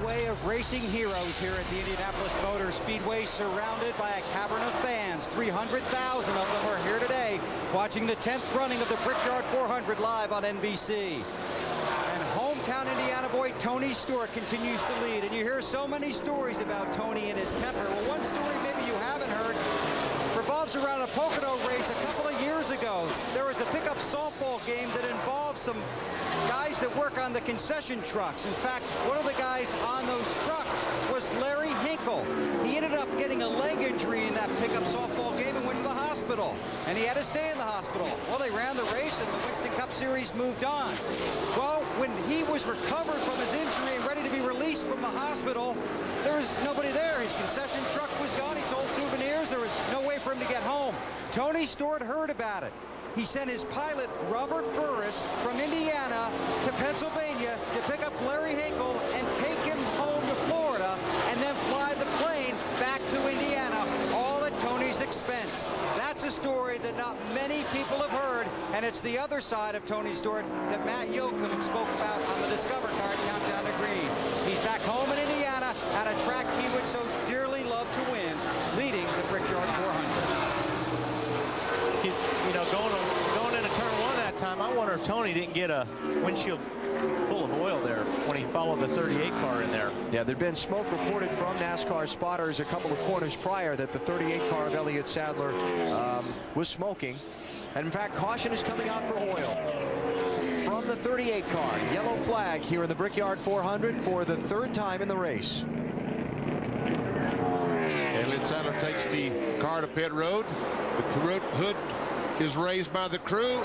Way of racing heroes here at the Indianapolis Motor Speedway, surrounded by a cavern of fans. 300,000 of them are here today watching the 10th running of the Brickyard 400 live on NBC. And hometown Indiana boy Tony Stewart continues to lead, and you hear so many stories about Tony and his temper. Well, one story maybe you haven't heard revolves around a Pocono race a couple of years ago. There was a pickup softball game that involved some guys that work on the concession trucks. In fact, one of the guys on those trucks was Larry Hinkle. He ended up getting a leg injury in that pickup softball game and went to the hospital. And he had to stay in the hospital. Well, they ran the race and the Winston Cup Series moved on. Well, when he was recovered from his injury and ready to be released from the hospital, there was nobody there. His concession truck was gone. He sold souvenirs. There was no way for him to get home. Tony Stewart heard about it. He sent his pilot, Robert Burris, from Indiana to Pennsylvania to pick up Larry Hinkle and take him home to Florida and then fly the plane back to Indiana, all at Tony's expense. That's a story that not many people have heard, and it's the other side of Tony Stewart that Matt Yoakum spoke about on the Discover Card Countdown to Green. He's back home in Indiana at a track he would so dearly love to win, leading the Brickyard 400. You know, going into turn 1 that time, I wonder if Tony didn't get a windshield full of oil there when he followed the 38 car in there. Yeah, there'd been smoke reported from NASCAR spotters a couple of corners prior that the 38 car of Elliott Sadler was smoking. And in fact, caution is coming out for oil from the 38 car. Yellow flag here in the Brickyard 400 for the 3rd time in the race. Elliott Sadler takes the car to pit road. The hood is raised by the crew.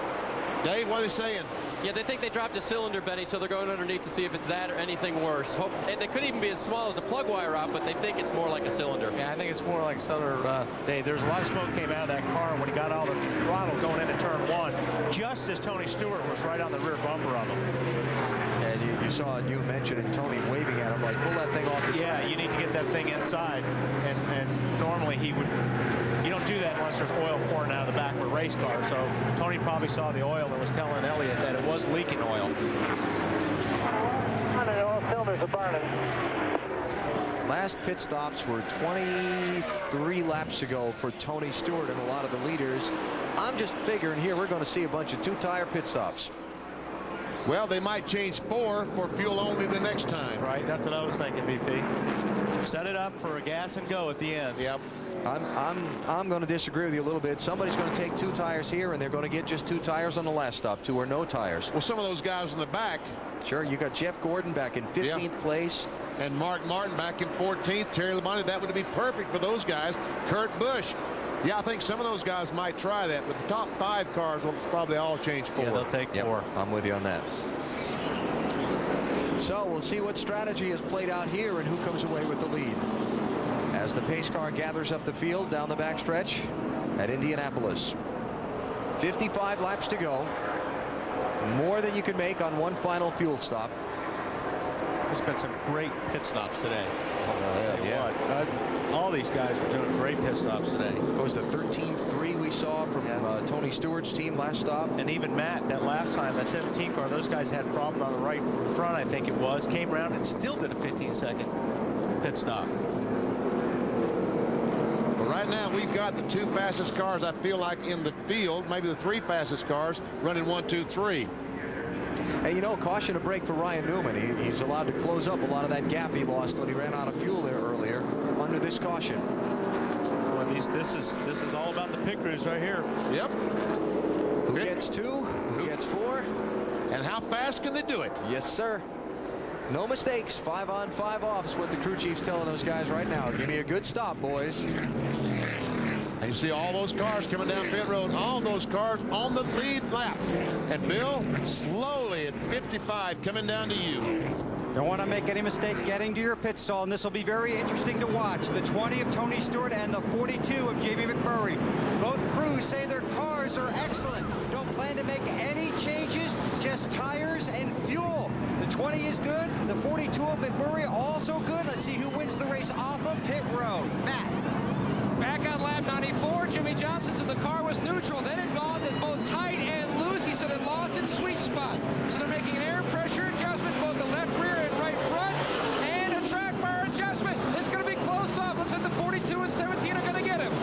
Dave, what are they saying? Yeah, they think they dropped a cylinder, Benny, so they're going underneath to see if it's that or anything worse. And they could even be as small as a plug wire out, but they think it's more like a cylinder. Yeah, I think it's more like a cylinder. Dave, there's a lot of smoke came out of that car when he got out of the throttle going into turn 1, just as Tony Stewart was right on the rear bumper of him. And you saw you mentioning Tony waving at him like, pull that thing off the track. Yeah, you need to get that thing inside. And normally he would, you don't do that unless there's oil pouring out of the back of a race car. So Tony probably saw the oil and was telling Elliott that it was leaking oil. All cylinders are burning. Last pit stops were 23 laps ago for Tony Stewart and a lot of the leaders. I'm just figuring here we're going to see a bunch of 2-tire pit stops. Well, they might change 4 for fuel only the next time. Right, that's what I was thinking, VP. Set it up for a gas and go at the end. Yep. I'm going to disagree with you a little bit. Somebody's going to take 2 tires here, and they're going to get just 2 tires on the last stop, 2 or no tires. Well, some of those guys in the back. Sure, you got Jeff Gordon back in 15th place. And Mark Martin back in 14th. Terry Labonte, that would be perfect for those guys. Kurt Busch. Yeah, I think some of those guys might try that, but the top 5 cars will probably all change 4. Yeah, they'll take 4. I'm with you on that. So we'll see what strategy is played out here and who comes away with the lead as the pace car gathers up the field down the backstretch at Indianapolis. 55 laps to go. More than you can make on one final fuel stop. There's been some great pit stops today. Yeah. All these guys are doing great pit stops today. What was the 13-3 we saw from Tony Stewart's team last stop? And even Matt, that last time, that 17 car, those guys had a problem on the right front, I think it was. Came around and still did a 15-second pit stop. Well, right now, we've got the 2 fastest cars, I feel like, in the field. Maybe the 3 fastest cars running 1, 2, 3. Hey, you know, caution to brake for Ryan Newman. He's allowed to close up a lot of that gap he lost when he ran out of fuel there earlier under this caution. Well, this is all about the pit crews right here. Yep. Who gets 2? Who gets 4? And how fast can they do it? Yes, sir. No mistakes. 5 on, 5 off is what the crew chief's telling those guys right now. Give me a good stop, boys. And you see all those cars coming down pit road, all those cars on the lead lap. And Bill, slowly at 55 coming down to you. Don't want to make any mistake getting to your pit stall, and this will be very interesting to watch. The 20 of Tony Stewart and the 42 of Jamie McMurray. Both crews say their cars are excellent. Don't plan to make any changes, just tires and fuel. The 20 is good. The 42 of McMurray also good. Let's see who wins the race off of pit road. Matt. Back on lap 94, Jimmy Johnson said the car was neutral. Then it gone to both tight and loose. He said it lost its sweet spot. So they're making an air pressure adjustment, both the left rear and right front, and a track bar adjustment. It's going to be close up. Looks like the 42 and 17 are going to get him.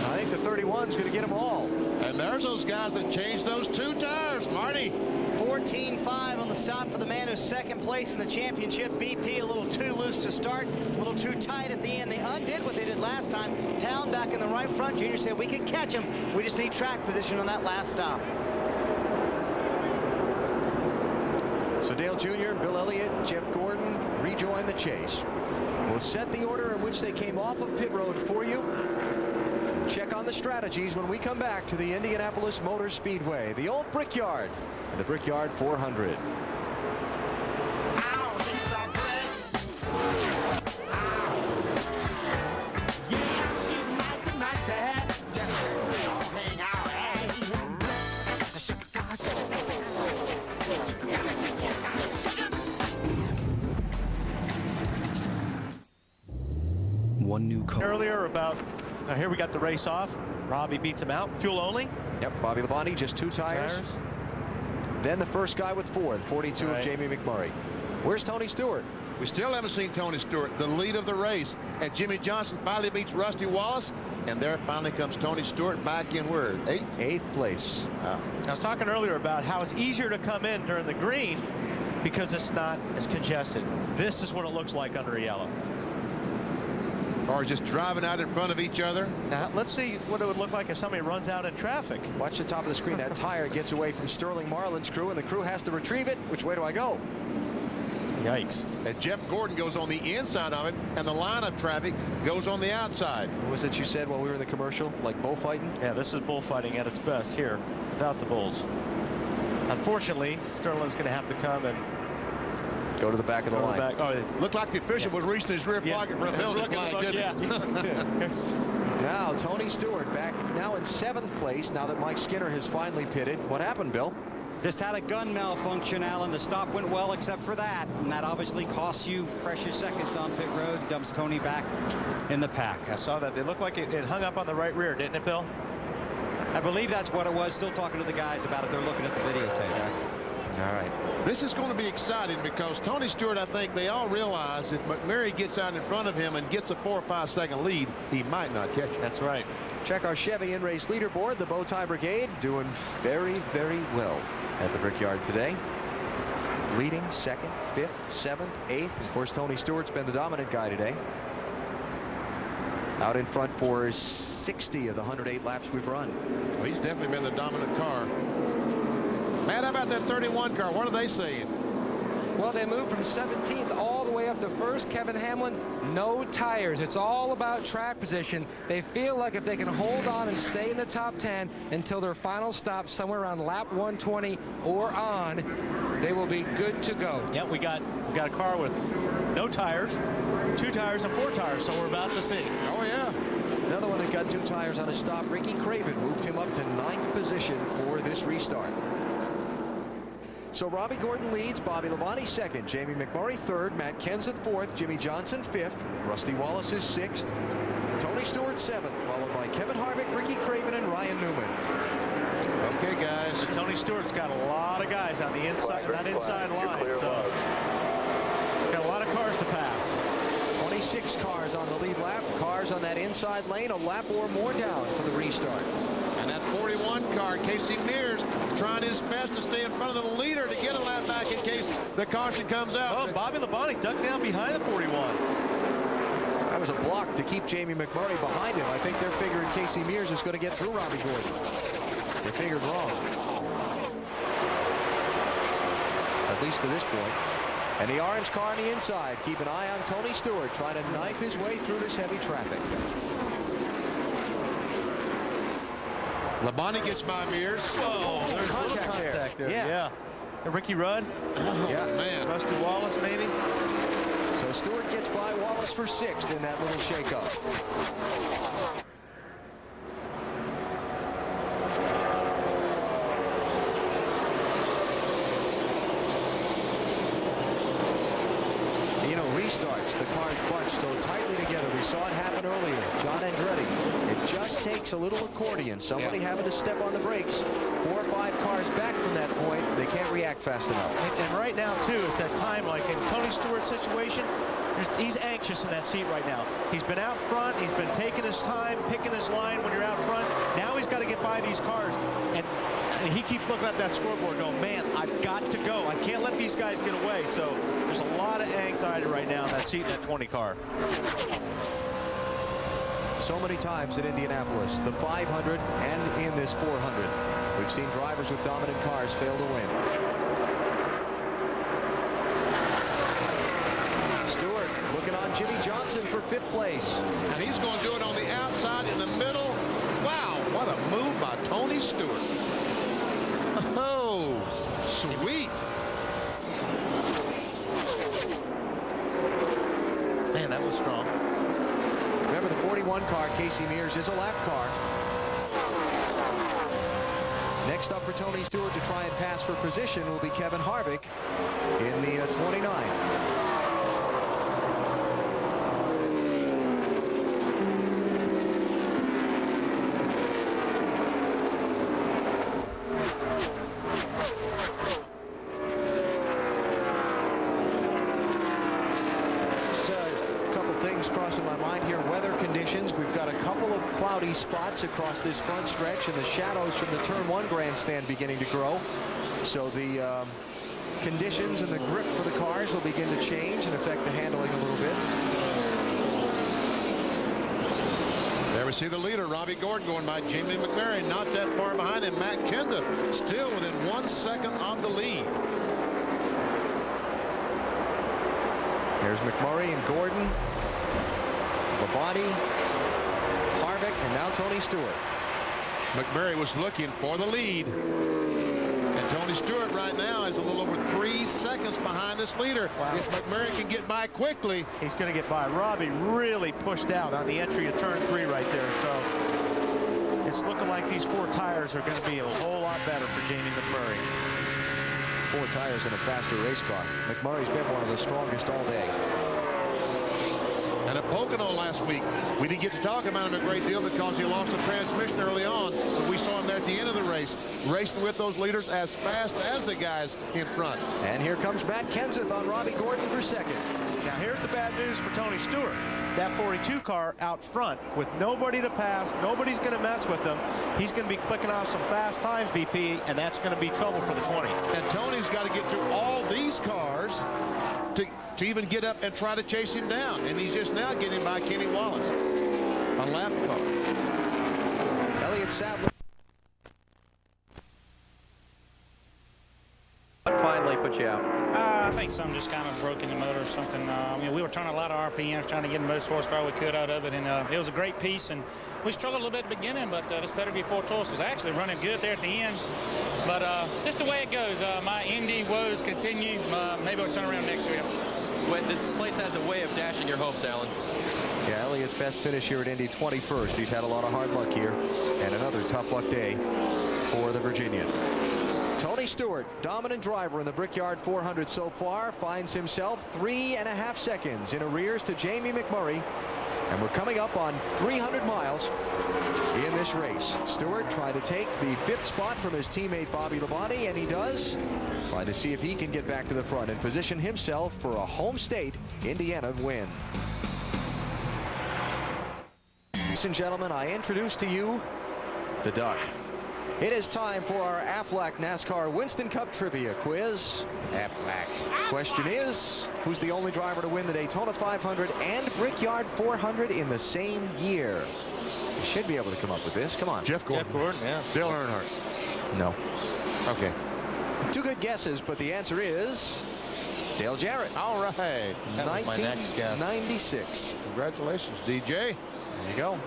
I think the 31's going to get them all. And there's those guys that changed those 2 tires, Marty. 14.5 on the stop for the man who's second place in the championship. BP a little too loose to start, a little too tight at the end. They undid what they did last time. Town back in the right front. Junior said we can catch him. We just need track position on that last stop. So Dale Jr., Bill Elliott, Jeff Gordon rejoin the chase. We'll set the order in which they came off of pit road for you. Check on the strategies when we come back to the Indianapolis Motor Speedway, the old Brickyard, and the Brickyard 400. One new car. Earlier about, here we got the race off. Robbie beats him out. Fuel only. Yep, Bobby Labonte, just 2 tires. Then the first guy with 4, the 42 of Jamie McMurray. Where's Tony Stewart? We still haven't seen Tony Stewart, the lead of the race. And Jimmy Johnson finally beats Rusty Wallace. And there finally comes Tony Stewart back in where? 8th place. I was talking earlier about how it's easier to come in during the green because it's not as congested. This is what it looks like under yellow. Cars just driving out in front of each other. Now, let's see what it would look like if somebody runs out in traffic. Watch the top of the screen. That tire gets away from Sterling Marlin's crew, and the crew has to retrieve it. Which way do I go? Yikes. And Jeff Gordon goes on the inside of it, and the line of traffic goes on the outside. What was it you said while we were in the commercial? Like bullfighting? Yeah, this is bullfighting at its best here, without the bulls. Unfortunately, Sterling's going to have to come and go to the back of the line. Looked like the official was reaching his rear pocket for a building flag, didn't it? Now, Tony Stewart back now in 7th place now that Mike Skinner has finally pitted. What happened, Bill? Just had a gun malfunction, Alan. The stop went well except for that, and that obviously costs you precious seconds on pit road. Dumps Tony back in the pack. I saw that. It looked like it hung up on the right rear, didn't it, Bill? I believe that's what it was. Still talking to the guys about it. They're looking at the videotape. All right. This is going to be exciting because Tony Stewart, I think they all realize if McMurray gets out in front of him and gets a 4 or 5 second lead, he might not catch it. That's right. Check our Chevy in-race leaderboard. The Bowtie Brigade doing very, very well at the Brickyard today. Leading 2nd, 5th, 7th, 8th. Of course, Tony Stewart's been the dominant guy today. Out in front for 60 of the 108 laps we've run. Well, he's definitely been the dominant car. Matt, how about that 31 car? What are they saying? Well, they moved from 17th all the way up to 1st. Kevin Hamlin, no tires. It's all about track position. They feel like if they can hold on and stay in the top 10 until their final stop somewhere around lap 120 or on, they will be good to go. Yeah, we got a car with no tires, 2 tires and 4 tires, so we're about to see. Oh, yeah. Another one that got 2 tires on his stop. Ricky Craven moved him up to 9th position for this restart. So Robbie Gordon leads, Bobby Labonte 2nd, Jamie McMurray 3rd, Matt Kenseth 4th, Jimmy Johnson 5th, Rusty Wallace is 6th, Tony Stewart 7th, followed by Kevin Harvick, Ricky Craven, and Ryan Newman. Okay, guys. Tony Stewart's got a lot of guys on the inside, that inside line, so got a lot of cars to pass. 26 cars on the lead lap, cars on that inside lane, a lap or more down for the restart. And that 41 car, Casey Mears, trying his best to stay in front of the leader to get a lap back in case the caution comes out. Oh, Bobby Labonte ducked down behind the 41. That was a block to keep Jamie McMurray behind him. I think they're figuring Casey Mears is going to get through Robbie Gordon. They figured wrong. At least to this point. And the orange car on the inside. Keep an eye on Tony Stewart trying to knife his way through this heavy traffic. Labonte gets by Mears. Oh, there's contact there. Yeah. Ricky Rudd. Yeah, man. Rusty Wallace, maybe. So Stewart gets by Wallace for 6th in that little shakeup. You know, restarts, the cars bunch so tightly together. We saw it happen earlier. John Andretti. It just takes a little accordion. Somebody having to step on the brakes. 4 or 5 cars back from that point. They can't react fast enough. And right now, too, it's that time, like in Tony Stewart's situation, he's anxious in that seat right now. He's been out front. He's been taking his time, picking his line when you're out front. Now he's got to get by these cars. And he keeps looking at that scoreboard going, man, I've got to go. I can't let these guys get away. So there's a lot of anxiety right now in that seat in that 20 car. So many times at Indianapolis, the 500 and in this 400. We've seen drivers with dominant cars fail to win. Stewart looking on Jimmy Johnson for 5th place. And he's going to do it on the outside in the middle. Wow, what a move by Tony Stewart. Oh, sweet. Man, that was strong. Remember, the 41 car, Casey Mears, is a lap car. Next up for Tony Stewart to try and pass for position will be Kevin Harvick in the 29. Crossing my mind here, weather conditions. We've got a couple of cloudy spots across this front stretch, and the shadows from the turn 1 grandstand beginning to grow. So the conditions and the grip for the cars will begin to change and affect the handling a little bit. There we see the leader, Robbie Gordon, going by Jamie McMurray, not that far behind him. Matt Kenseth still within 1 second of the lead. There's McMurray and Gordon, Labonte, Harvick, and now Tony Stewart. McMurray was looking for the lead. And Tony Stewart right now is a little over 3 seconds behind this leader. Wow. If McMurray can get by quickly, he's going to get by. Robbie really pushed out on the entry of turn 3 right there. So it's looking like these 4 tires are going to be a whole lot better for Jamie McMurray. 4 tires in a faster race car. McMurray's been one of the strongest all day. And at Pocono last week, we didn't get to talk about him a great deal because he lost a transmission early on, but we saw him there at the end of the race, racing with those leaders as fast as the guys in front. And here comes Matt Kenseth on Robbie Gordon for second. Now here's the bad news for Tony Stewart. That 42 car out front with nobody to pass, nobody's going to mess with him. He's going to be clicking off some fast times, BP, and that's going to be trouble for the 20. And Tony's got to get through all these cars to even get up and try to chase him down. And he's just now getting by Kenny Wallace. A lap car. Elliott Sadler. What finally put you out? I think something just kind of broke in the motor or something. We were turning a lot of RPMs, trying to get the most horsepower we could out of it, and it was a great piece. And we struggled a little bit at the beginning, but this better be Fort Tulsa was actually running good there at the end. But just the way it goes, my Indy woes continue. Maybe I'll turn around next year. This place has a way of dashing your hopes, Alan. Yeah, Elliott's best finish here at Indy 21st. He's had a lot of hard luck here, and another tough luck day for the Virginian. Tony Stewart, dominant driver in the Brickyard 400 so far, finds himself 3.5 seconds in arrears to Jamie McMurray. And we're coming up on 300 miles in this race. Stewart tried to take the 5th spot from his teammate Bobby Labonte, and he does. Trying to see if he can get back to the front and position himself for a home state Indiana win. Ladies and gentlemen, I introduce to you the Duck. It is time for our Aflac NASCAR Winston Cup Trivia Quiz. Aflac. Question is, who's the only driver to win the Daytona 500 and Brickyard 400 in the same year? You should be able to come up with this. Come on. Jeff Gordon. Jeff Gordon, yeah. Dale Earnhardt. No. Okay. 2 good guesses, but the answer is Dale Jarrett. All right. That was my next guess. 1996. Congratulations, DJ. There you go.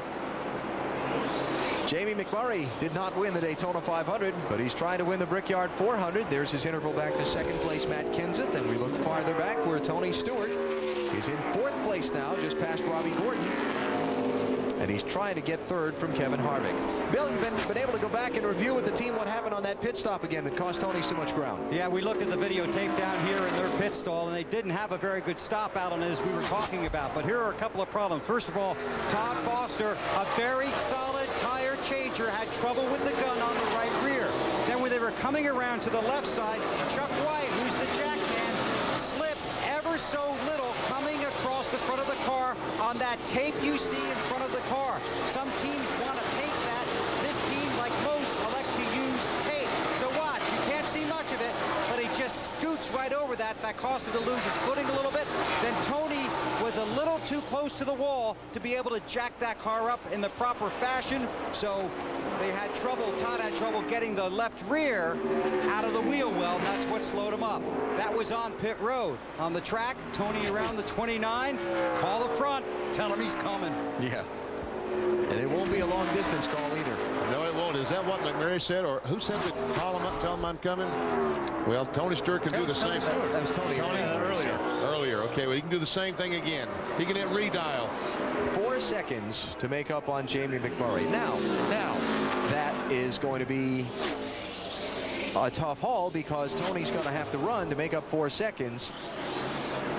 Jamie McMurray did not win the Daytona 500, but he's trying to win the Brickyard 400. There's his interval back to 2nd place, Matt Kenseth. And we look farther back where Tony Stewart is in 4th place now, just past Robbie Gordon. And he's trying to get 3rd from Kevin Harvick. Bill, you've been able to go back and review with the team what happened on that pit stop again that cost Tony so much ground. Yeah, we looked at the videotape down here in their pit stall, and they didn't have a very good stop out on it as we were talking about. But here are a couple of problems. First of all, Todd Foster, a very solid tire changer, had trouble with the gun on the right rear. Then when they were coming around to the left side, Chuck White, who's the jack man, slipped ever so little coming across the front of the car on that tape you see in front of the car. Some teams want to paint that. This team, like most, elect to use tape. So watch, you can't see much of it, but he just scoots right over that. That caused him to lose his footing a little bit. Then Tony was a little too close to the wall to be able to jack that car up in the proper fashion. So they had trouble, Todd had trouble getting the left rear out of the wheel well, and that's what slowed him up. That was on pit road. On the track, Tony around the 29, call the front, tell him he's coming. Yeah. And it won't be a long distance call either. No, it won't. Is that what McMurray said, or who said to call him up, tell him I'm coming? Well, Tony Stewart can do the same thing. That was Tony. Earlier. Okay, well, he can do the same thing again. He can hit redial. 4 seconds to make up on Jamie McMurray. Now, that is going to be a tough haul because Tony's going to have to run to make up 4 seconds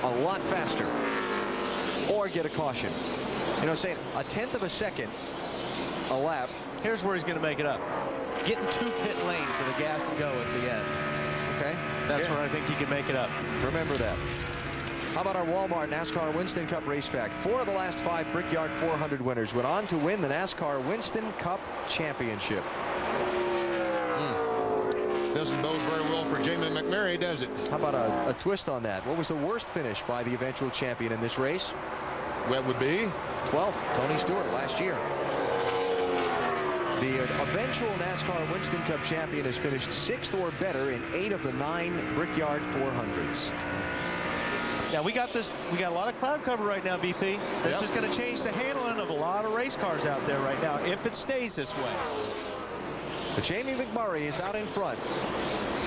a lot faster or get a caution. You know, saying 1/10 of a second a lap. Here's where he's going to make it up. Getting 2 pit lanes for the gas and go at the end. Okay. That's where I think he can make it up. Remember that. How about our Walmart NASCAR Winston Cup race fact? 4 of the last 5 Brickyard 400 winners went on to win the NASCAR Winston Cup Championship. Doesn't bode very well for Jamie McMurray, does it? How about a twist on that? What was the worst finish by the eventual champion in this race? That would be 12th, Tony Stewart last year. The eventual NASCAR Winston Cup champion has finished 6th or better in 8 of the 9 Brickyard 400s. Now we got a lot of cloud cover right now, BP. This is going to change the handling of a lot of race cars out there right now if it stays this way. But Jamie McMurray is out in front,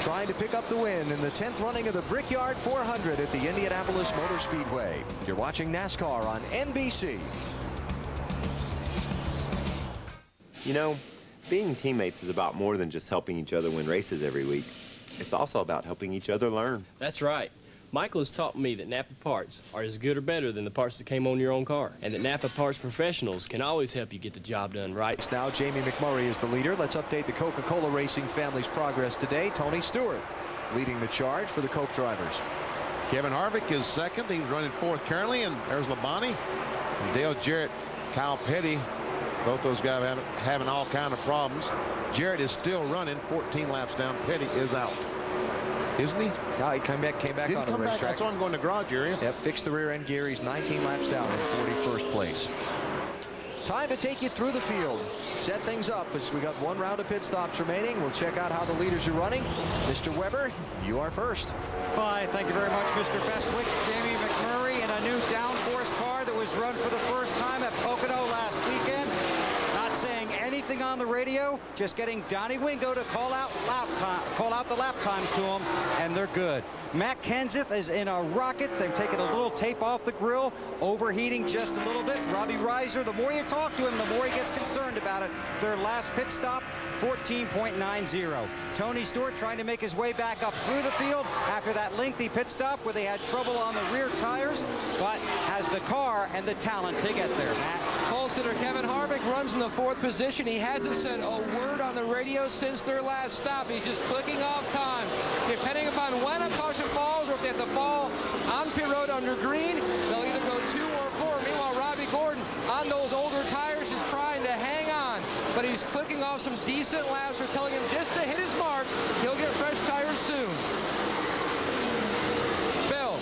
trying to pick up the win in the 10th running of the Brickyard 400 at the Indianapolis Motor Speedway. You're watching NASCAR on NBC. You know, being teammates is about more than just helping each other win races every week. it's also about helping each other learn. That's right. Michael has taught me that Napa parts are as good or better than the parts that came on your own car, and that Napa parts professionals can always help you get the job done right. Now Jamie McMurray is the leader. Let's update the Coca-Cola Racing family's progress today. Tony Stewart leading the charge for the Coke drivers. Kevin Harvick is second. He was running fourth currently, and there's Labonte and Dale Jarrett, Kyle Petty. Both those guys having all kind of problems. Jarrett is still running 14 laps down. Petty is out. Isn't he? No, he came back on the racetrack. That's why I'm going to garage area. Yep, fixed the rear end gear. He's 19 laps down in 41st place. Time to take you through the field. Set things up as we got one round of pit stops remaining. We'll check out how the leaders are running. Mr. Weber, you are first. Bye. Thank you very much, Mr. Bestwick. Jamie McMurray in a new downforce car that was run for the first time at Pocono last weekend. Not saying anything on the radio, just getting Donnie Wingo to call out the lap times to him, and they're good. Matt Kenseth is in a rocket. They've taken a little tape off the grill, overheating just a little bit. Robbie Reiser, the more you talk to him, the more he gets concerned about it. Their last pit stop, 14.90. Tony Stewart trying to make his way back up through the field after that lengthy pit stop where they had trouble on the rear tires, but has the car and the talent to get there, Matt. Pole sitter Kevin Harvick runs in the 4th position. He hasn't said a word on the radio since their last stop. He's just clicking off times. Depending upon when a caution falls or if they have to fall on pit road under green, they'll either go 2 or 4. Meanwhile, Robbie Gordon on those older tires is trying to hang on, but he's clicking off some decent laps. They're telling him just to hit his marks. He'll get fresh tires soon. Bill.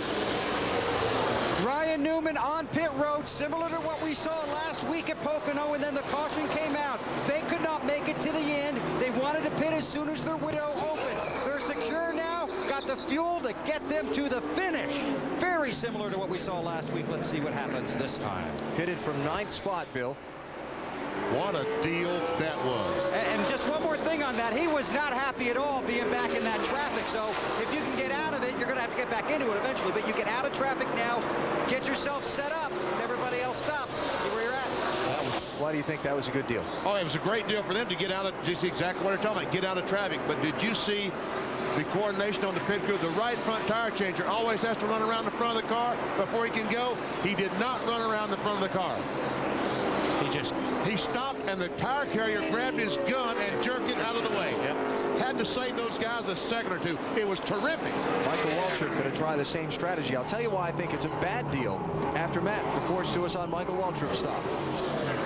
Ryan Newman on pit road, similar to what we saw last week at Pocono, and then the caution came out. They could not make it to the end. They wanted to pit as soon as their window opened. They're secure now, got the fuel to get them to the finish. Very similar to what we saw last week. Let's see what happens this time. Pitted from 9th spot, Bill. What a deal that was. And just one more thing on that. He was not happy at all being back in that traffic. So if you can get out of it, you're going to have to get back into it eventually. But you get out of traffic now, get yourself set up, and everybody else stops. See where you're at. Why do you think that was a good deal? Oh, it was a great deal for them to get out of just exactly what they're talking about, get out of traffic. But did you see the coordination on the pit crew? The right front tire changer always has to run around the front of the car before he can go. He did not run around the front of the car. He stopped, and the tire carrier grabbed his gun and jerked it out of the way. Yep. Had to save those guys a second or two. It was terrific. Michael Waltrip going to try the same strategy. I'll tell you why I think it's a bad deal after Matt reports to us on Michael Waltrip's stop.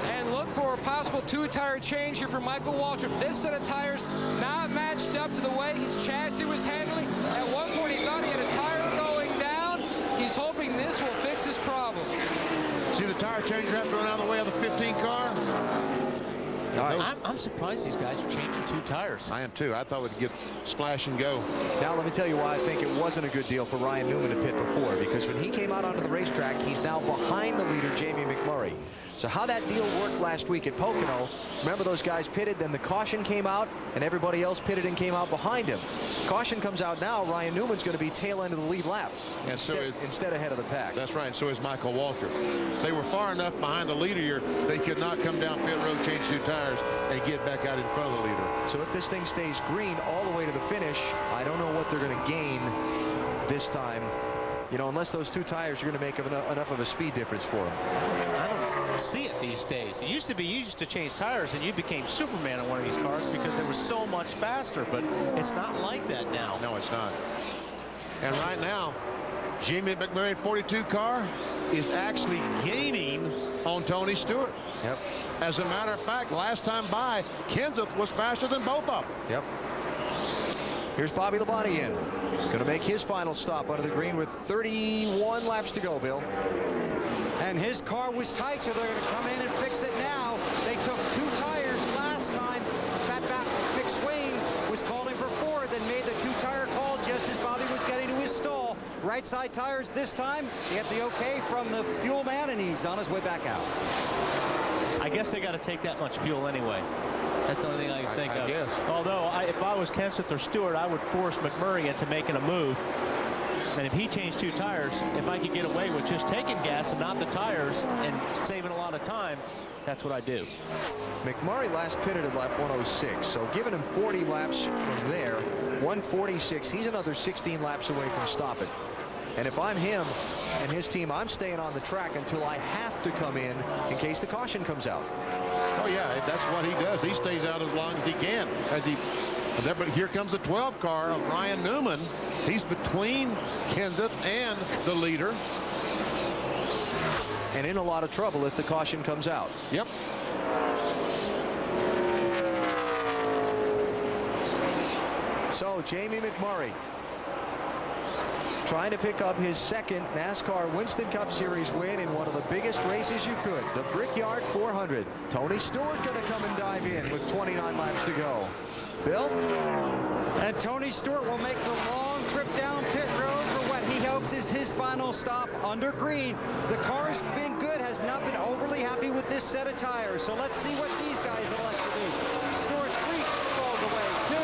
And look for a possible 2-tire change here for Michael Waltrip. This set of tires not matched up to the way his chassis was handling. At one point he thought he had a tire going down. He's hoping this will fix his problem. See the tire changer have to run out of the way of the 15 car? I'm surprised these guys are changing 2 tires. I am too. I thought we'd get splash and go. Now let me tell you why I think it wasn't a good deal for Ryan Newman to pit before, because when he came out onto the racetrack, he's now behind the leader, Jamie McMurray. So how that deal worked last week at Pocono, remember those guys pitted, then the caution came out, and everybody else pitted and came out behind him. Caution comes out now, Ryan Newman's going to be tail end of the lead lap and instead ahead of the pack. That's right, and so is Michael Waltrip. They were far enough behind the leader here, they could not come down pit road, change 2 tires, and get back out in front of the leader. So if this thing stays green all the way to the finish, I don't know what they're going to gain this time. You know, unless those 2 tires are going to make enough of a speed difference for them. I don't see it these days. It used to be you used to change tires and you became Superman in one of these cars because they were so much faster, but it's not like that now. No, it's not. And right now, Jamie McMurray 42 car is actually gaining on Tony Stewart. Yep. As a matter of fact, last time by, Kenseth was faster than both of them. Yep. Here's Bobby Labonte in. Going to make his final stop under the green with 31 laps to go, Bill. And his car was tight, so they're going to come in and fix it now. They took 2 tires last time. Fatback McSwain was calling for 4, then made the 2-tire call just as Bobby was getting to his stall. Right side tires this time. He got the okay from the fuel man, and he's on his way back out. I guess they got to take that much fuel anyway. That's the only thing I can think of. Guess. Although, if I was Kenseth or Stewart, I would force McMurray into making a move. And if he changed 2 tires, if I could get away with just taking gas and not the tires and saving a lot of time, that's what I do. McMurray last pitted at lap 106, so giving him 40 laps from there, 146, he's another 16 laps away from stopping. And if I'm him and his team, I'm staying on the track until I have to come in case the caution comes out. Oh, yeah, that's what he does. He stays out as long as he can. But here comes the 12 car of Ryan Newman. He's between Kenseth and the leader. And in a lot of trouble if the caution comes out. Yep. So Jamie McMurray trying to pick up his second NASCAR Winston Cup Series win in one of the biggest races you could, the Brickyard 400. Tony Stewart going to come and dive in with 29 laps to go. Bill? And Tony Stewart will make the long trip down pit road for what he hopes is his final stop under green. The car's been good, has not been overly happy with this set of tires. So let's see what these guys elect to do. Stewart 3 falls away, 2,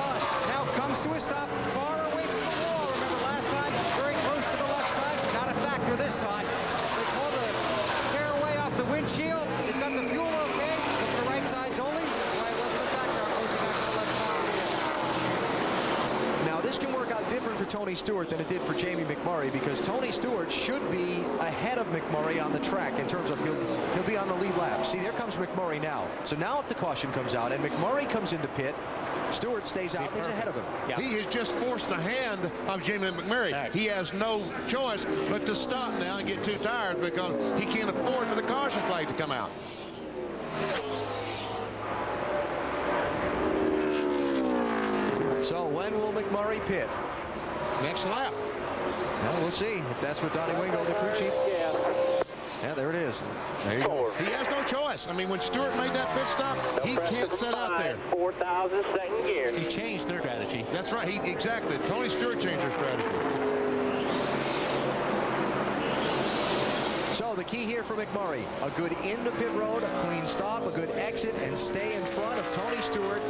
1. Now comes to a stop far away from the wall. Remember last time, very close to the left side. Not a factor this time. They pulled the hair away off the windshield. They've got the fuel okay, but the right side's only. Why it wasn't a factor. Closing back to the left side. Now this can work out different for Tony Stewart than it did for Jamie McMurray, because Tony Stewart should be ahead of McMurray on the track in terms of he'll be on the lead lap. See, there comes McMurray now. So now if the caution comes out and McMurray comes into pit, Stewart stays out and he's ahead of him. Yeah. He has just forced the hand of Jamie McMurray. He has no choice but to stop now and get 2 tires because he can't afford for the caution flag to come out. So when will McMurray pit? Next lap. Well, we'll see if that's what Donnie Wingo, the crew chief. Yeah, there it is. There you go. He has no choice. I mean, when Stewart made that pit stop, he can't sit out there. 4,000 second gear. He changed their strategy. That's right. Exactly. Tony Stewart changed their strategy. So the key here for McMurray, a good into pit road, a clean stop, a good exit, and stay in front of Tony Stewart.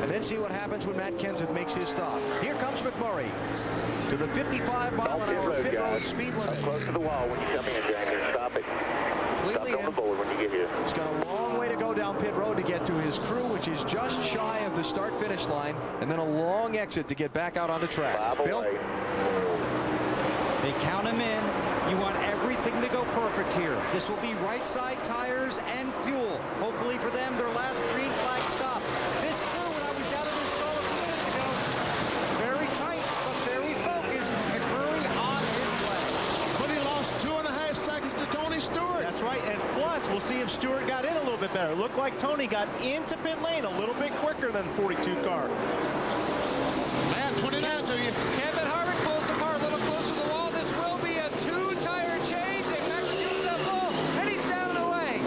And then see what happens when Matt Kenseth makes his stop. Here comes McMurray to the 55-mile-an-hour pit road speed limit. Close to the wall when you come in, Jack. Stop it. Cleanly Stop on the board when you get here. He's got a long way to go down pit road to get to his crew, which is just shy of the start-finish line, and then a long exit to get back out on the track. Bill? They count him in. You want everything to go perfect here. This will be right side tires and fuel. Hopefully for them, their last green flag stop. This crew, when I was down at this stall a few minutes ago, very tight, but very focused. McMurray on his way. But he lost 2.5 seconds to Tony Stewart. That's right, and plus, we'll see if Stewart got in a little bit better. Looked like Tony got into pit lane a little bit quicker than the 42 car. Man, 29 to you. Kevin Harvick pulls the car a little closer to the wall. This will be a 2-tire change. They execute that ball, and he's down and away.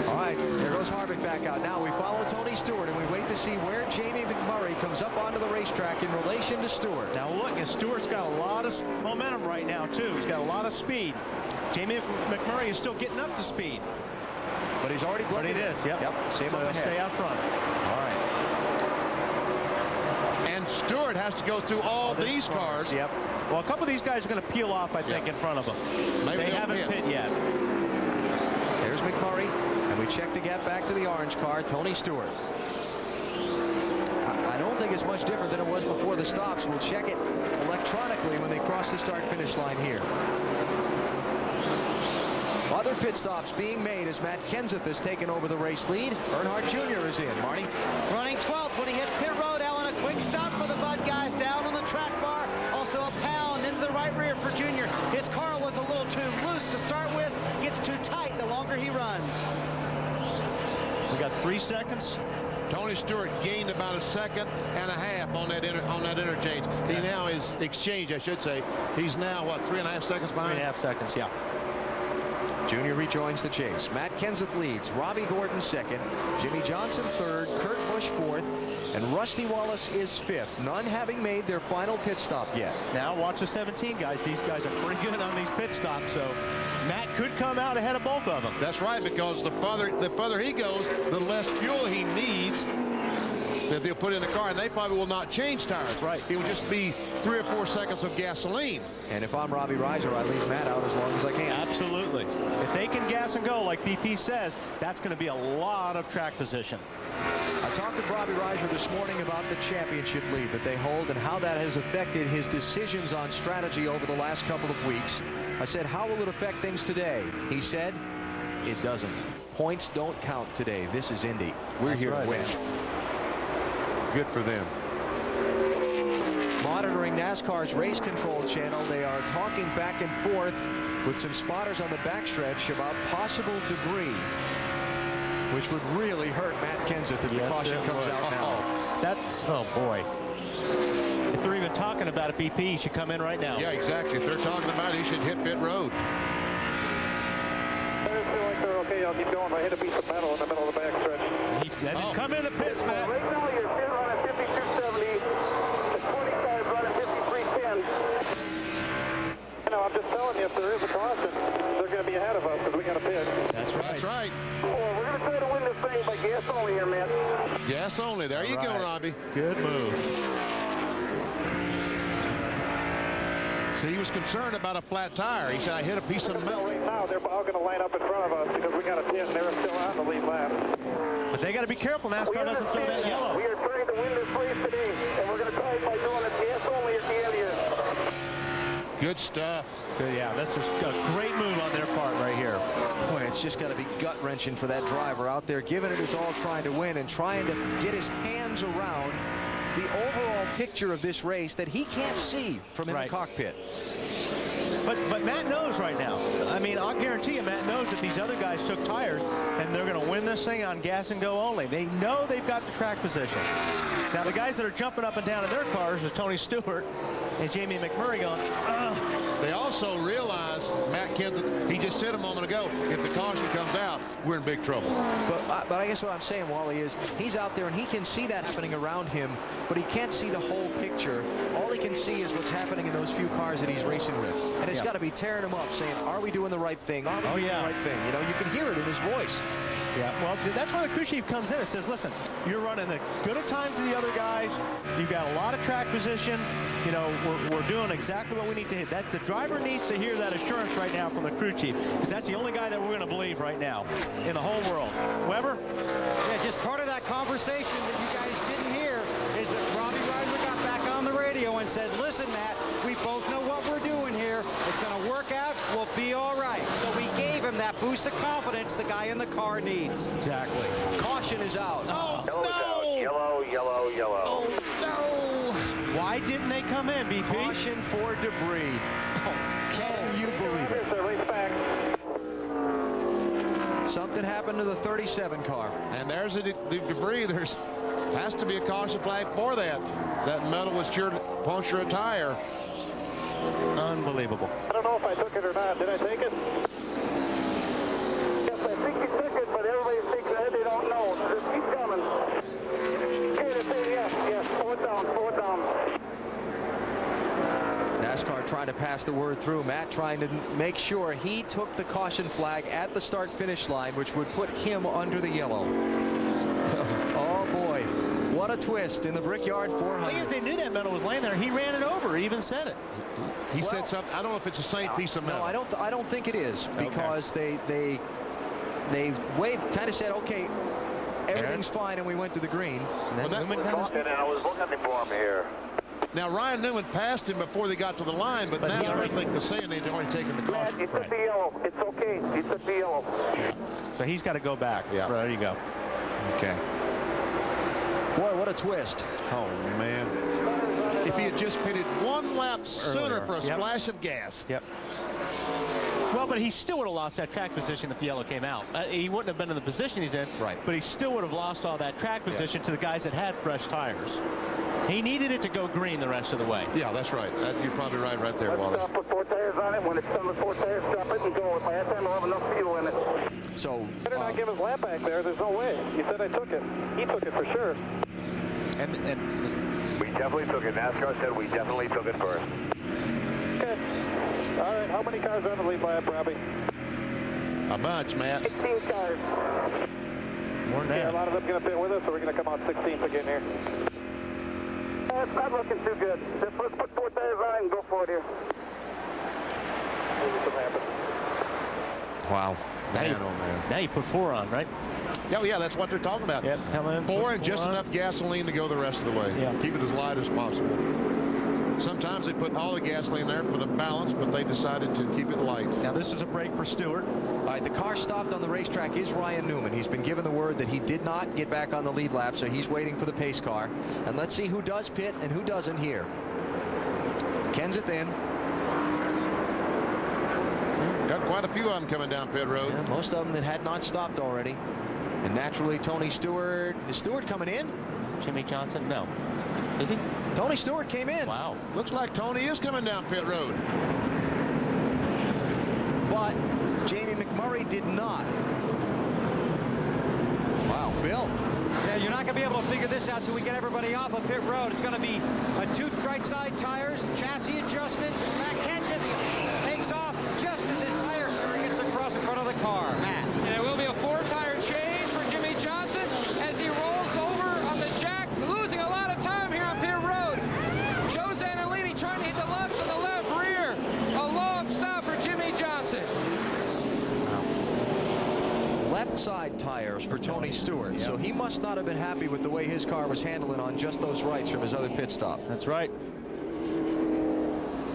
All right, there goes Harvick back out. Now we follow Tony Stewart, and we wait to see where Jamie McMurray comes up onto the racetrack in relation to Stewart. Now look, and Stewart's got a lot of momentum right now, too. He's got a lot of speed. Jamie McMurray is still getting up to speed. But he's already But it is, yep. Same so up ahead. Stay out front. All right. And Stewart has to go through all these cars. Yep. Well, a couple of these guys are going to peel off, I think, in front of them. Maybe they haven't pit yet. There's McMurray, and we check the gap back to the orange car, Tony Stewart. I don't think it's much different than it was before the stops. We'll check it electronically when they cross the start-finish line here. Other pit stops being made as Matt Kenseth has taken over the race lead. Earnhardt Jr. is in. Marty? Running 12th when he hits pit road. Allen, a quick stop for the Bud guys down on the track bar. Also a pound into the right rear for Junior. His car was a little too loose to start with. Gets too tight the longer he runs. We got 3 seconds. Tony Stewart gained about 1.5 seconds on that interchange. He now is exchange, I should say. He's now, what, 3.5 seconds behind? 3.5 seconds, yeah. Junior rejoins the chase. Matt Kenseth leads. Robbie Gordon second. Jimmy Johnson third. Kurt Busch fourth. And Rusty Wallace is fifth. None having made their final pit stop yet. Now watch the 17 guys. These guys are pretty good on these pit stops. So Matt could come out ahead of both of them. That's right, because the further he goes, the less fuel he needs. that they'll put in the car, and they probably will not change tires. Right. It will just be 3 or 4 seconds of gasoline. And if I'm Robbie Reiser, I leave Matt out as long as I can. Absolutely. If they can gas and go like BP says, that's going to be a lot of track position. I talked with Robbie Reiser this morning about the championship lead that they hold and how that has affected his decisions on strategy over the last couple of weeks. I said, how will it affect things today? He said, it doesn't. Points don't count today. This is Indy. We're here to win. Good for them. Monitoring NASCAR's race control channel, they are talking back and forth with some spotters on the backstretch about possible debris, which would really hurt Matt Kenseth if the caution comes out now. Oh boy. If they're even talking about it, BP, he should come in right now. Yeah, exactly. If they're talking about it, he should hit pit road. I just feel like they're okay. I'll keep going. I hit a piece of metal in the middle of the backstretch. That didn't come in the pits, Matt. Right now, you're running 52.70. The 25 running 53.10. You know, I'm just telling you, if there is a caution, they're going to be ahead of us because we got a pit. That's right. That's right. Well, we're going to try to win this thing by gas only here, man. Gas only. There you go, Robbie. Good move. So he was concerned about a flat tire. He said, I hit a piece of metal. Right now, they're all going to line up in front of us because we got a pit and they're still out in the lead lap. But they got to be careful. NASCAR doesn't throw that yellow. We are trying to win this race today, and we're going to try it by doing it gas only at the end here. Good stuff. Yeah, that's just a great move on their part right here. Boy, it's just got to be gut-wrenching for that driver out there, giving it his all, trying to win and trying to get his hands around the overall picture of this race that he can't see from in the cockpit. But Matt knows right now. I mean, I'll guarantee you, Matt knows that these other guys took tires, and they're going to win this thing on gas and go only. They know they've got the track position. Now, the guys that are jumping up and down in their cars is Tony Stewart and Jamie McMurray going, They also realize, Matt Kenseth, he just said a moment ago, if the caution comes out, we're in big trouble. But I guess what I'm saying, Wally, is he's out there and he can see that happening around him, but he can't see the whole picture. All he can see is what's happening in those few cars that he's racing with. And it's got to be tearing him up, saying, are we doing the right thing? Are we doing the right thing? You know, you can hear it in his voice. Yeah, well, that's where the crew chief comes in and says, listen, you're running as good a times as the other guys. You've got a lot of track position. You know, we're doing exactly what we need to hit. The driver needs to hear that assurance right now from the crew chief, because that's the only guy that we're going to believe right now in the whole world. Weber? Yeah, just part of that conversation that you guys didn't hear is that Robbie Reiser got back on the radio and said, listen, Matt, we both know what we're doing here. It's going to work out. We'll be all right. So we gave him that boost of confidence the guy in the car needs. Exactly. Caution is out. Oh, no! Yellow, yellow, yellow. Oh, no! Why didn't they come in, BP? Caution for debris. Oh, can you believe it? Something happened to the 37 car. And there's the debris. There's has to be a caution flag for that. That metal was sure to puncture a tire. Unbelievable. I don't know if I took it or not. Did I take it? Yes, I think you took it, but everybody thinks that they don't know. So just keep coming. Okay, they're saying yes, yes. Pull it down, pull it down. NASCAR trying to pass the word through. Matt trying to make sure he took the caution flag at the start-finish line, which would put him under the yellow. Oh, boy. What a twist in the Brickyard 400. I guess they knew that metal was laying there. He ran it over. He even said it. He said something. I don't know if it's the same piece of metal. No, I don't think it is, because they waved, kind of said, okay, everything's fine, and we went to the green. And then Newman kind of... I was looking for him here. Now, Ryan Newman passed him before they got to the line, but NASCAR, I think, was saying they'd already taken the caution. He took the yellow. It's okay. He took the yellow. Yeah. So he's got to go back. Yeah. Right, there you go. Okay. Boy, what a twist. Oh, man. If he had just pitted one lap sooner for a splash of gas. Yep. Well, but he still would have lost that track position if the yellow came out. He wouldn't have been in the position he's in, but he still would have lost all that track position to the guys that had fresh tires. He needed it to go green the rest of the way. Yeah, that's right. You're probably right there, Wally. Let's put 4 tires on it. When it's done with 4 tires, stop it and go. If I have time, I'll have enough fuel in it. So, Better not give his lap back there. There's no way. He said I took it. He took it for sure. And we definitely took it. NASCAR said we definitely took it first. Okay. All right. How many cars are on the lead lap, Robbie? A bunch, Matt. 16 cars. More than Yeah, that. a lot of them going to pit with us, so we're going to come on 16th again here. It's not looking too good. Just let's put 4 tires on and go for it here. Wow. Now you put 4 on, right? Yeah, that's what they're talking about. Yep, come in. 4 and just enough gasoline to go the rest of the way. Yeah. Keep it as light as possible. Sometimes they put all the gasoline there for the balance, but they decided to keep it light. Now this is a break for Stewart. All right, the car stopped on the racetrack is Ryan Newman. He's been given the word that he did not get back on the lead lap, so he's waiting for the pace car. And let's see who does pit and who doesn't here. Kenseth in. Got quite a few of them coming down pit road. Yeah, most of them that had not stopped already. And naturally, Tony Stewart. Is Stewart coming in? Jimmy Johnson? No. Is he? Tony Stewart came in. Wow. Looks like Tony is coming down pit road. But Jamie McMurray did not. Wow, Bill. Yeah, you're not going to be able to figure this out till we get everybody off of pit road. It's going to be a 2 right side tires, chassis adjustment. Matt Kenseth takes off just as his tire gets across in front of the car. Matt. And there will be a 4-tire change for Jimmy Johnson as he rolls over on the jack, losing a lot of time here on pit road. Joe Zanolini trying to hit the left on the left rear. A long stop for Jimmy Johnson. Left side tires for Tony Stewart. So he must not have been happy with the way his car was handling on just those rights from his other pit stop. That's right.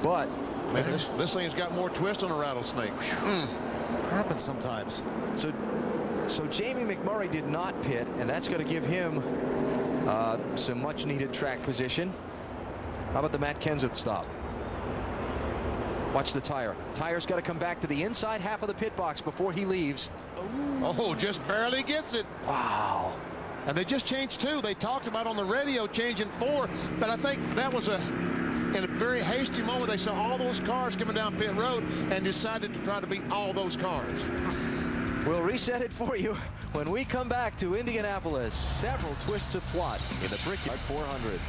But Man, this thing's got more twist on a rattlesnake. Happens sometimes. So Jamie McMurray did not pit, and that's going to give him some much needed track position. How about the Matt Kenseth stop? Watch the tire. Tire's got to come back to the inside half of the pit box before he leaves. Oh, just barely gets it. Wow. And they just changed 2. They talked about on the radio changing 4, but I think that was in a very hasty moment. They saw all those cars coming down pit road and decided to try to beat all those cars. We'll reset it for you when we come back to Indianapolis. Several twists of plot in the Brickyard 400.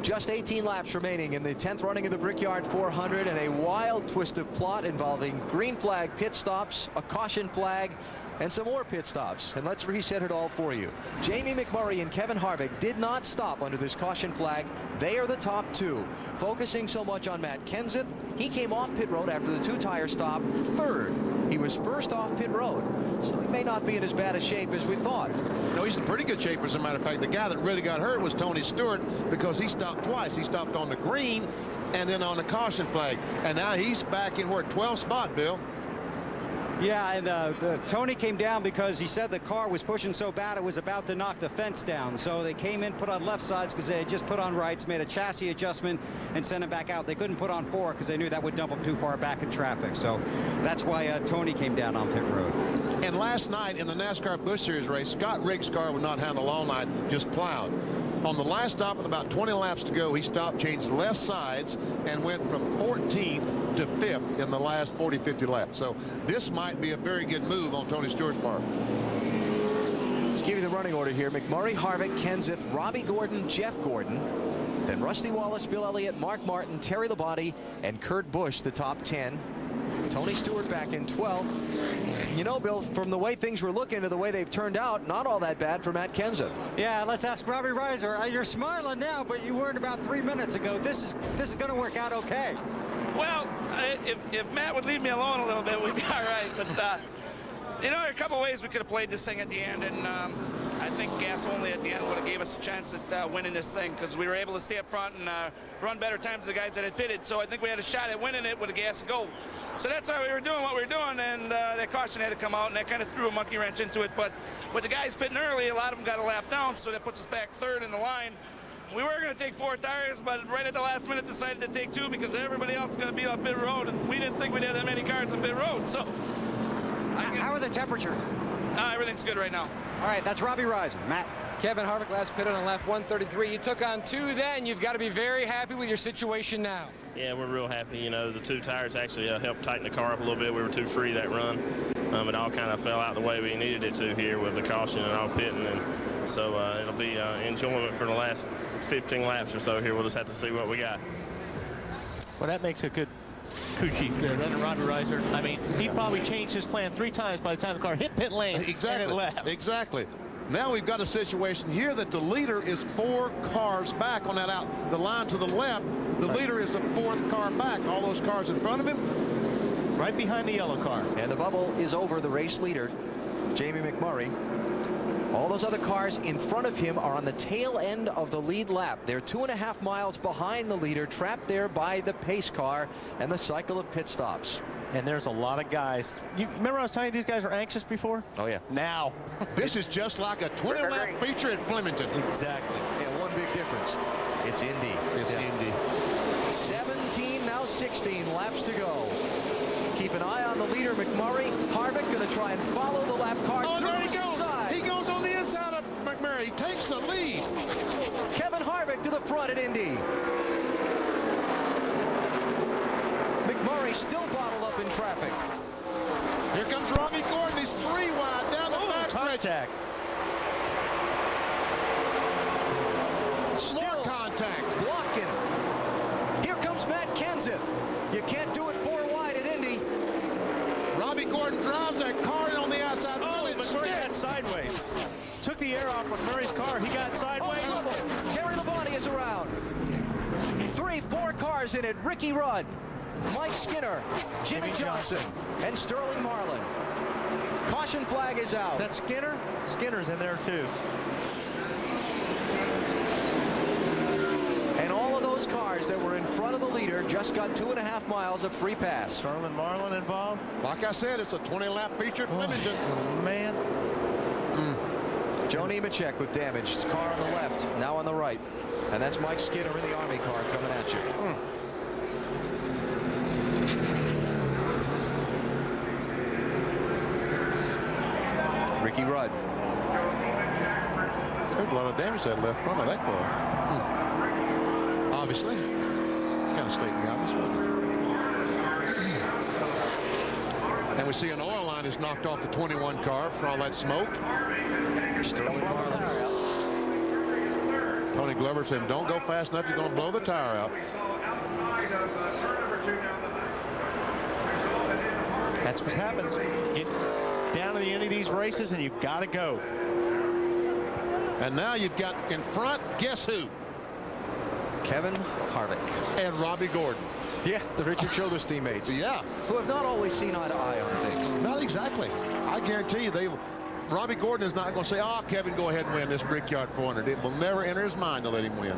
Just 18 laps remaining in the 10th running of the Brickyard 400, and a wild twist of plot involving green flag pit stops, a caution flag, and some more pit stops. And let's reset it all for you. Jamie McMurray and Kevin Harvick did not stop under this caution flag. They are the top 2. Focusing so much on Matt Kenseth, he came off pit road after the 2-tire stop 3rd. He was first off pit road, so he may not be in as bad a shape as we thought. No, he's in pretty good shape, as a matter of fact. The guy that really got hurt was Tony Stewart, because he stopped twice. He stopped on the green and then on the caution flag. And now he's back in, where, 12th spot, Bill? Yeah, and Tony came down because he said the car was pushing so bad it was about to knock the fence down. So they came in, put on left sides because they had just put on rights, made a chassis adjustment, and sent him back out. They couldn't put on 4 because they knew that would dump them too far back in traffic. So that's why Tony came down on pit road. And last night in the NASCAR Busch Series race, Scott Riggs' car would not handle all night, just plowed. On the last stop with about 20 laps to go, he stopped, changed left sides, and went from 14th to 5th in the last 40-50 laps. So this might be a very good move on Tony Stewart's part. Let's give you the running order here. McMurray, Harvick, Kenseth, Robbie Gordon, Jeff Gordon. Then Rusty Wallace, Bill Elliott, Mark Martin, Terry Labonte, and Kurt Busch, the top 10. Tony Stewart back in 12th. You know, Bill, from the way things were looking to the way they've turned out, not all that bad for Matt Kenseth. Yeah, let's ask Robbie Reiser. You're smiling now, but you weren't about 3 minutes ago. This is going to work out okay. Well, if Matt would leave me alone a little bit, we'd be all right. But, you know, there are a couple ways we could have played this thing at the end, and I think gas only at the end would have gave us a chance at winning this thing, because we were able to stay up front and run better times than the guys that had pitted. So I think we had a shot at winning it with a gas and go. So that's why we were doing what we were doing, and that caution had to come out, and that kind of threw a monkey wrench into it. But with the guys pitting early, a lot of them got a lap down, so that puts us back 3rd in the line. We were going to take 4 tires, but right at the last minute decided to take 2 because everybody else is going to be on pit road, and we didn't think we'd have that many cars on pit road. So, how are the temperatures? Everything's good right now. All right, that's Robbie Reiser. Matt. Kevin Harvick last pitted on lap 133. You took on 2 then. You've got to be very happy with your situation now. Yeah, we're real happy. You know, the 2 tires actually helped tighten the car up a little bit. We were too free that run. It all kind of fell out the way we needed it to here with the caution and all pitting. And so it'll be enjoyment for the last 15 laps or so here. We'll just have to see what we got. Well, that makes a good crew chief there, then Robbie Reiser. I mean, he probably changed his plan 3 times by the time the car hit pit lane and it left. Exactly. Now we've got a situation here that the leader is 4 cars back on that the line to the left. The leader is the 4th car back. All those cars in front of him, right behind the yellow car. And the bubble is over the race leader, Jamie McMurray. All those other cars in front of him are on the tail end of the lead lap. They're 2.5 miles behind the leader, trapped there by the pace car and the cycle of pit stops. And there's a lot of guys. You remember I was telling you these guys were anxious before? Oh, yeah. Now. This is just like a 20-lap feature at Flemington. Exactly. And one big difference. It's Indy. It's Indy. 17, now 16 laps to go. Keep an eye on the leader, McMurray. Harvick going to try and follow the lap cars. Oh, there he goes. He goes on the inside of McMurray. He takes the lead. Kevin Harvick to the front at Indy. McMurray still bottled up in traffic. Here comes Robbie Gordon. He's 3 wide down the back stretch. Still contact. Blocking. Here comes Matt Kenseth. You can't do it 4 wide at Indy. Robbie Gordon drives that car in on the outside. Oh, McMurray got sideways. Took the air off McMurray's car. He got sideways. Oh, Terry Labonte is around. 3-4 cars in it. Ricky Rudd, Mike Skinner, Jimmy Johnson, and Sterling Marlin. Caution flag is out. Is that Skinner? Skinner's in there too. And all of those cars that were in front of the leader just got 2.5 miles of free pass. Sterling Marlin involved. Like I said, it's a 20-lap feature at Flemington. Oh, man. Joe Nemechek with damage. His car on the left, now on the right. And that's Mike Skinner in the Army car coming at you. Ricky Rudd. There's a lot of damage to that left front of that car. Obviously. Kind of stating the obvious one. And we see an oil line is knocked off the 21 car for all that smoke. Sterling Marlin. Tony Glover said, don't go fast enough, you're going to blow the tire out. That's what happens. Get down to the end of these races and you've got to go. And now you've got in front, guess who? Kevin Harvick. And Robbie Gordon. Yeah, the Richard Childress teammates. Yeah. Who have not always seen eye to eye on things. Not exactly. I guarantee you Robbie Gordon is not going to say, oh, Kevin, go ahead and win this Brickyard 400. It will never enter his mind to let him win.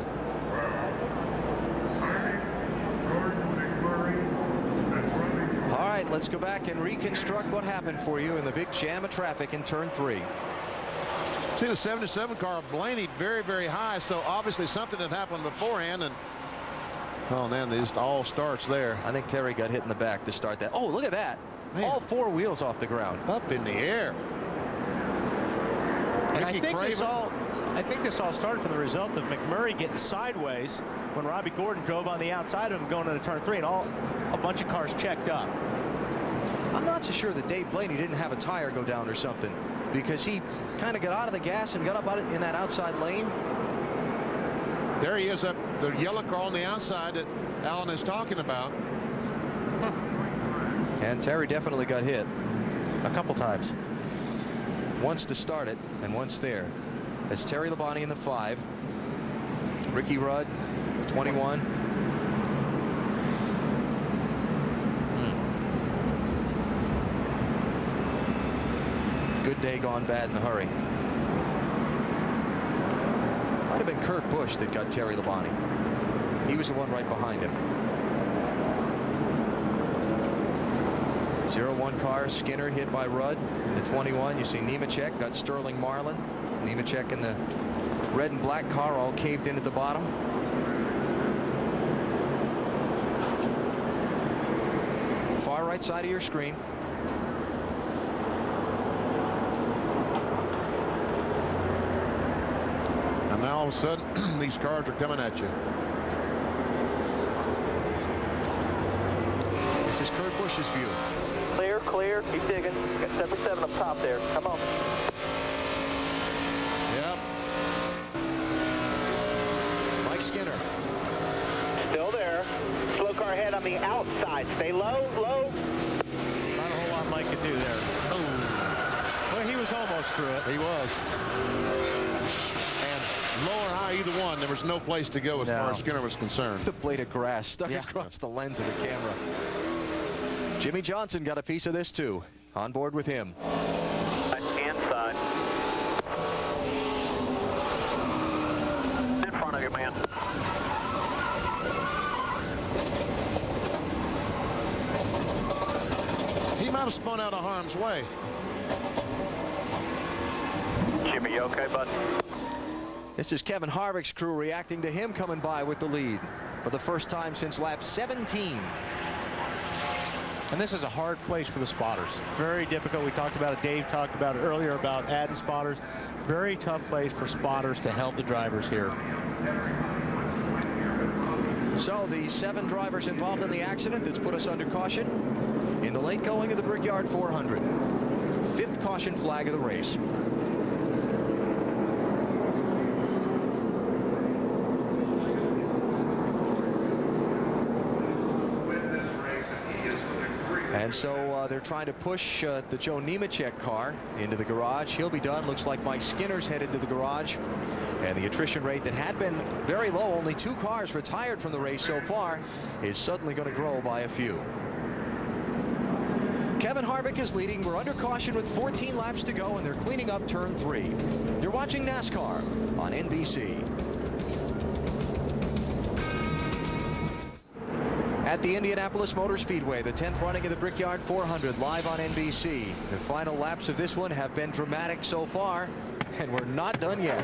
All right, let's go back and reconstruct what happened for you in the big jam of traffic in turn 3. See the 77 car of Blaney very, very high, so obviously something had happened beforehand, and oh man, they just all starts there. I think Terry got hit in the back to start that. Oh, look at that. Man. All 4 wheels off the ground. Up in the air. And I think this all started from the result of McMurray getting sideways when Robbie Gordon drove on the outside of him going into turn 3, and a bunch of cars checked up. I'm not so sure that Dave Blaney didn't have a tire go down or something, because he kind of got out of the gas and got up out in that outside lane. There he is, up the yellow car on the outside that Alan is talking about. And Terry definitely got hit. A couple times. Once to start it, and once there. That's Terry Labonte in the 5. Ricky Rudd, 21. Good day gone bad in a hurry. Might have been Kurt Busch that got Terry Labonte. He was the one right behind him. 0-1 car, Skinner hit by Rudd in the 21. You see Nemechek got Sterling Marlin. Nemechek in the red and black car all caved in at the bottom. Far right side of your screen. And now all of a sudden these cars are coming at you. This is Kurt Busch's view. Clear, clear. Keep digging. Got 77 up top there. Come on. Yep. Mike Skinner. Still there. Slow car ahead. I'm on the outside. Stay low, low. Not a whole lot Mike could do there. Oh. Well, he was almost through it. He was. And low or high, either one, there was no place to go as far as Skinner was concerned. The blade of grass stuck across the lens of the camera. Jimmy Johnson got a piece of this too. On board with him. Inside. In front of you, man. He might have spun out of harm's way. Jimmy, you okay, bud? This is Kevin Harvick's crew reacting to him coming by with the lead for the first time since lap 17. And this is a hard place for the spotters. Very difficult. We talked about it. Dave talked about it earlier about adding spotters. Very tough place for spotters to help the drivers here. So the 7 drivers involved in the accident that's put us under caution in the late going of the Brickyard 400. 5th caution flag of the race. And so they're trying to push the Joe Nemechek car into the garage. He'll be done. Looks like Mike Skinner's headed to the garage. And the attrition rate that had been very low, only 2 cars retired from the race so far, is suddenly going to grow by a few. Kevin Harvick is leading. We're under caution with 14 laps to go, and they're cleaning up turn 3. You're watching NASCAR on NBC. At the Indianapolis Motor Speedway, the 10th running of the Brickyard 400 live on NBC. The final laps of this one have been dramatic so far, and we're not done yet.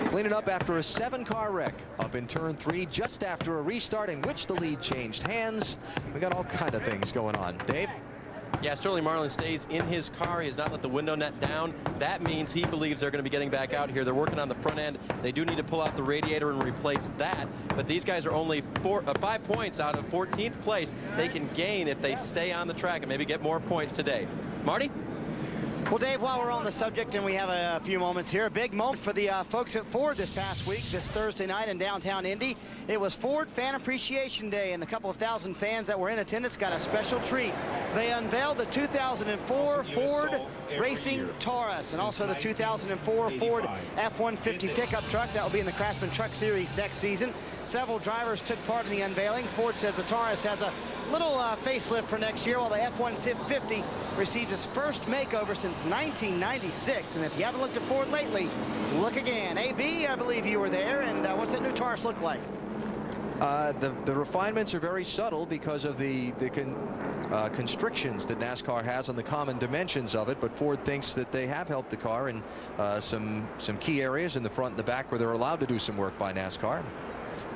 Cleaning up after a 7-car wreck up in turn 3 just after a restart in which the lead changed hands. We got all kind of things going on. Dave? Yeah, Sterling Marlin stays in his car. He has not let the window net down. That means he believes they're going to be getting back out here. They're working on the front end. They do need to pull out the radiator and replace that. But these guys are only 5 points out of 14th place. They can gain if they stay on the track and maybe get more points today. Marty? Well, Dave, while we're on the subject and we have a few moments here, a big moment for the folks at Ford this past week, this Thursday night in downtown Indy. It was Ford Fan Appreciation Day, and the couple of thousand fans that were in attendance got a special treat. They unveiled the 2004 Ford Racing Taurus and also the 2004 Ford F-150 pickup truck that will be in the Craftsman Truck Series next season. Several drivers took part in the unveiling. Ford says the Taurus has a little facelift for next year, while the F-150 received its first makeover since 1996. And if you haven't looked at Ford lately, look again. AB, I believe you were there, and what's that new Taurus look like? The refinements are very subtle because of the constrictions that NASCAR has on the common dimensions of it, but Ford thinks that they have helped the car in some key areas in the front and the back where they're allowed to do some work by NASCAR.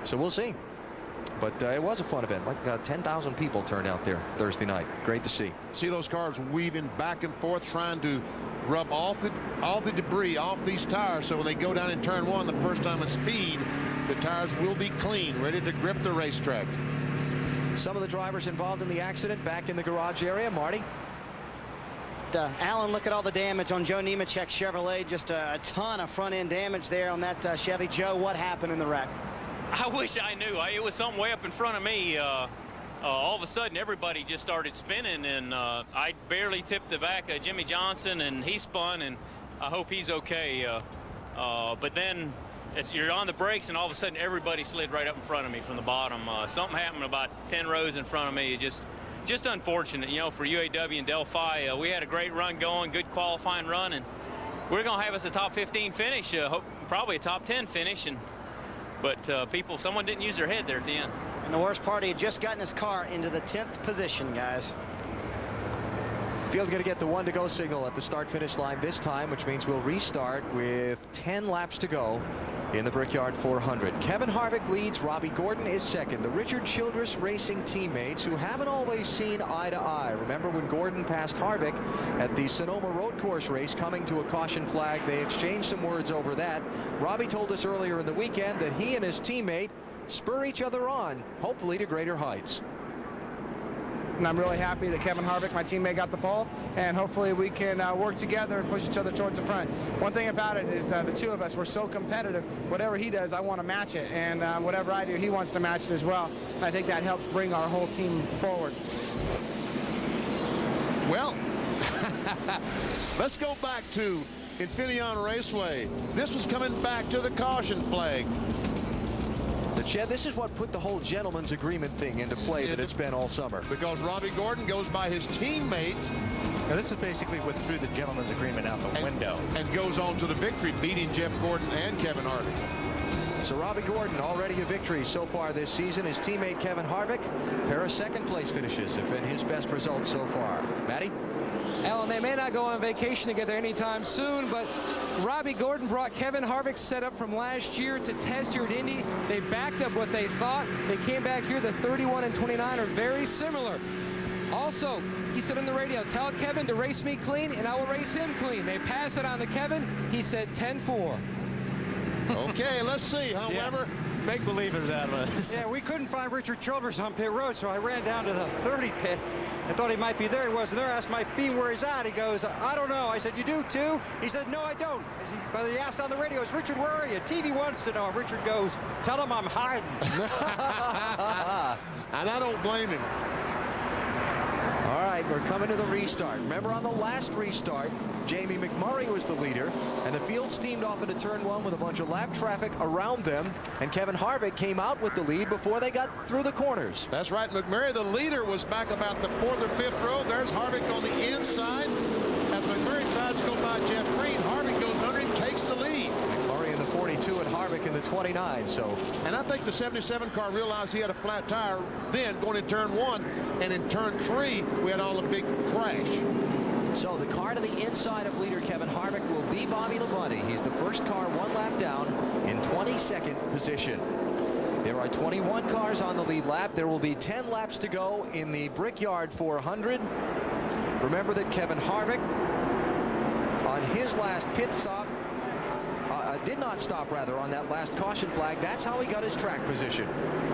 So we'll see. But it was a fun event. Like 10,000 people turned out there Thursday night. Great to see. See those cars weaving back and forth, trying to rub all the debris off these tires, so when they go down in turn 1 the first time at speed, the tires will be clean, ready to grip the racetrack. Some of the drivers involved in the accident back in the garage area. Marty? Alan, look at all the damage on Joe Nemechek's Chevrolet. Just a ton of front-end damage there on that Chevy. Joe, what happened in the wreck? I wish I knew. It was something way up in front of me. All of a sudden, everybody just started spinning, and I barely tipped the back of Jimmy Johnson, and he spun, and I hope he's okay. But then as you're on the brakes, and all of a sudden, everybody slid right up in front of me from the bottom. Something happened about 10 rows in front of me. Just unfortunate, you know, for UAW and Delphi. We had a great run going, good qualifying run, and we're going to have us a top 15 finish, probably a top 10 finish. But someone didn't use their head there at the end. And the worst part, he had just gotten his car into the 10th position, guys. Field's going to get the 1 to go signal at the start-finish line this time, which means we'll restart with 10 laps to go in the Brickyard 400. Kevin Harvick leads. Robbie Gordon is second. The Richard Childress Racing teammates who haven't always seen eye to eye. Remember when Gordon passed Harvick at the Sonoma Road Course race coming to a caution flag? They exchanged some words over that. Robbie told us earlier in the weekend that he and his teammate spur each other on, hopefully to greater heights. and I'm really happy that Kevin Harvick, my teammate, got the pole, and hopefully we can work together and push each other towards the front. One thing about it is the two of us, we're so competitive. Whatever he does, I want to match it, and whatever I do, he wants to match it as well. And I think that helps bring our whole team forward. Well, let's go back to Infineon Raceway. This was coming back to the caution flag. But Chad, this is what put the whole gentleman's agreement thing into play that it's been all summer. Because Robbie Gordon goes by his teammates. Now, this is basically what threw the gentleman's agreement out the window. And goes on to the victory, beating Jeff Gordon and Kevin Harvick. So Robbie Gordon already a victory so far this season. His teammate Kevin Harvick, a pair of second-place finishes have been his best results so far. Matty? Alan, they may not go on vacation together anytime soon, but Robbie Gordon brought Kevin Harvick's setup from last year to test here at Indy. They backed up what they thought. They came back here. The 31 and 29 are very similar. Also, he said on the radio, tell Kevin to race me clean, and I will race him clean. They pass it on to Kevin. He said 10-4. Okay, let's see, however. Yeah. Make believers out of us. Yeah, we couldn't find Richard Childress on pit road, so I ran down to the 30 pit. I thought he might be there. He wasn't there. I asked my beam where he's at. He goes, I don't know. I said, you do too? He said, no, I don't. But he asked on the radio, is Richard, where are you? TV wants to know. And Richard goes, tell him I'm hiding. And I don't blame him. All right, we're coming to the restart. Remember on the last restart, Jamie McMurray was the leader, and the field steamed off into turn one with a bunch of lap traffic around them, and Kevin Harvick came out with the lead before they got through the corners. That's right. McMurray, the leader, was back about the 4th or 5th row. There's Harvick on the inside. As McMurray tries to go by Jeff Green, Harvick goes under him, takes the lead. McMurray in the 42 and Harvick in the 29. So, and I think the 77 car realized he had a flat tire then going in turn one, and in turn 3 we had all the big crash. So the car to the inside of leader Kevin Harvick will be Bobby Labonte. He's the first car 1 lap down in 22nd position. There are 21 cars on the lead lap. There will be 10 laps to go in the Brickyard 400. Remember that Kevin Harvick on his last pit stop did not stop rather on that last caution flag. That's how he got his track position.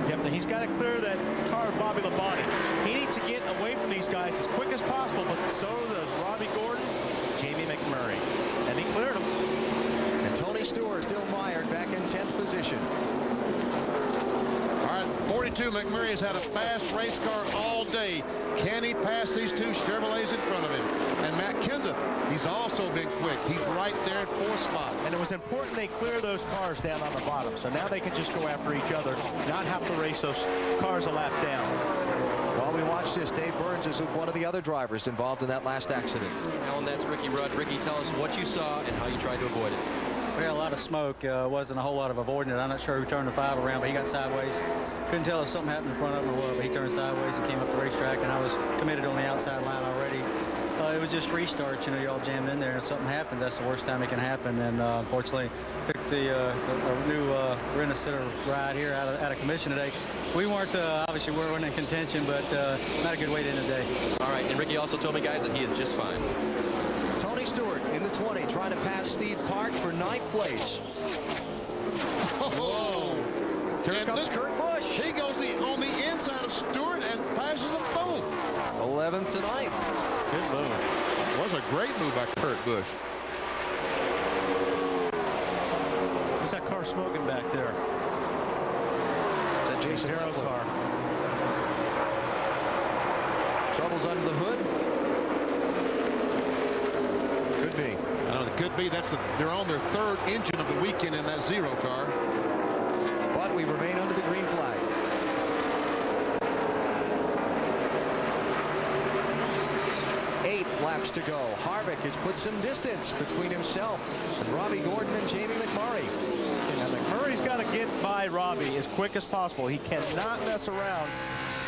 Yep, he's got to clear that car of Bobby Labonte. He needs to get away from these guys as quick as possible, but so does Robbie Gordon, Jamie McMurray. And he cleared him. And Tony Stewart still mired back in 10th position. All right, 42, McMurray has had a fast race car all day. Can he pass these two Chevrolets in front of him? And Matt Kenseth, he's also been quick. He's right there in 4th spot. And it was important they clear those cars down on the bottom. So now they can just go after each other, not have to race those cars a lap down. While we watch this, Dave Burns is with one of the other drivers involved in that last accident. Alan, that's Ricky Rudd. Ricky, tell us what you saw and how you tried to avoid it. We had a lot of smoke. Wasn't a whole lot of avoiding it. I'm not sure who turned the 5 around, but he got sideways. Couldn't tell if something happened in front of him or what, but he turned sideways and came up the racetrack, and I was committed on the outside line already. It was just restart, you know, you all jammed in there, and if something happened, that's the worst time it can happen. And unfortunately, took the new rent-a-sitter ride here out of commission today. We weren't, obviously, we weren't in contention, but not a good way to end the day. All right, and Ricky also told me, guys, that he is just fine. Tony Stewart in the 20, trying to pass Steve Parks for 9th place. Whoa! Here comes Kurt Busch. He goes on the inside of Stewart and passes them both. 11th to 9th. Good move. It was a great move by Kurt Busch. What's that car smoking back there? Is that Jason Hero car? Troubles under the hood? Could be. I don't know, it could be. They're on their 3rd engine of the weekend in that 0 car. But we remain under the green flag. 8 laps to go. Harvick has put some distance between himself and Robbie Gordon and Jamie McMurray. Now McMurray's got to get by Robbie as quick as possible. He cannot mess around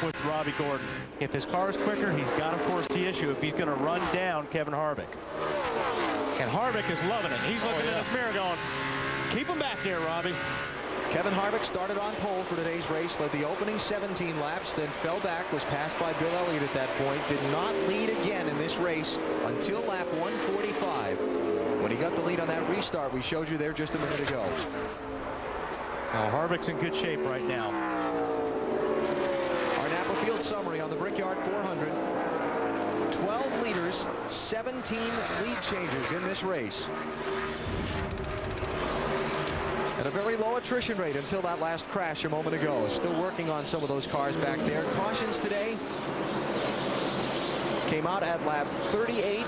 with Robbie Gordon. If his car is quicker, he's got to force the issue if he's going to run down Kevin Harvick. And Harvick is loving it. He's looking in his mirror going, keep him back there, Robbie. Kevin Harvick started on pole for today's race, led the opening 17 laps, then fell back, was passed by Bill Elliott at that point, did not lead again in this race until lap 145. When he got the lead on that restart we showed you there just a minute ago. Harvick's in good shape right now. Our Napa field summary on the Brickyard 400. 12 leaders, 17 lead changers in this race. And a very low attrition rate until that last crash a moment ago. Still working on some of those cars back there. Cautions today came out at lap 38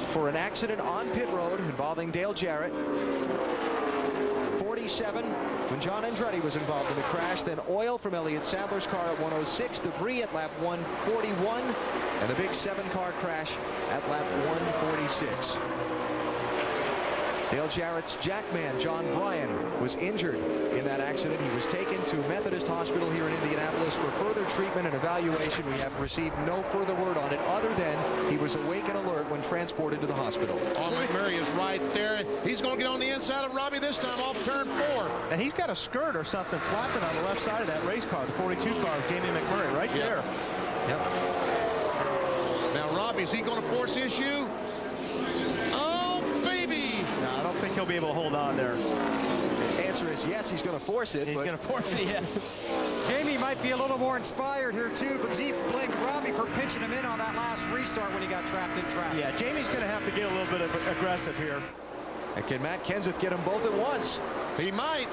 for an accident on pit road involving Dale Jarrett. 47 when John Andretti was involved in the crash. Then oil from Elliott Sadler's car at 106. Debris at lap 141. And the big 7-car crash at lap 146. Dale Jarrett's jackman, John Bryan, was injured in that accident. He was taken to Methodist Hospital here in Indianapolis for further treatment and evaluation. We have received no further word on it other than he was awake and alert when transported to the hospital. Oh, McMurray is right there. He's going to get on the inside of Robbie this time off turn 4. And he's got a skirt or something flapping on the left side of that race car, the 42 car of Jamie McMurray right there. Yep. Now, Robbie, is he going to force the issue? I don't think he'll be able to hold on there. The answer is yes, he's going to force it. He's going to force it, yeah. Jamie might be a little more inspired here, too, because he blamed Robbie for pinching him in on that last restart when he got trapped in traffic. Yeah, Jamie's going to have to get a little bit aggressive here. And can Matt Kenseth get them both at once? He might.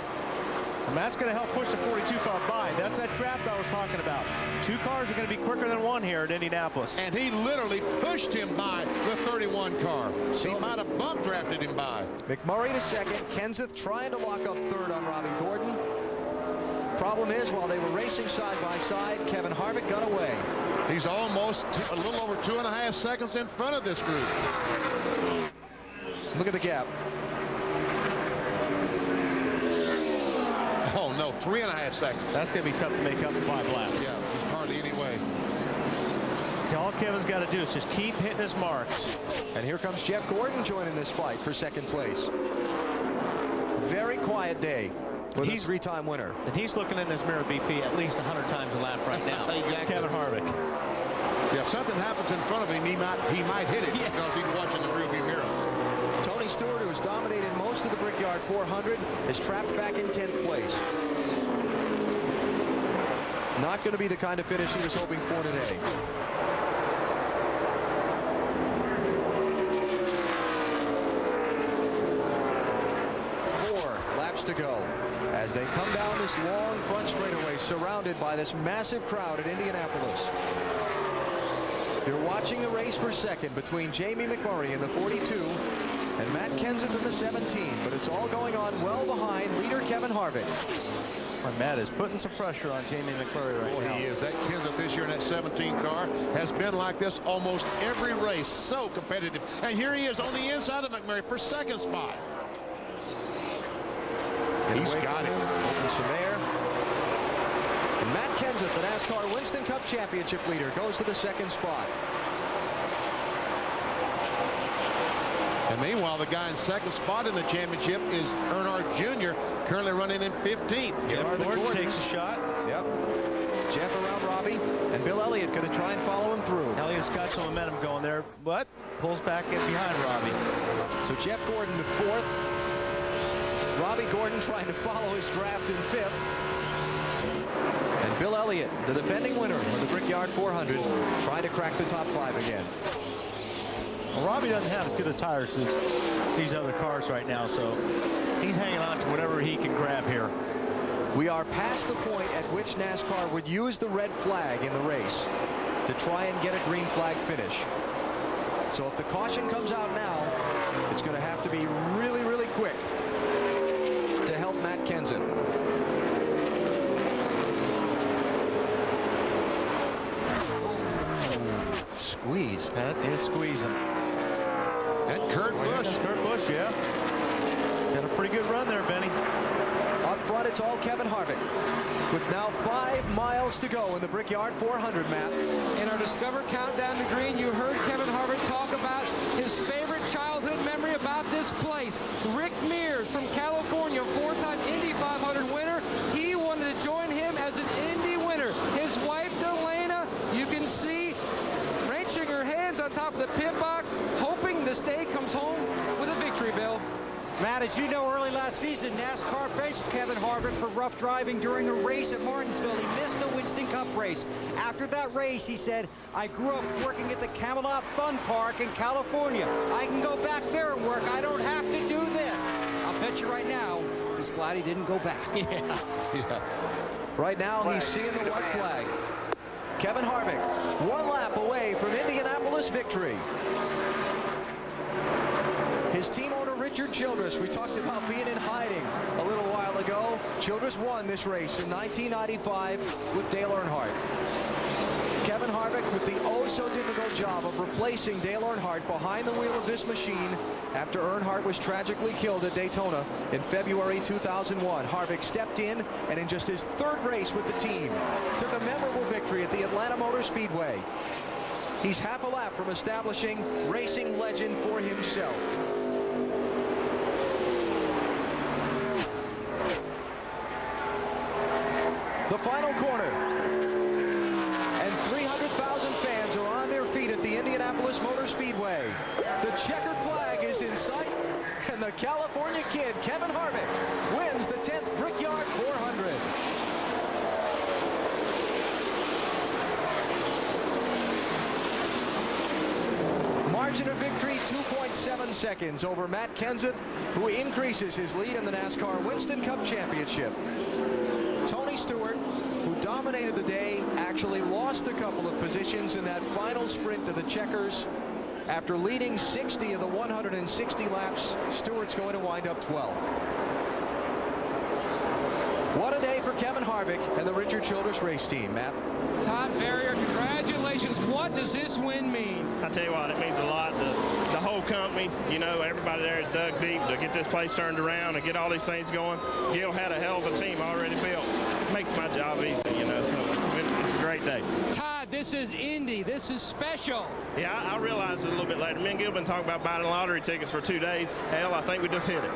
And that's going to help push the 42 car by. That's that draft I was talking about. 2 cars are going to be quicker than 1 here at Indianapolis. And he literally pushed him by the 31 car. So he might have bump drafted him by. McMurray to second. Kenseth trying to lock up third on Robbie Gordon. Problem is, while they were racing side by side, Kevin Harvick got away. He's almost a little over 2.5 seconds in front of this group. Look at the gap. Oh, no, 3.5 seconds. That's going to be tough to make up in 5 laps. Yeah, hardly any way. All Kevin's got to do is just keep hitting his marks. And here comes Jeff Gordon joining this fight for second place. Very quiet day for the 3-time winner. And he's looking in his mirror BP at least 100 times a lap right now. Exactly. Kevin Harvick. Yeah, if something happens in front of him, he might hit it because he's watching the rearview mirror. Tony Stewart, who has dominated most of the Brickyard 400, is trapped back in 10th place. Not going to be the kind of finish he was hoping for today. To go as they come down this long front straightaway surrounded by this massive crowd at Indianapolis. You're watching the race for second between Jamie McMurray in the 42 and Matt Kenseth in the 17, but it's all going on well behind leader Kevin Harvick. And Matt is putting some pressure on Jamie McMurray right now. He is. That Kenseth this year in that 17 car has been like this almost every race. So competitive. And here he is on the inside of McMurray for second spot. He's got it. Open some air. And Matt Kenseth, the NASCAR Winston Cup Championship leader, goes to the second spot. And meanwhile, the guy in second spot in the championship is Earnhardt Jr., currently running in 15th. Jeff Gordon takes a shot. Yep. Jeff around Robbie, and Bill Elliott going to try and follow him through. Elliott's got some momentum going there, but pulls back in behind Robbie. So Jeff Gordon to 4th. Robbie Gordon trying to follow his draft in 5th. And Bill Elliott, the defending winner of the Brickyard 400, trying to crack the top 5 again. Well, Robbie doesn't have as good as tires as these other cars right now, so he's hanging on to whatever he can grab here. We are past the point at which NASCAR would use the red flag in the race to try and get a green flag finish. So if the caution comes out now, it's going to have to be really, really quick to help Matt Kenseth. Squeeze. That is squeezing. And Kurt Busch. That's Kurt Busch, yeah. Got a pretty good run there, Benny. Up front, it's all Kevin Harvick. With now 5 miles to go in the Brickyard 400, Matt. In our Discover Countdown to Green, you heard Kevin Harvick talk about his favorite childhood memory about this place. Rick Mears from California, 4-time Indy 500 winner. He wanted to join him as an Indy winner. His wife, Delana, you can see wrenching her hands on top of the pit box, hoping this day comes home with a victory, Bill. Matt, as you know, early last season, NASCAR benched Kevin Harvick for rough driving during a race at Martinsville. He missed the Winston Cup race. After that race, he said, I grew up working at the Camelot Fun Park in California. I can go back there and work. I don't have to do this. I'll bet you right now, he's glad he didn't go back. Yeah. Right now, he's seeing the white flag. Kevin Harvick, 1 lap away from Indianapolis victory. His team owner, Richard Childress, we talked about being in hiding a little while ago. Childress won this race in 1995 with Dale Earnhardt. Kevin Harvick with the oh-so-difficult job of replacing Dale Earnhardt behind the wheel of this machine after Earnhardt was tragically killed at Daytona in February 2001. Harvick stepped in and in just his 3rd race with the team, took a memorable victory at the Atlanta Motor Speedway. He's half a lap from establishing racing legend for himself. The final corner, and 300,000 fans are on their feet at the Indianapolis Motor Speedway. The checkered flag is in sight, and the California kid, Kevin Harvick, wins the 10th Brickyard 400. Margin of victory, 2.7 seconds over Matt Kenseth, who increases his lead in the NASCAR Winston Cup Championship. Tony Stewart, who dominated the day, actually lost a couple of positions in that final sprint to the checkers. After leading 60 of the 160 laps, Stewart's going to wind up 12th. What a day for Kevin Harvick and the Richard Childress race team, Matt. Todd Barrier, congratulations. What does this win mean? I tell you what, it means a lot. The whole company, you know, everybody there is dug deep to get this place turned around and get all these things going. Gil had a hell of a team already built. It makes my job easy, you know, so it's a great day. Todd, this is Indy. This is special. Yeah, I realized it a little bit later. Me and Gil been talking about buying lottery tickets for 2 days. Hell, I think we just hit it.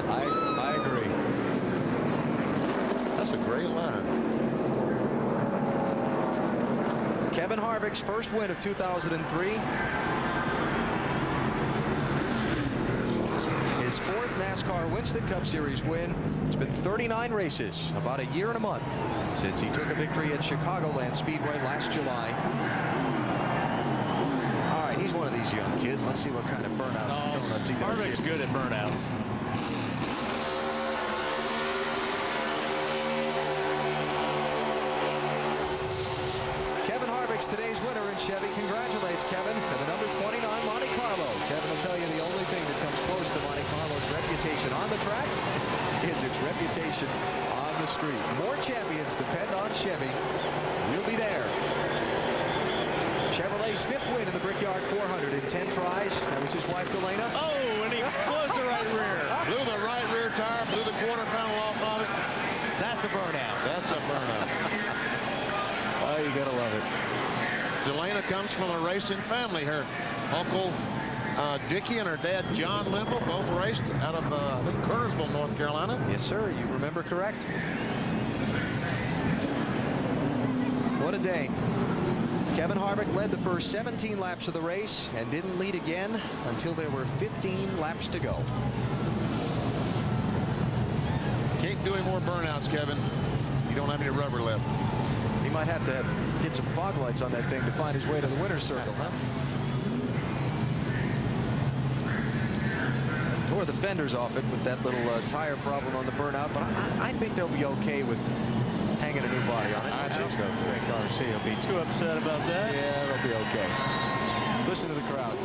I agree. That's a great line. Kevin Harvick's first win of 2003. His 4th NASCAR Winston Cup Series win. It's been 39 races, about a year and a month, since he took a victory at Chicagoland Speedway last July. All right, he's one of these young kids. Let's see what kind of burnouts and donuts he does. Harvick's good at burnouts. Today's winner in Chevy congratulates Kevin and the number 29 Monte Carlo. Kevin will tell you the only thing that comes close to Monte Carlo's reputation on the track is its reputation on the street. More champions depend on Chevy. We'll be there. Chevrolet's 5th win in the Brickyard 400 in 10 tries. That was his wife, Delana. Oh, and he closed the right rear. Blew the right rear tire, blew the quarter panel off of it. That's a burnout. That's a burnout. Oh, you gotta love it. Delana comes from a racing family. Her uncle Dickie and her dad John Limble both raced out of I think Kernersville, North Carolina. Yes, sir. You remember correct. What a day. Kevin Harvick led the first 17 laps of the race and didn't lead again until there were 15 laps to go. Can't do any more burnouts, Kevin. You don't have any rubber left. He might have to get some fog lights on that thing to find his way to the winner's circle, huh? Tore the fenders off it with that little tire problem on the burnout, but I think they'll be okay with hanging a new body on it. I think so. I think RC will be too upset about that. Yeah, they'll be okay. Listen to the crowd.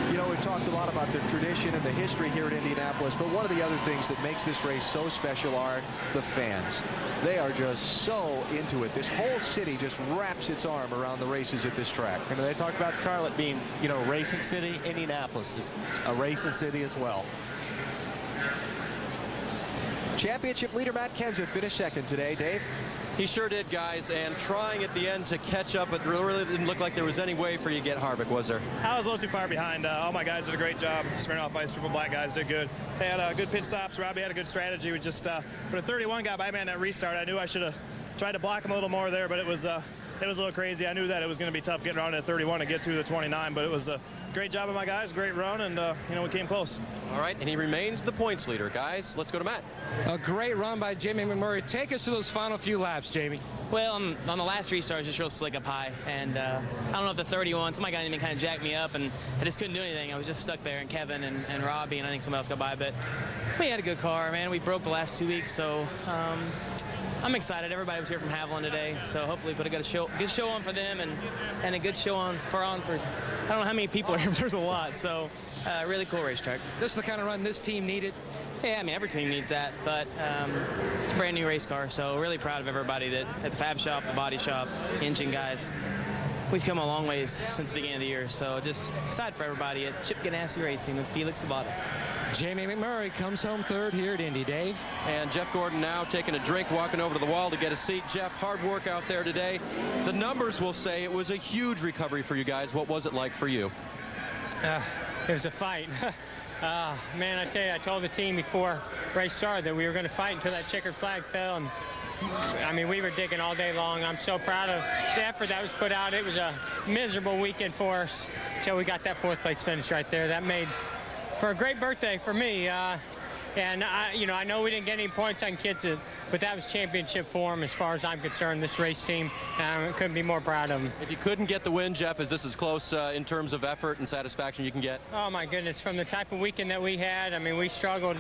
You know, we've talked a lot about the tradition and the history here at Indianapolis, but one of the other things that makes this race so special are the fans. They are just so into it. This whole city just wraps its arm around the races at this track. And they talk about Charlotte being, you know, a racing city. Indianapolis is a racing city as well. Championship leader Matt Kenseth finished 2nd today. Dave? He sure did, guys, and trying at the end to catch up, but really didn't look like there was any way for you to get Harvick, was there? I was a little too far behind. All my guys did a great job. Smirnoff Ice, Triple Black guys did good. They had good pit stops. Robbie had a good strategy. We just when a 31 got by me on that restart, I knew I should have tried to block him a little more there, but it was it was a little crazy. I knew that it was going to be tough getting around at 31 and get to the 29, but it was a great job of my guys, great run, and you know, we came close. All right, and he remains the points leader. Guys, let's go to Matt. A great run by Jamie McMurray. Take us to those final few laps, Jamie. Well, on the last restart, it was just real slick up high, and I don't know if the 31, somebody got in and kind of jacked me up, and I just couldn't do anything. I was just stuck there, and Kevin and Robbie, and I think somebody else got by, but we had a good car, man. We broke the last 2 weeks, so I'm excited. Everybody was here from Haviland today, so hopefully put a good show on for them, and a good show on for I don't know how many people are here, but there's a lot, so really cool racetrack. This is the kind of run this team needed. Yeah, I mean, every team needs that, but it's a brand new race car, so really proud of everybody that at the fab shop, the body shop, engine guys. We've come a long ways since the beginning of the year, so just excited for everybody at Chip Ganassi Racing with Felix Sabatas. Jamie McMurray comes home third here at Indy, Dave. And Jeff Gordon now taking a drink, walking over to the wall to get a seat. Jeff, hard work out there today. The numbers will say it was a huge recovery for you guys. What was it like for you? It was a fight. Man, I tell you, I told the team before race started that we were going to fight until that checkered flag fell, and I mean, we were digging all day long. I'm so proud of the effort that was put out. It was a miserable weekend for us until we got that 4th place finish right there. That made for a great birthday for me. And I know we didn't get any points on Kitsit, but that was championship form as far as I'm concerned, this race team. Couldn't be more proud of them. If you couldn't get the win, Jeff, is this as close in terms of effort and satisfaction you can get? Oh, my goodness. From the type of weekend that we had, I mean, we struggled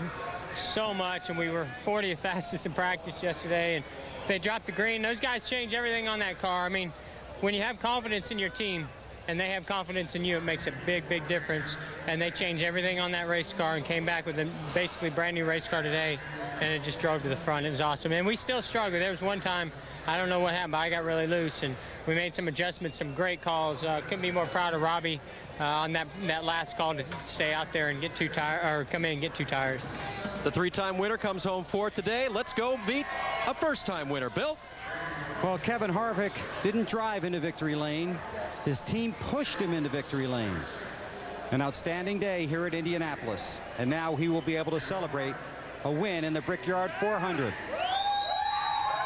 so much, and we were 40th fastest in practice yesterday. And they dropped the green. Those guys change everything on that car. I mean, when you have confidence in your team, and they have confidence in you, it makes a big, big difference. And they changed everything on that race car and came back with a basically brand new race car today, and it just drove to the front. It was awesome. And we still struggled. There was one time, I don't know what happened, but I got really loose, and we made some adjustments, some great calls. Couldn't be more proud of Robbie on that last call to stay out there and get 2 tires, or come in and get 2 tires. The 3-time winner comes home 4th today. Let's go meet a first-time winner. Bill? Well, Kevin Harvick didn't drive into victory lane. His team pushed him into victory lane. An outstanding day here at Indianapolis. And now he will be able to celebrate a win in the Brickyard 400.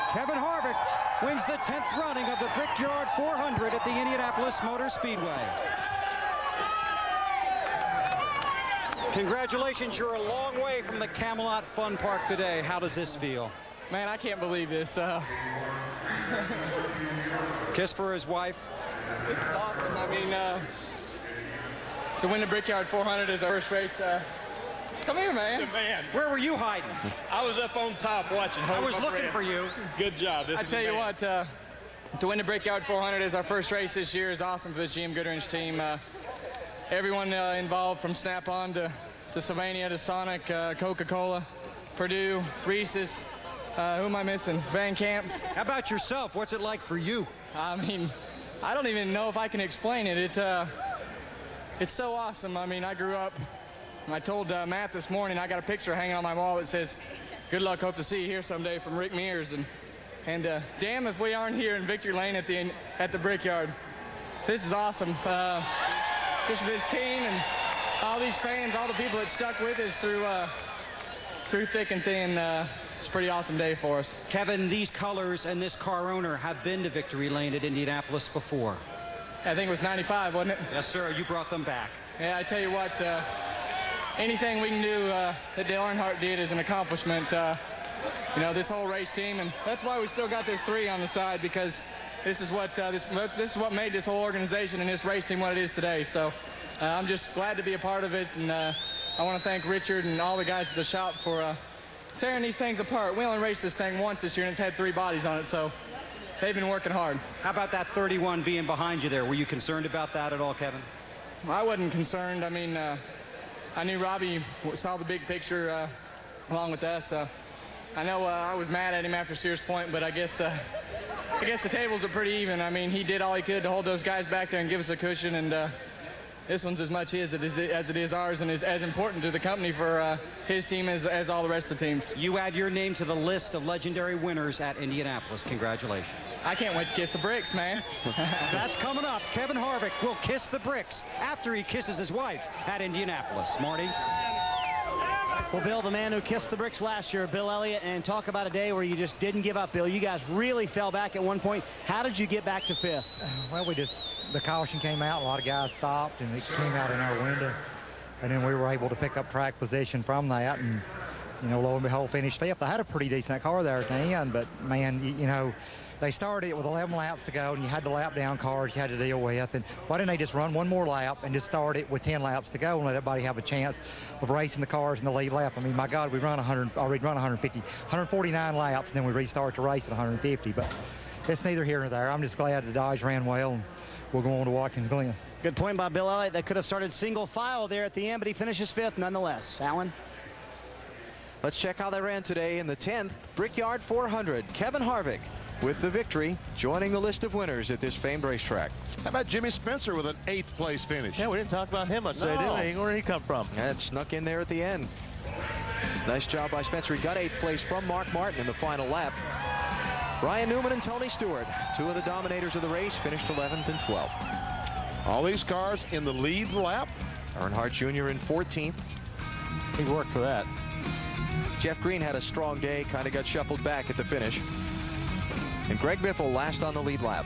Kevin Harvick wins the 10th running of the Brickyard 400 at the Indianapolis Motor Speedway. Congratulations, you're a long way from the Camelot Fun Park today. How does this feel? Man, I can't believe this. Kiss for his wife. It's awesome. I mean, to win the Brickyard 400 is our first race. Come here, man. Where were you hiding? I was up on top watching. I was looking for you. Good job. I tell you what, to win the Brickyard 400 is our first race this year is awesome for the GM Goodwrench team. Everyone involved from Snap-on to Sylvania to Sonic, Coca-Cola, Purdue, Reese's. Who am I missing? Van Camps. How about yourself? What's it like for you? I mean, I don't even know if I can explain it. It's so awesome. I mean, I grew up, and I told Matt this morning, I got a picture hanging on my wall that says, "Good luck, hope to see you here someday," from Rick Mears. And damn if we aren't here in Victory Lane at the Brickyard. This is awesome. Just for this team and all these fans, all the people that stuck with us through thick and thin. It's a pretty awesome day for us. Kevin, these colors and this car owner have been to Victory Lane at Indianapolis before. I think it was 95, wasn't it? Yes, sir. You brought them back. Yeah, I tell you what, anything we can do that Dale Earnhardt did is an accomplishment. You know, this whole race team, and that's why we still got this 3 on the side, because this is what this is what made this whole organization and this race team what it is today. So I'm just glad to be a part of it, and I want to thank Richard and all the guys at the shop for tearing these things apart. We only raced this thing once this year, and it's had 3 bodies on it, so they've been working hard. How about that 31 being behind you there? Were you concerned about that at all, Kevin? I wasn't concerned. I mean, I knew Robbie saw the big picture along with us. I know I was mad at him after Sears Point, but I guess the tables are pretty even. I mean, he did all he could to hold those guys back there and give us a cushion, and this one's as much his as it is ours, and is as important to the company for his team as all the rest of the teams. You add your name to the list of legendary winners at Indianapolis. Congratulations. I can't wait to kiss the bricks, man. That's coming up. Kevin Harvick will kiss the bricks after he kisses his wife at Indianapolis. Marty? Well, Bill, the man who kissed the bricks last year, Bill Elliott, and talk about a day where you just didn't give up, Bill. You guys really fell back at one point. How did you get back to 5th? Well, the caution came out, a lot of guys stopped, and it came out in our window. And then we were able to pick up track position from that, and, you know, lo and behold, finished 5th. I had a pretty decent car there at the end, but, man, you know, they started it with 11 laps to go, and you had the lap down cars you had to deal with. And why didn't they just run one more lap and just start it with 10 laps to go and let everybody have a chance of racing the cars in the lead lap? I mean, my God, we already run 149 laps, and then we restart the race at 150. But it's neither here nor there. I'm just glad the Dodge ran well, and we'll go on to Watkins Glen. Good point by Bill Elliott. They could have started single file there at the end, but he finishes 5th nonetheless. Alan? Let's check how they ran today in the 10th Brickyard 400. Kevin Harvick with the victory, joining the list of winners at this famed racetrack. How about Jimmy Spencer with an 8th place finish? Yeah, we didn't talk about him much today, did we? Where did he come from? And it snuck in there at the end. Nice job by Spencer. He got 8th place from Mark Martin in the final lap. Ryan Newman and Tony Stewart, two of the dominators of the race, finished 11th and 12th. All these cars in the lead lap. Earnhardt Jr. in 14th. He worked for that. Jeff Green had a strong day, kind of got shuffled back at the finish. And Greg Biffle last on the lead lap.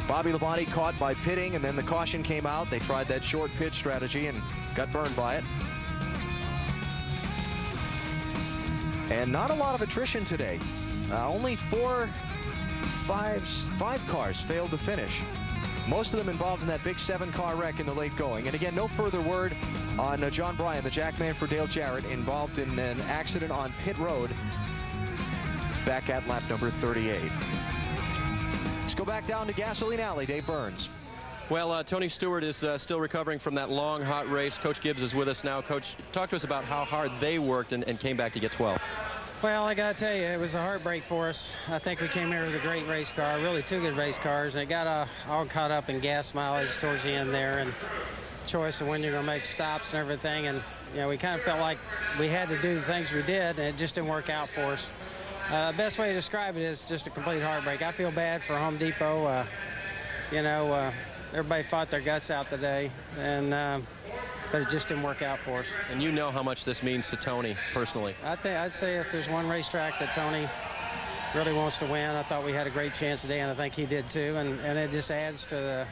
Bobby Labonte caught by pitting, and then the caution came out. They tried that short pit strategy and got burned by it. And not a lot of attrition today. Only five cars failed to finish. Most of them involved in that big 7-car wreck in the late going. And again, no further word on John Bryan, the jackman for Dale Jarrett, involved in an accident on pit road back at lap number 38. Let's go back down to Gasoline Alley. Dave Burns. Well, Tony Stewart is still recovering from that long, hot race. Coach Gibbs is with us now. Coach, talk to us about how hard they worked and came back to get 12. Well, I got to tell you, it was a heartbreak for us. I think we came here with a great race car, really two good race cars, and it got all caught up in gas mileage towards the end there and choice of when you're going to make stops and everything. And, you know, we kind of felt like we had to do the things we did, and it just didn't work out for us. Best way to describe it is just a complete heartbreak. I feel bad for Home Depot. Everybody fought their guts out today, and but it just didn't work out for us. And you know how much this means to Tony personally. I'd say if there's one racetrack that Tony really wants to win, I thought we had a great chance today, and I think he did too. And it just adds to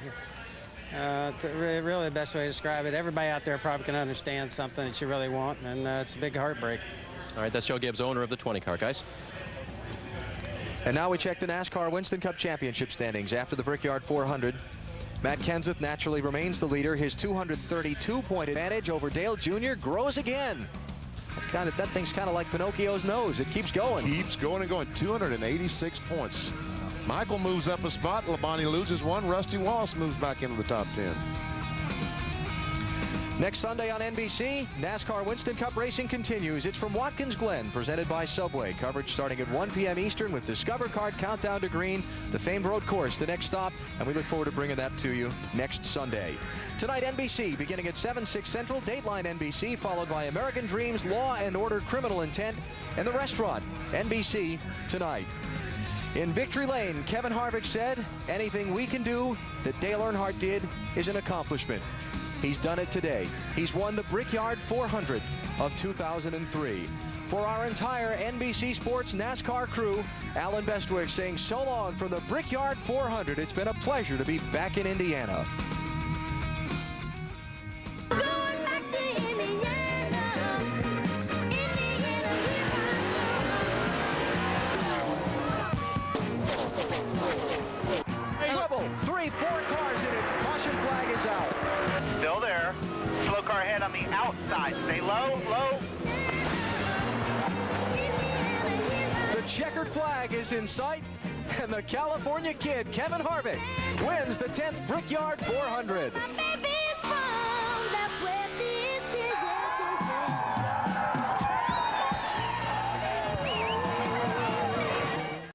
really the best way to describe it. Everybody out there probably can understand something that you really want, and it's a big heartbreak. All right, that's Joe Gibbs, owner of the 20-car, guys. And now we check the NASCAR Winston Cup Championship standings after the Brickyard 400. Matt Kenseth naturally remains the leader. His 232-point advantage over Dale Jr. grows again. That thing's kind of like Pinocchio's nose. It keeps going. Keeps going and going. 286 points. Michael moves up a spot. Labonte loses one. Rusty Wallace moves back into the top 10. Next Sunday on NBC, NASCAR Winston Cup racing continues. It's from Watkins Glen, presented by Subway. Coverage starting at 1 p.m. Eastern with Discover Card Countdown to Green, the famed road course, the next stop, and we look forward to bringing that to you next Sunday. Tonight, NBC, beginning at 7, 6 Central, Dateline NBC, followed by American Dreams, Law and Order, Criminal Intent, and The Restaurant, NBC tonight. In Victory Lane, Kevin Harvick said, anything we can do that Dale Earnhardt did is an accomplishment. He's done it today. He's won the Brickyard 400 of 2003. For our entire NBC Sports NASCAR crew, Alan Bestwick saying so long from the Brickyard 400. It's been a pleasure to be back in Indiana. Trouble. 3-4 cars in it. Caution flag is out. Still there. Slow car ahead on the outside. Stay low, low. The checkered flag is in sight, and the California kid, Kevin Harvick, wins the 10th Brickyard 400.